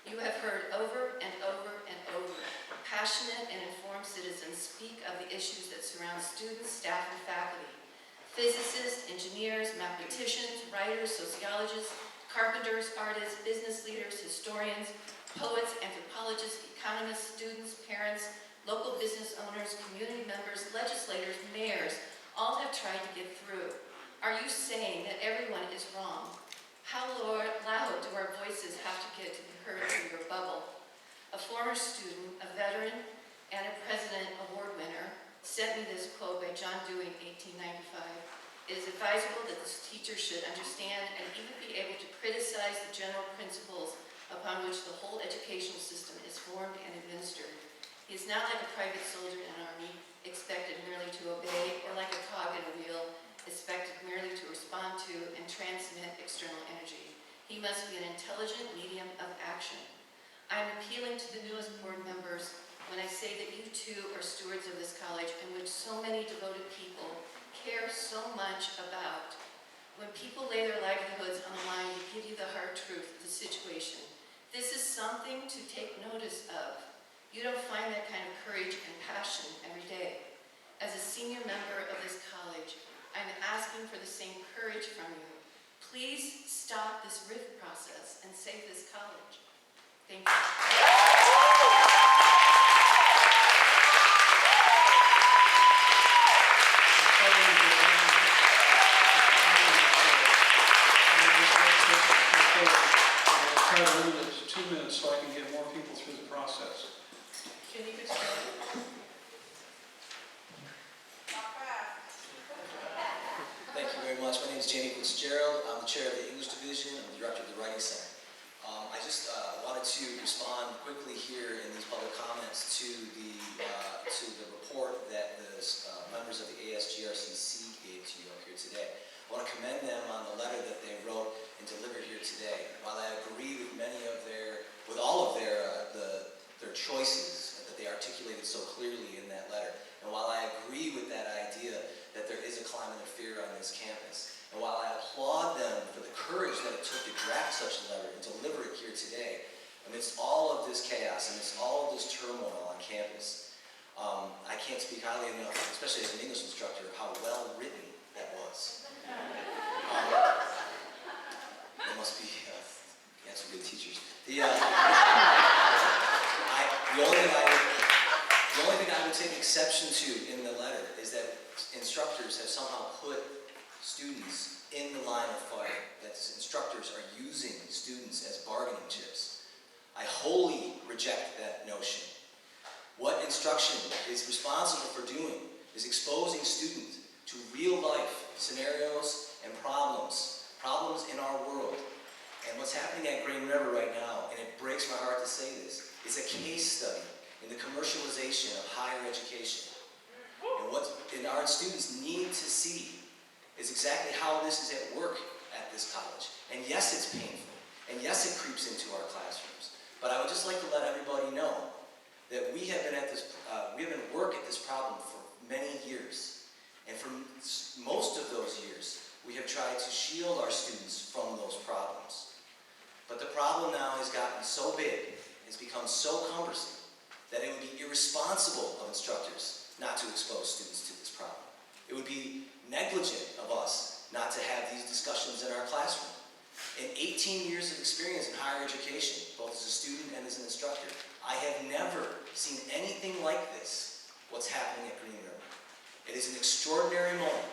You have heard over and over and over passionate and informed citizens speak of the issues that surround students, staff, and faculty. Physicists, engineers, mathematicians, writers, sociologists, carpenters, artists, business leaders, historians, poets, anthropologists, economists, students, parents, Local business owners, community members, legislators, mayors, all have tried to get through. Are you saying that everyone is wrong? How loud do our voices have to get to be heard through your bubble? A former student, a veteran, and a President Award winner sent me this quote by John Dewey in 1895. It is advisable that the teacher should understand and even be able to criticize the general principles upon which the whole educational system is formed and administered. He is not like a private soldier in an army, expected merely to obey, or like a cog in a wheel, expected merely to respond to and transmit external energy. He must be an intelligent medium of action. I am appealing to the newest board members when I say that you too are stewards of this college in which so many devoted people care so much about. When people lay their livelihoods on the line to give you the hard truth of the situation, this is something to take notice of. You don't find that kind of courage and passion every day. As a senior member of this college, I'm asking for the same courage from you. Please stop this rift process and save this college. Thank you.
Try to limit it to 2 minutes so I can get more people through the process.
Can you explain?
Thank you very much. My name is Jamie Fitzgerald. I'm the chair of the English Division. I'm the director of the Writing Center. I just wanted to respond quickly here in these public comments to the report that the members of the ASGRCC gave to you up here today. I want to commend them on the letter that they wrote and delivered here today. While I agree with all of their choices that they articulated so clearly in that letter, and while I agree with that idea that there is a climate of fear on this campus, and while I applaud them for the courage that it took to draft such a letter and deliver it here today, amidst all of this chaos, amidst all of this turmoil on campus, I can't speak highly enough, especially as an English instructor, of how well written that was. They must be, some good teachers. The only thing I would take exception to in the letter is that instructors have somehow put students in the line of fire, that instructors are using students as bargaining chips. I wholly reject that notion. What instruction is responsible for doing is exposing students to real-life scenarios and problems in our world. And what's happening at Green River right now, and it breaks my heart to say this, is a case study in the commercialization of higher education. And our students need to see is exactly how this is at work at this college. And yes, it's painful. And yes, it creeps into our classrooms. But I would just like to let everybody know that we have been at work at this problem for many years. And for most of those years, we have tried to shield our students from those problems. But the problem now has gotten so big, has become so cumbersome, that it would be irresponsible of instructors not to expose students to this problem. It would be negligent of us not to have these discussions in our classroom. In 18 years of experience in higher education, both as a student and as an instructor, I have never seen anything like this, what's happening at Green River. It is an extraordinary moment,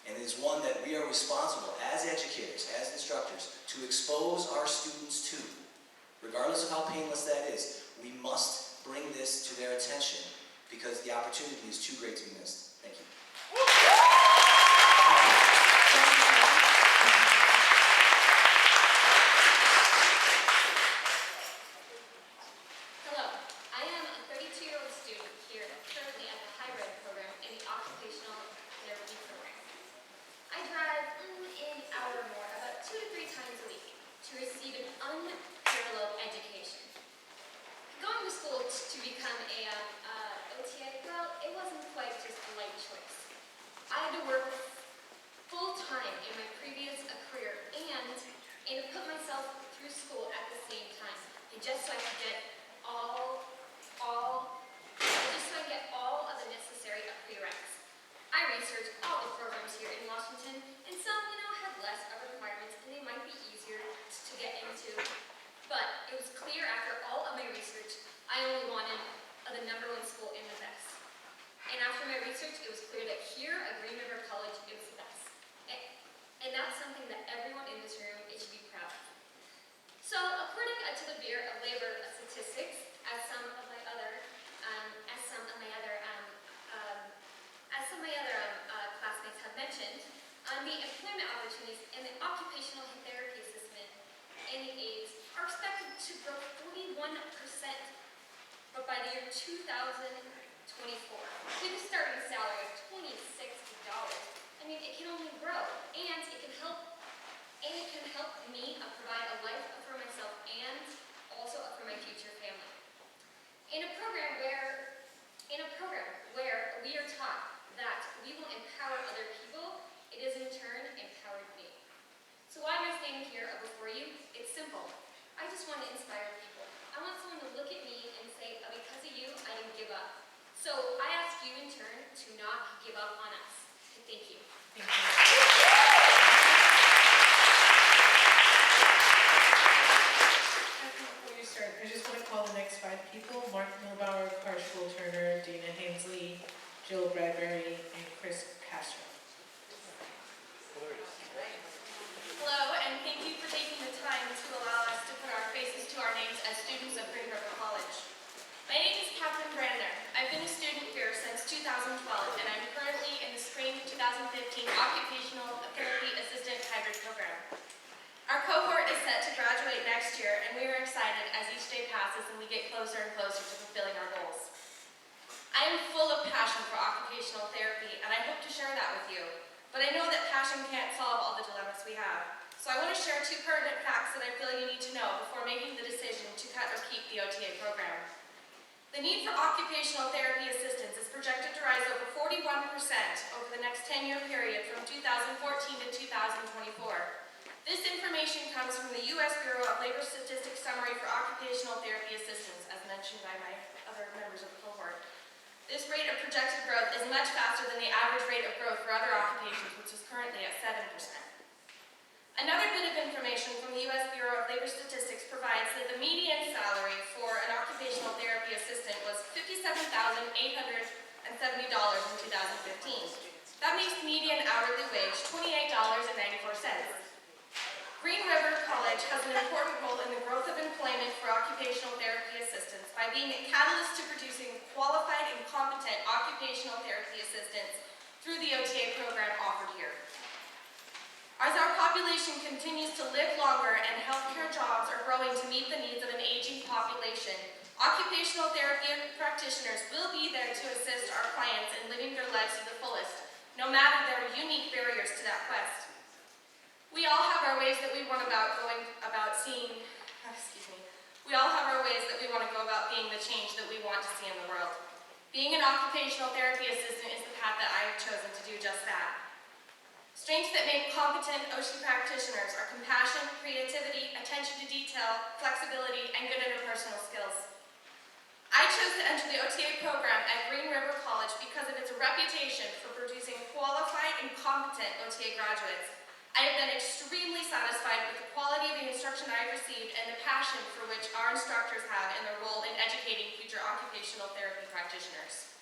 and it is one that we are responsible as educators, as instructors, to expose our students to. Regardless of how painless that is, we must bring this to their attention because the opportunity is too great to be missed. Thank you.
Hello, I am a 32-year-old student here currently at the higher ed program in the occupational therapy program. I drive an hour or more, about 2 to 3 times a week, to receive an unparalleled education. Going to school to become a OTA, well, it wasn't quite just a light choice.
the employment opportunities and the occupational therapy assessment and the aides are expected to grow 41%, but by the year 2024, with a starting salary of $26. I mean, it can only grow, and it can help me provide a life for myself and also for my future family. In a program where we are taught that we will empower other people, it has in turn empowered me. So why am I standing here before you? It's simple. I just want to inspire people. I want someone to look at me and say, because of you, I didn't give up. So I ask you in turn to not give up on us. Thank you.
Thank you. Before you start, I just want to call the next 5 people: Mark Milbauer, Karshul Turner, Dana Hainsley, Jill Bradbury, and Chris Castro.
Hello, and thank you for taking the time to allow us to put our faces to our names as students of Green River College. My name is Catherine Brandner. I've been a student here since 2012, and I'm currently in the spring 2015 Occupational Therapy Assistant Hybrid Program. Our cohort is set to graduate next year, and we are excited as each day passes and we get closer and closer to fulfilling our goals. I am full of passion for occupational therapy, and I hope to share that with you. But I know that passion can't solve all the dilemmas we have. So I want to share 2 pertinent facts that I feel you need to know before making the decision to cut or keep the OTA program. The need for occupational therapy assistance is projected to rise over 41% over the next 10-year period from 2014 to 2024. This information comes from the U.S. Bureau of Labor Statistics Summary for Occupational Therapy Assistance, as mentioned by my other members of the cohort. This rate of projected growth is much faster than the average rate of growth for other occupations, which is currently at 7%. Another bit of information from the U.S. Bureau of Labor Statistics provides that the median salary for an occupational therapy assistant was $57,870 in 2015. That makes the median hourly wage $28.94. Green River College has an important role in the growth of employment for occupational therapy assistants by being a catalyst to producing qualified and competent occupational therapy assistants through the OTA program offered here. As our population continues to live longer and healthcare jobs are growing to meet the needs of an aging population, occupational therapy practitioners will be there to assist our clients in living their lives to the fullest, no matter their unique barriers to that quest. We all have our ways that we want about being the change that we want to see in the world. Being an occupational therapy assistant is the path that I have chosen to do just that. Strengths that make competent OT practitioners are compassion, creativity, attention to detail, flexibility, and good interpersonal skills. I chose to enter the OTA program at Green River College because of its reputation for producing qualified and competent OTA graduates. I have been extremely satisfied with the quality of the instruction I have received and the passion for which our instructors have in their role in educating future occupational therapy practitioners.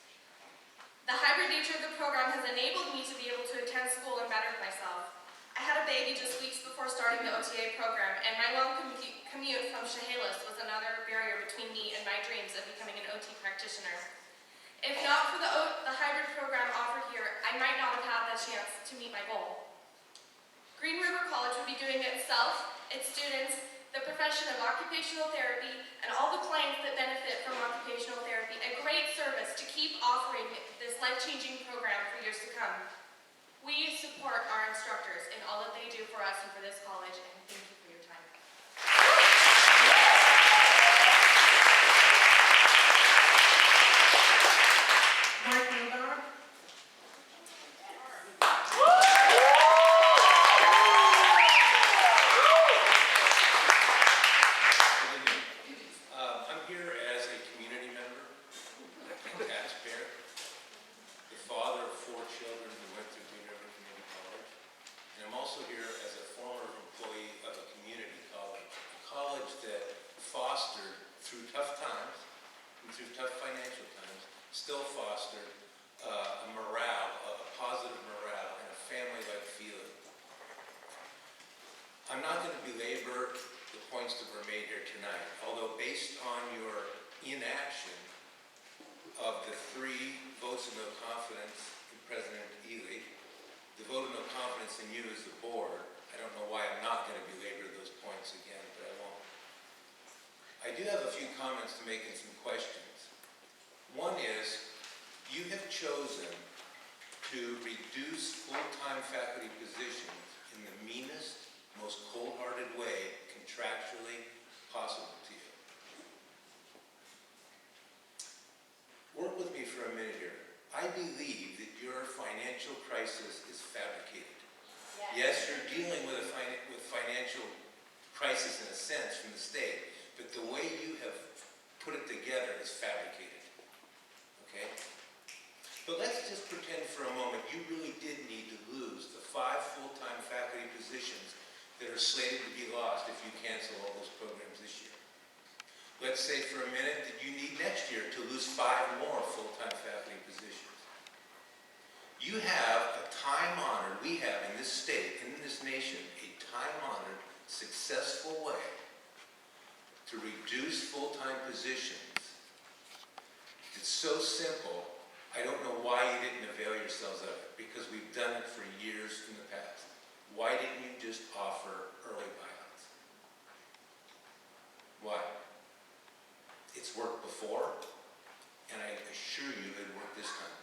The hybrid nature of the program has enabled me to be able to attend school and better myself. I had a baby just weeks before starting the OTA program, and my long commute from Chehalis was another barrier between me and my dreams of becoming an OT practitioner. If not for the hybrid program offered here, I might not have had the chance to meet my goal. Green River College would be doing itself, its students, the profession of occupational therapy, and all the clients that benefit from occupational therapy a great service to keep offering this life-changing program for years to come. We support our instructors in all that they do for us and for this college, and thank you for your time.
Mark Milbauer.
I'm here as a community member, a taxpayer, the father of 4 children who went to Green River Community College, and I'm also here as a former employee of a community college, a college that fostered, through tough times, and through tough financial times, still fostered a morale, a positive morale, and a family-like feeling. I'm not going to belabor the points that were made here tonight, although based on your inaction of the 3 votes of no confidence in President Ely, the the vote of no confidence in you as the board. I don't know why I'm not going to belabor those points again, but I won't. I do have a few comments to make and some questions. One is, you have chosen to reduce full-time faculty positions in the meanest, most cold-hearted way contractually possible to you. Work with me for a minute here. I believe that your financial crisis is fabricated. Yes, you're dealing with a financial crisis in a sense from the state, but the way you have put it together is fabricated. Okay? But let's just pretend for a moment you really did need to lose the 5 full-time faculty positions that are slated to be lost if you cancel all those programs this year. Let's say for a minute that you need next year to lose 5 more full-time faculty positions. You have a time-honored, we have in this state, in this nation, a time-honored, successful way to reduce full-time positions. It's so simple, I don't know why you didn't avail yourselves of it, because we've done it for years in the past. Why didn't you just offer early buyouts? Why? It's worked before, and I assure you it worked this time.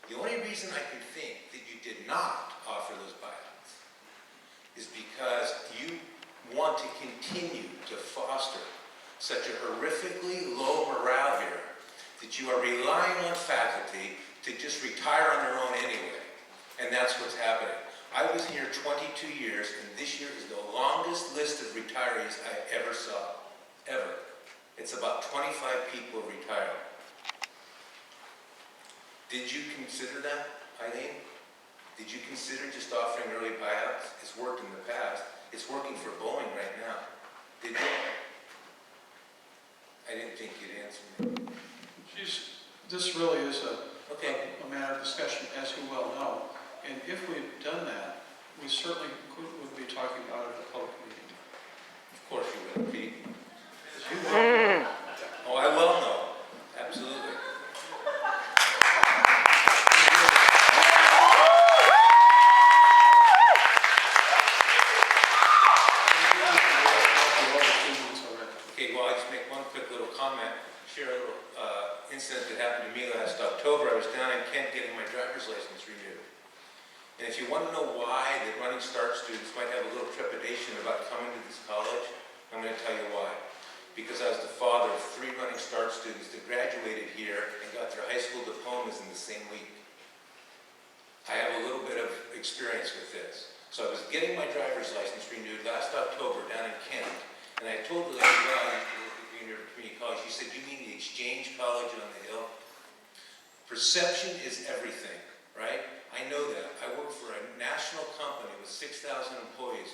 The only reason I can think that you did not offer those buyouts is because you want to continue to foster such a horrifically low morale here that you are relying on faculty to just retire on their own anyway. And that's what's happening. I was here 22 years, and this year is the longest list of retirees I ever saw, ever. It's about 25 people retired. Did you consider that, Eileen? Did you consider just offering early buyouts? It's worked in the past. It's working for Boeing right now. Did you? I didn't think you'd answer me.
This really is a matter of discussion, as you well know. And if we'd done that, we certainly would be talking about it at a public meeting.
Of course you would, Pete.
As you well know.
Oh, I well know. Absolutely. Okay, well, I just make one quick little comment, share a little incident that happened to me last October. I was down in Kent getting my driver's license renewed. And if you want to know why the Running Start students might have a little trepidation about coming to this college, I'm going to tell you why. Because I was the father of 3 Running Start students that graduated here and got their high school diplomas in the same week. I have a little bit of experience with this. So I was getting my driver's license renewed last October down in Kent, and I told the lady, well, I used to work at Green River Community College. She said, you mean the Exchange College on the hill? Perception is everything, right? I know that. I work for a national company with 6,000 employees.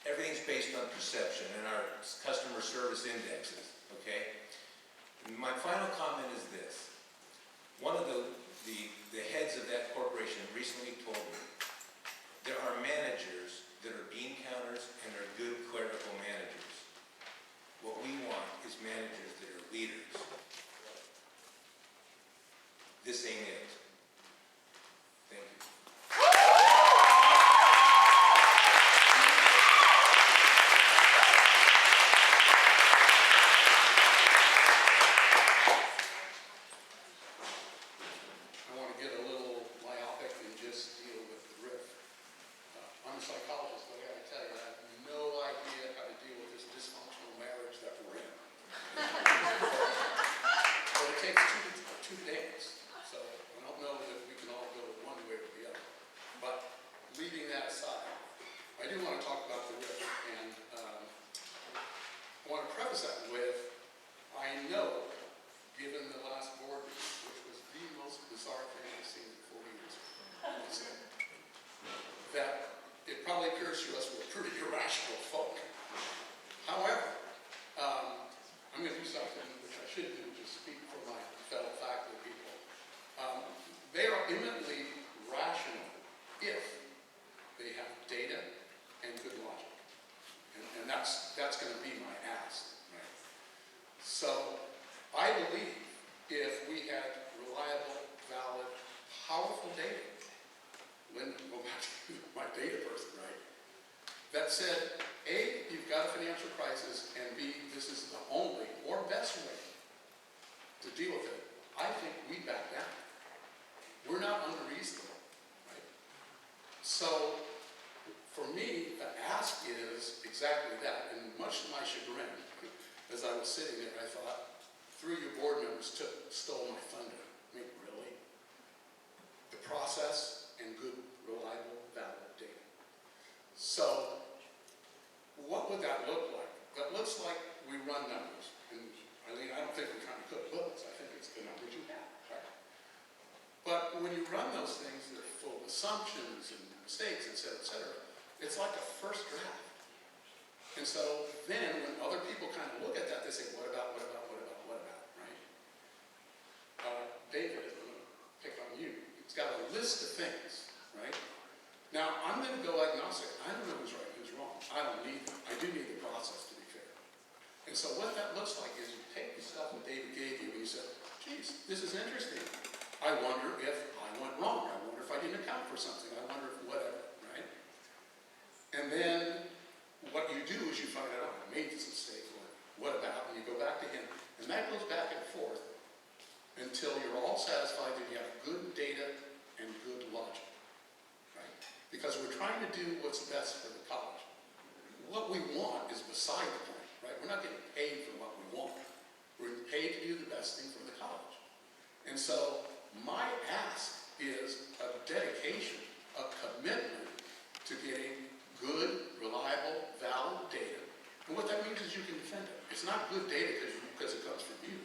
Everything's based on perception and our customer service indexes, okay? And my final comment is this. One of the heads of that corporation recently told me there are managers that are bean counters and they're good clerical managers. What we want is managers that are leaders. This ain't it. Thank you.
I want to get a little myopic and just deal with the RIF. I'm a psychologist, but I got to tell you, I have no idea how to deal with this dysfunctional marriage that we're in. But it takes two days, so I don't know that we can all go one way or the other. But leaving that aside, I do want to talk about the RIF, and I want to preface that with, I know, given the last board meeting, which was the most bizarre thing I've seen in 40 years, that it probably appears to us we're pretty irrational folk. However, I'm going to do something which I should do, just speak for my fellow faculty people. They are eminently rational if they have data and good logic. And that's going to be my ask. Right? So I believe if we had reliable, valid, powerful data, Linda, go back to my data person, right? That said, A, you've got a financial crisis, and B, this is the only or best way to deal with it. I think we back down. We're not unreasonable, right? So, for me, the ask is exactly that, and much to my chagrin, as I was sitting there, I thought, 3 of your board members stole my thunder. I mean, really? The process and good, reliable, valid data. So, what would that look like? That looks like we run numbers. And Eileen, I don't think we're trying to cook books. I think it's the numbers you have, right? But when you run those things, they're full of assumptions and mistakes, et cetera, it's like a first draft. And so then when other people kind of look at that, they say, what about, right? David, I'm going to pick on you. It's got a list of things, right? Now, I'm going to go agnostic. I don't know who's right, who's wrong. I don't need them. I do need the process, to be fair. And so what that looks like is you take the stuff that David gave you and you say, geez, this is interesting. I wonder if I went wrong. I wonder if I didn't account for something. I wonder if whatever, right? And then what you do is you find out, oh, I made this mistake, or what about? And you go back to him. And that goes back and forth until you're all satisfied that you have good data and good logic, right? Because we're trying to do what's best for the college. What we want is beside the point, right? We're not getting paid for what we want. We're paid to do the best thing for the college. And so my ask is a dedication, a commitment to getting good, reliable, valid data. And what that means is you can defend it. It's not good data because it comes from you.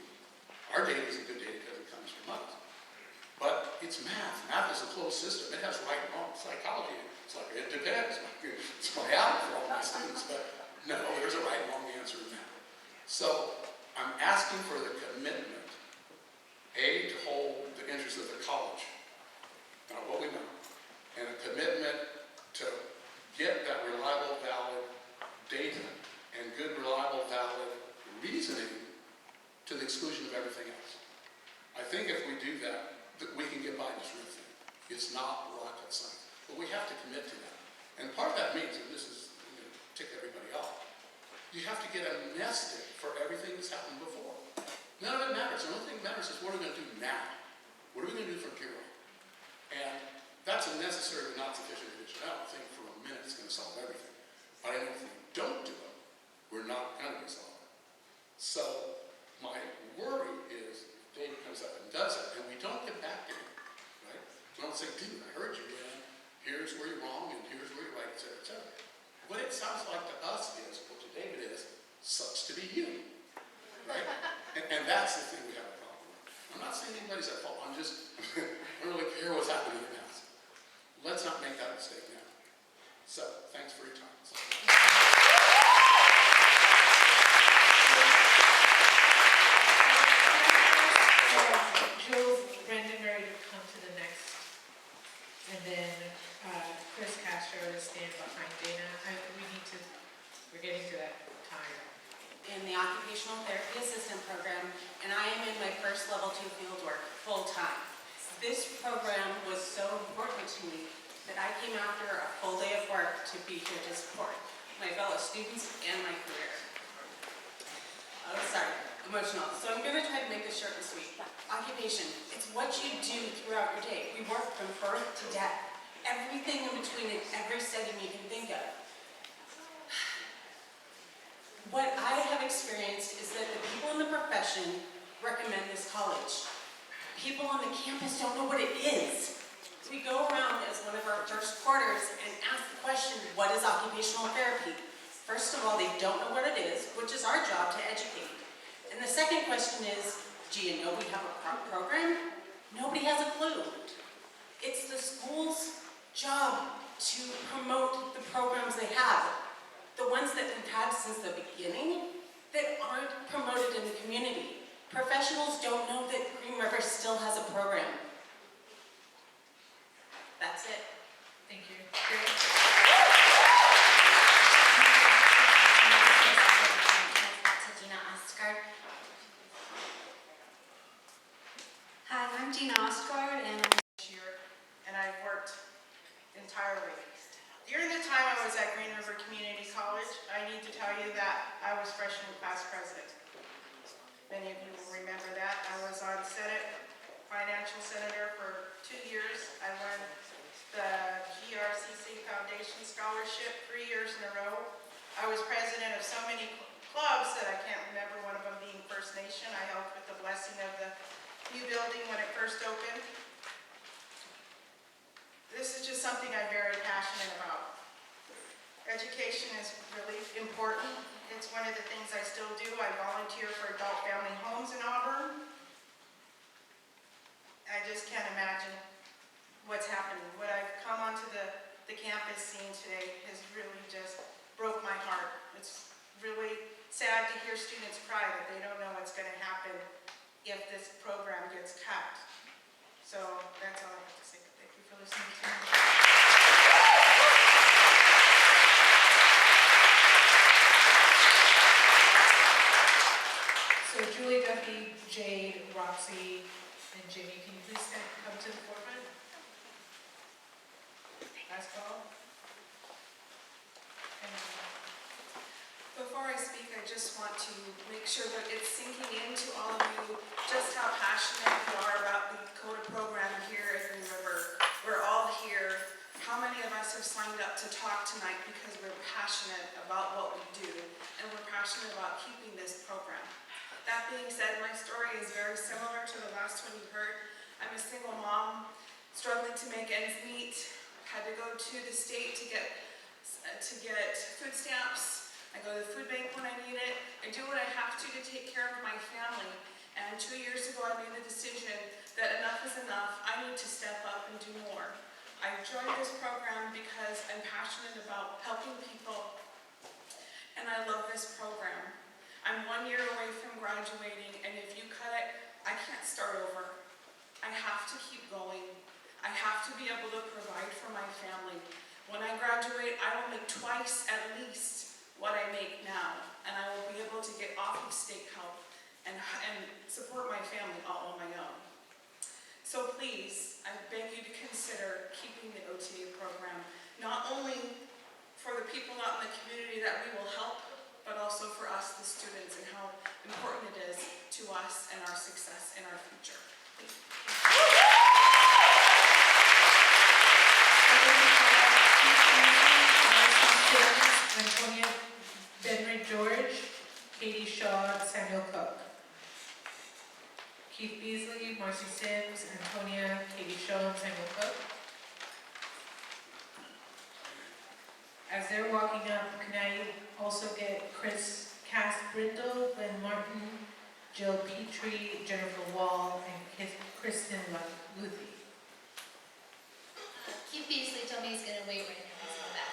Our data isn't good data because it comes from us. But it's math. Math is a closed system. It has right and wrong. Psychology, it's like, it depends. It's my out for all my students. But no, there's a right and wrong answer in that. So I'm asking for the commitment, A, to hold the interests of the college, not what we know, and a commitment to get that reliable, valid data and good, reliable, valid reasoning to the exclusion of everything else. I think if we do that, we can get by this real thing. It's not rocket science, but we have to commit to that. And part of that means, and this is going to tick everybody off, you have to get amnestic for everything that's happened before. None of it matters. The only thing that matters is what are we going to do now? What are we going to do from here on? And that's a necessary but not sufficient condition. I don't think for a minute it's going to solve everything. But I know if we don't do it, we're not going to solve it. So my worry is David comes up and does it, and we don't get back to him, right? We don't say, dude, I heard you, man. Here's where you're wrong, and here's where you're right, et cetera, et cetera. What it sounds like to us is, or to David is, sucks to be you, right? And that's the thing we have a problem with. I'm not saying anybody's at fault. I don't really care what's happening in the past. Let's not make that mistake now. So, thanks for your time.
Jules Brandenberry to come to the next, and then Chris Castro to stand behind Dana. We're getting to that time.
In the occupational therapy assistant program, and I am in my first level 2 field work full-time. This program was so important to me that I came after a full day of work to be here to support my fellow students and my career. Oh, sorry, emotional. So I'm gonna try to make this short and sweet. Occupation, it's what you do throughout your day. We work from birth to death. Everything in between in every setting you can think of. What I have experienced is that the people in the profession recommend this college. People on the campus don't know what it is. We go around as one of our first quarters and ask the question, what is occupational therapy? First of all, they don't know what it is, which is our job to educate. And the second question is, do you know we have a program? Nobody has a clue. It's the school's job to promote the programs they have. The ones that we've had since the beginning that aren't promoted in the community. Professionals don't know that Green River still has a program. That's it.
Thank you.
Hi, I'm Gina Osgard, and I'm
Year, and I've worked
at Green River Community College, I need to tell you that I was freshman class president. Many of you will remember that. I was on Senate, financial senator for 2 years. I won the GRCC Foundation Scholarship 3 years in a row. I was president of so many clubs that I can't remember one of them being First Nation. I helped with the blessing of the new building when it first opened. This is just something I'm very passionate about. Education is really important. It's one of the things I still do. I volunteer for adult family homes in Auburn. I just can't imagine what's happening. What I've come onto the campus scene today has really just broke my heart. It's really sad to hear students cry that they don't know what's going to happen if this program gets cut. So that's all I have to say. Thank you for listening to me.
So Julie, Duffy, Jade, Roxy, and Jamie, can you please come to the forefront? Last call.
Before I speak, I just want to make sure that it's sinking into all of you just how passionate you are about the CODA program here at Green River. We're all here. How many of us have signed up to talk tonight because we're passionate about what we do and we're passionate about keeping this program? That being said, my story is very similar to the last one you heard. I'm a single mom, struggling to make ends meet, had to go to the state to get food stamps. I go to the food bank when I need it. I do what I have to take care of my family. And 2 years ago, I made the decision that enough is enough. I need to step up and do more. I joined this program because I'm passionate about helping people, and I love this program. I'm 1 year away from graduating, and if you cut it, I can't start over. I have to keep going. I have to be able to provide for my family. When I graduate, I will make twice at least what I make now, and I will be able to get off of state help and support my family all on my own. So please, I beg you to consider keeping the OTA program, not only for the people out in the community that we will help, but also for us, the students, and how important it is to us and our success in our future. Thank you.
Antonia Benrick George, Katie Shaw, Samuel Cook. Keith Beasley, Marcy Sims, Antonia, Katie Shaw, and Samuel Cook. As they're walking up, can I also get Chris Cass Brindle, Glenn Martin, Jill Petrie, Jennifer Wall, and Kristen Luthi.
Keith Beasley told me he's going to wait right now. He's in the back.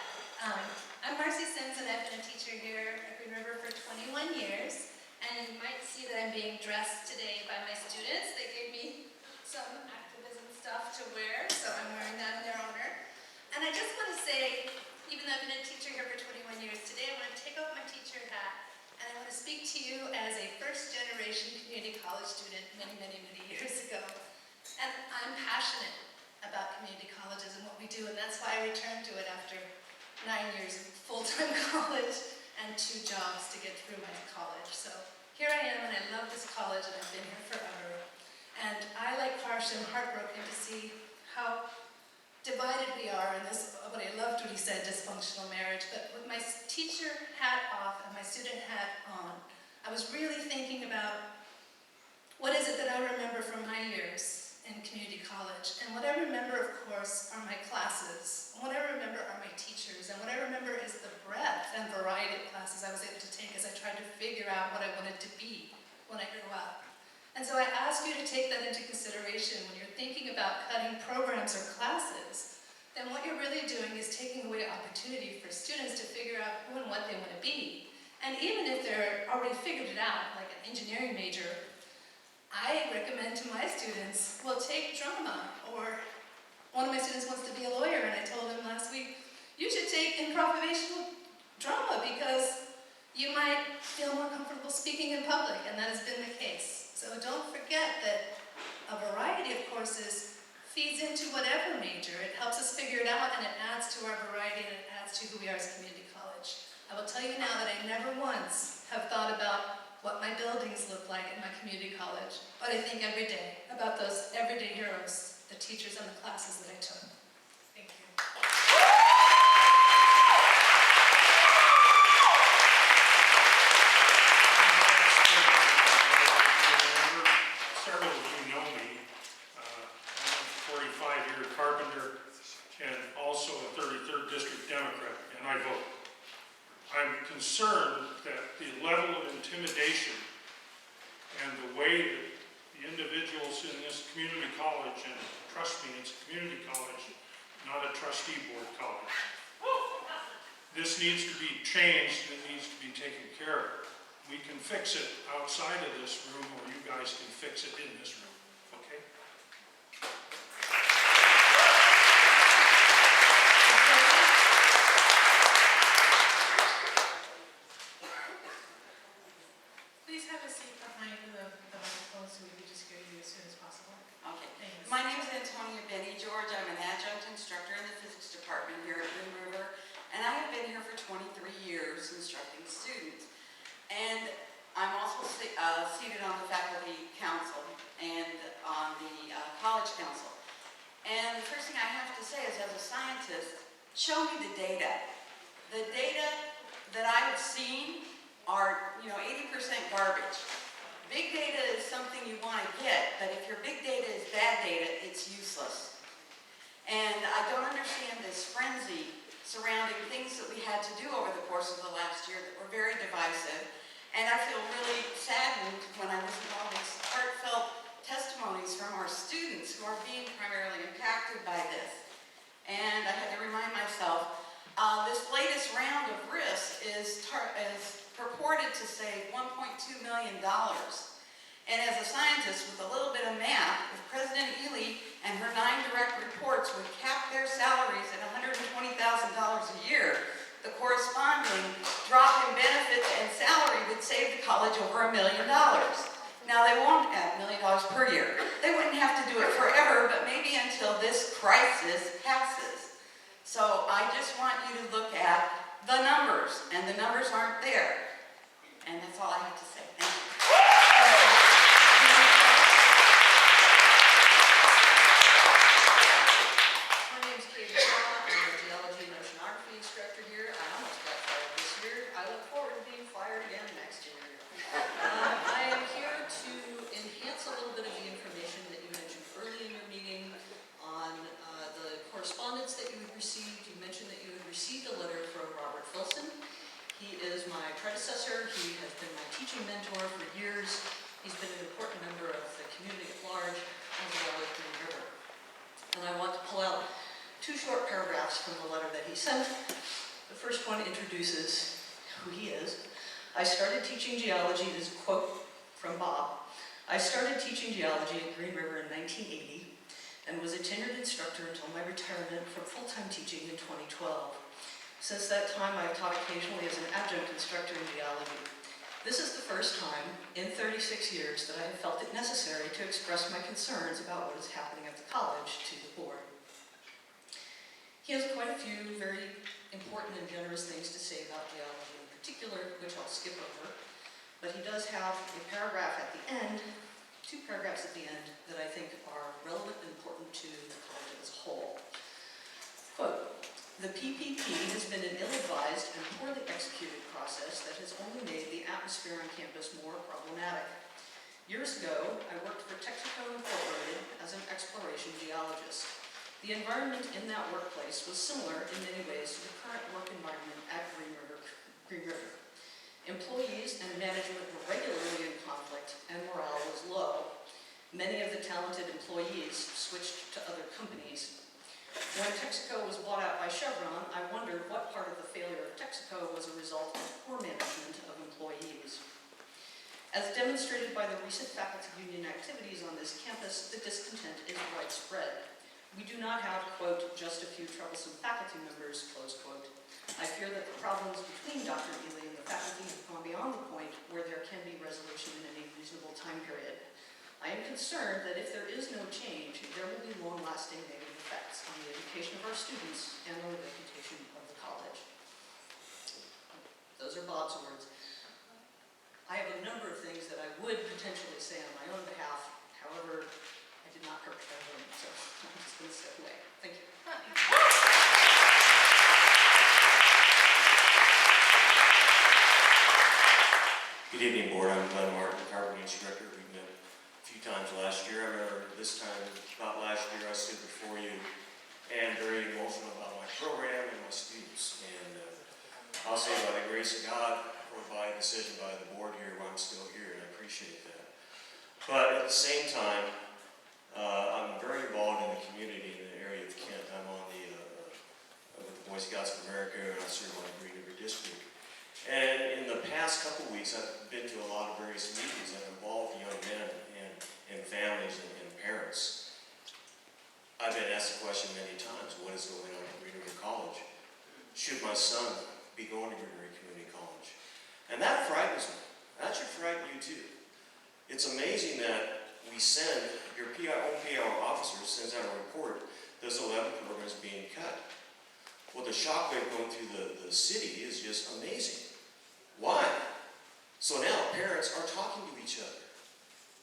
I'm Marcy Sims, and I've been a teacher here at Green River for 21 years. And you might see that I'm being dressed today by my students. They gave me some activism stuff to wear, so I'm wearing that in their honor. And I just want to say, even though I've been a teacher here for 21 years, today I want to take off my teacher hat, and I want to speak to you as a first-generation community college student many, many, many years ago. And I'm passionate about community colleges and what we do, and that's why I returned to it after 9 years of full-time college and 2 jobs to get through my college. So here I am, and I love this college, and I've been here forever. And I, like Harsh, am heartbroken to see how divided we are in this, what I loved what he said, dysfunctional marriage. But with my teacher hat off and my student hat on, I was really thinking about what is it that I remember from my years in community college. And what I remember, of course, are my classes. And what I remember are my teachers. And what I remember is the breadth and variety of classes I was able to take as I tried to figure out what I wanted to be when I grew up. And so I ask you to take that into consideration when you're thinking about cutting programs or classes. Then what you're really doing is taking away opportunity for students to figure out who and what they want to be. And even if they're already figured it out, like an engineering major, I recommend to my students, well, take drama. Or one of my students wants to be a lawyer, and I told him last week, you should take improvisational drama because you might feel more comfortable speaking in public, and that has been the case. So don't forget that a variety of courses feeds into whatever major. It helps us figure it out, and it adds to our variety, and it adds to who we are as a community college. I will tell you now that I never once have thought about what my buildings look like at my community college, but I think every day about those everyday heroes, the teachers and the classes that I took. Thank you.
Several of you know me. I'm a 45-year carpenter and also a 33rd District Democrat, and I vote. I'm concerned that the level of intimidation and the way that the individuals in this community college, and trust me, it's a community college, not a trustee board college. This needs to be changed and it needs to be taken care of. We can fix it outside of this room, or you guys can fix it in this room, okay?
Please have a seat behind the microphone so we can just hear you as soon as possible.
Okay.
Thanks.
My name is Antonia Benny George. I'm an adjunct instructor in the physics department here at Green River, and I have been here for 23 years instructing students. And I'm also seated on the faculty council and on the college council. And the first thing I have to say is, as a scientist, show me the data. The data that I have seen are, 80% garbage. Big data is something you want to get, but if your big data is bad data, it's useless. And I don't understand this frenzy surrounding things that we had to do over the course of the last year that were very divisive. And I feel really saddened when I listen to all these heartfelt testimonies from our students who are being primarily impacted by this. And I had to remind myself, this latest round of RIS is purported to save $1.2 million. And as a scientist with a little bit of math, if President Ely and her 9 direct reports would cap their salaries at $120,000 a year, the corresponding drop in benefits and salary would save the college over $1 million. Now, they won't add $1 million per year. They wouldn't have to do it forever, but maybe until this crisis passes. So I just want you to look at the numbers, and the numbers aren't there. And that's all I have to say. Thank you.
My name is Katie Shaw. I'm a geology and oceanography instructor here. I almost got fired this year. I look forward to being fired again next year. I am here to enhance a little bit of the information that you mentioned early in your meeting on the correspondence that you had received. You mentioned that you had received a letter from Robert Filson. He is my predecessor. He has been my teaching mentor for years. He's been an important member of the community at large, as well as Green River. And I want to pull out 2 short paragraphs from the letter that he sent. The first one introduces who he is. I started teaching geology, this is a quote from Bob. I started teaching geology at Green River in 1980 and was a tenured instructor until my retirement from full-time teaching in 2012. Since that time, I've taught occasionally as an adjunct instructor in geology. This is the first time in 36 years that I have felt it necessary to express my concerns about what is happening at the college to the board. He has quite a few very important and generous things to say about geology in particular, which I'll skip over, but he does have a paragraph at the end, 2 paragraphs at the end, that I think are relevant and important to the college as a whole. Quote, the PPP has been an ill-advised and poorly executed process that has only made the atmosphere on campus more problematic. Years ago, I worked for Texaco Incorporated as an exploration geologist. The environment in that workplace was similar in many ways to the current work environment at Green River. Employees and management were regularly in conflict and morale was low. Many of the talented employees switched to other companies. When Texaco was bought out by Chevron, I wondered what part of the failure of Texaco was a result of poor management of employees. As demonstrated by the recent faculty union activities on this campus, the discontent is widespread. We do not have, quote, just a few troublesome faculty members, close quote. I fear that the problems between Dr. Ely and the faculty have gone beyond the point where there can be resolution in any reasonable time period. I am concerned that if there is no change, there will be long-lasting negative effects on the education of our students and on the reputation of the college. Those are Bob's words. I have a number of things that I would potentially say on my own behalf. However, I did not prepare them, so I'm just going to step away. Thank you.
Good evening, Board. I'm Glenn Martin, carpentry instructor. We met a few times last year. I remember this time, about last year, I stood before you and very emotional about my program and my students. And I'll say by the grace of God, or by a decision by the board here, I'm still here, and I appreciate that. But at the same time, I'm very involved in the community in the area of Kent. I'm on the with the Boy Scouts of America, and I serve on the Green River District. And in the past couple weeks, I've been to a lot of various meetings that involve young men and families and parents. I've been asked the question many times, what is going on at Green River College? Should my son be going to Green River Community College? And that frightens me. That should frighten you too. It's amazing that we send, your own PIO officer sends out a report, there's 11 programs being cut. Well, the shockwave going through the city is just amazing. Why? So now parents are talking to each other.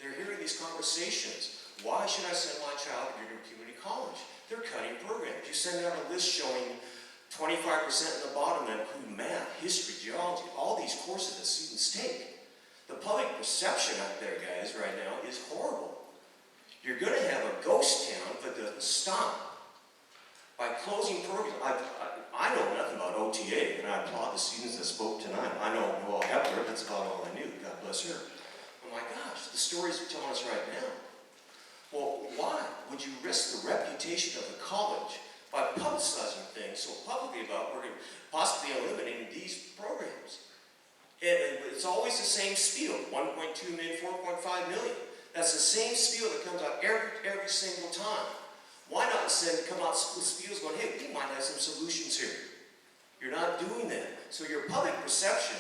They're hearing these conversations. Why should I send my child to Green River Community College? They're cutting programs. You send out a list showing 25% in the bottom that include math, history, geology, all these courses that students take. The public perception out there, guys, right now is horrible. You're going to have a ghost town if it doesn't stop. By closing programs, I know nothing about OTA, and I applaud the students that spoke tonight. I know Noelle Hepler, that's about all I knew, God bless her. Oh my gosh, the stories are telling us right now. Well, why would you risk the reputation of the college by publicizing things so publicly about possibly eliminating these programs? And it's always the same spiel, 1.2 million, 4.5 million. That's the same spiel that comes out every single time. Why not instead come out with spiels going, hey, we might have some solutions here. You're not doing that. So your public perception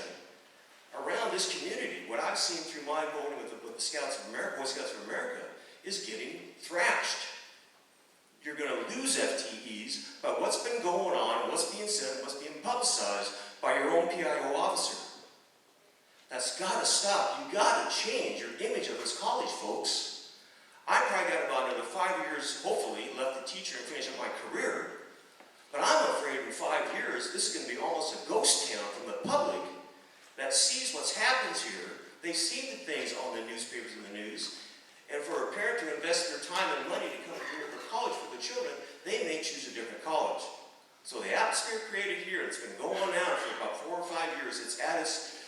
around this community, what I've seen through my voting with the Scouts of America, Boy Scouts of America, is getting thrashed. You're going to lose FTEs by what's been going on, what's being said, what's being publicized by your own PIO officer. That's got to stop. You've got to change your image of this college, folks. I probably got about another 5 years, hopefully, left to teach and finish up my career. But I'm afraid in 5 years, this is going to be almost a ghost town from the public that sees what's happened here. They see the things on the newspapers and the news. And for a parent to invest their time and money to come here for college for the children, they may choose a different college. So the atmosphere created here that's been going on for about 4 or 5 years, it's at its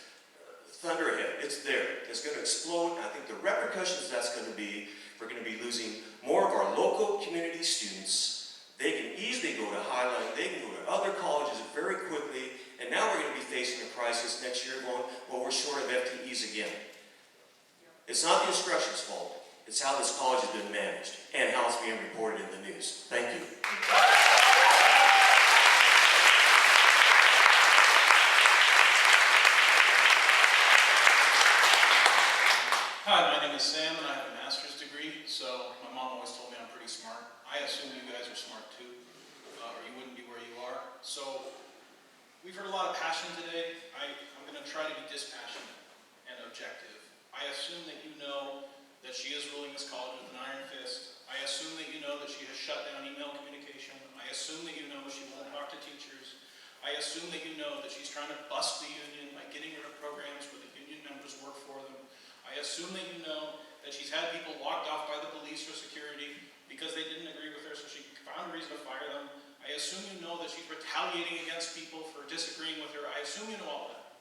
thunderhead. It's there. It's going to explode. I think the repercussions that's going to be, we're going to be losing more of our local community students. They can easily go to Highline. They can go to other colleges very quickly. And now we're going to be facing a crisis next year going, well, we're short of FTEs again. It's not the instruction's fault. It's how this college has been managed and how it's being reported in the news. Thank you.
Hi, my name is Sam, and I have a master's degree, so my mom always told me I'm pretty smart. I assume you guys are smart too, or you wouldn't be where you are. So, we've heard a lot of passion today. I'm going to try to be dispassionate and objective. I assume that you know that she is ruling this college with an iron fist. I assume that you know that she has shut down email communication. I assume that you know she won't talk to teachers. I assume that you know that she's trying to bust the union by getting rid of programs where the union members work for them. I assume that you know that she's had people locked off by the police or security because they didn't agree with her, so she found a reason to fire them. I assume you know that she's retaliating against people for disagreeing with her. I assume you know all that.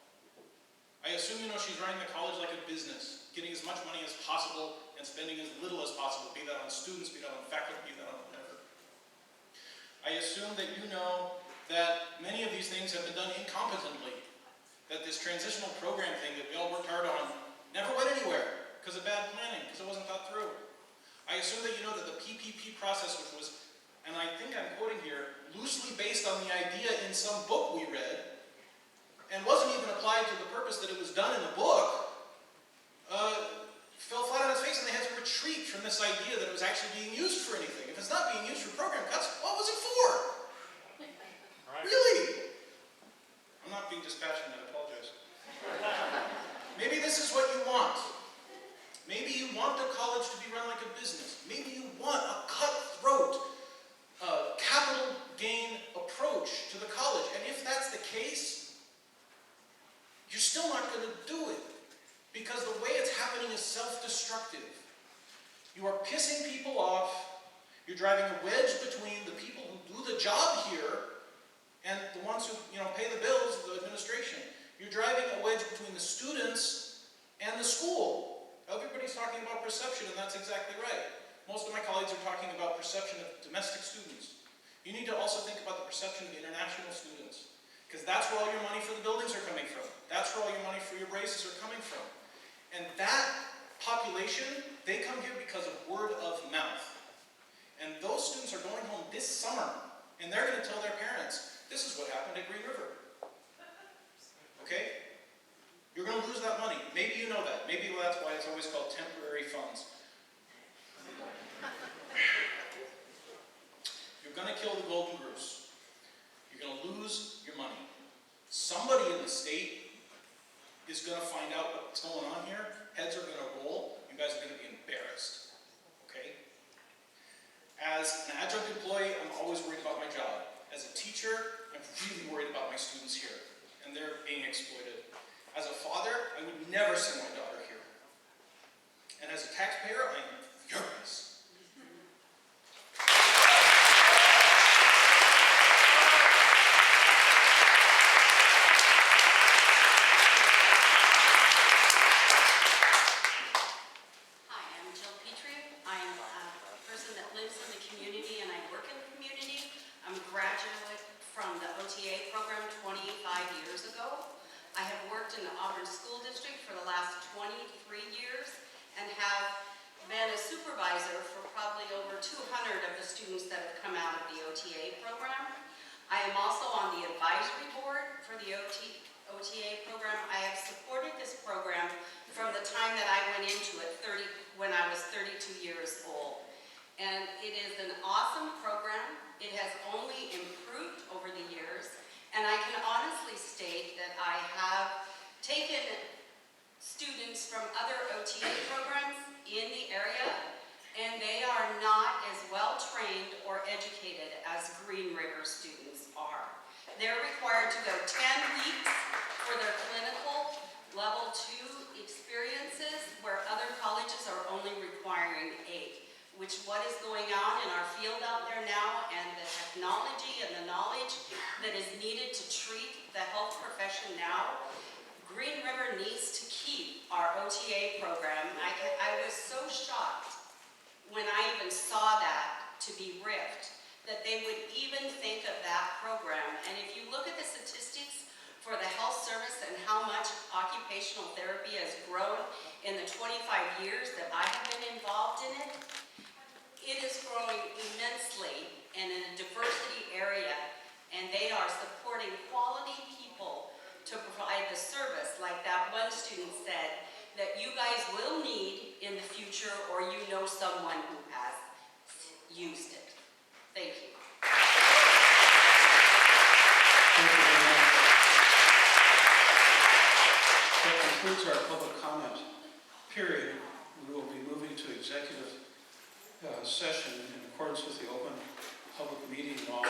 I assume you know she's running the college like a business, getting as much money as possible and spending as little as possible, be that on students, be that on faculty, be that on whatever. I assume that you know that many of these things have been done incompetently, that this transitional program thing that we all worked hard on never went anywhere because of bad planning, because it wasn't thought through. I assume that you know that the PPP process, which was, and I think I'm quoting here, loosely based on the idea in some book we read, and wasn't even applied to the purpose that it was done in the book, fell flat on its face and they had to retreat this idea that it was actually being used for anything. If it's not being used for program cuts, what was it for? Really? I'm not being dispassionate, I apologize. Maybe this is what you want. Maybe you want the college to be run like a business. Maybe you want a cutthroat, capital gain approach to the college. And if that's the case, you're still not going to do it. Because the way it's happening is self-destructive. You are pissing people off. You're driving a wedge between the people who do the job here and the ones who, pay the bills, the administration. You're driving a wedge between the students and the school. Everybody's talking about perception, and that's exactly right. Most of my colleagues are talking about perception of domestic students. You need to also think about the perception of international students, because that's where all your money for the buildings are coming from. That's where all your money for your braces are coming from. And that population, they come here because of word of mouth. And those students are going home this summer, and they're going to tell their parents, this is what happened at Green River. Okay? You're going to lose that money. Maybe you know that. Maybe that's why it's always called temporary funds. You're going to kill the golden goose. You're going to lose your money. Somebody in the state is going to find out what's going on here. Heads are going to roll. You guys are going to be embarrassed. Okay? As an adjunct employee, I'm always worried about my job. As a teacher, I'm really worried about my students here, and they're being exploited. As a father, I would never send my daughter here. And as a taxpayer, I am furious.
Hi, I'm Jill Petrie. I'm a person that lives in the community and I work in the community. I'm a graduate from the OTA program 25 years ago. I have worked in the Auburn School District for the last 23 years and have been a supervisor for probably over 200 of the students that have come out of the OTA program. I am also on the advisory board for the OTA program. I have supported this program from the time that I went into it when I was 32 years old. And it is an awesome program. It has only improved over the years. And I can honestly state that I have taken students from other OTA programs in the area, and they are not as well trained or educated as Green River students are. They're required to go 10 weeks for their clinical level 2 experiences, where other colleges are only requiring 8. Which what is going on in our field out there now, and the technology and the knowledge that is needed to treat the health profession now, Green River needs to keep our OTA program. I was so shocked when I even saw that to be ripped, that they would even think of that program. And if you look at the statistics for the health service and how much occupational therapy has grown in the 25 years that I have been involved in it, it is growing immensely and in a diversity area, and they are supporting quality people to provide the service, like that one student said, that you guys will need in the future, or you know someone who has used it. Thank you.
Thank you very much. That concludes our public comment period. We will be moving to executive session in accordance with the Open Public Meeting Law.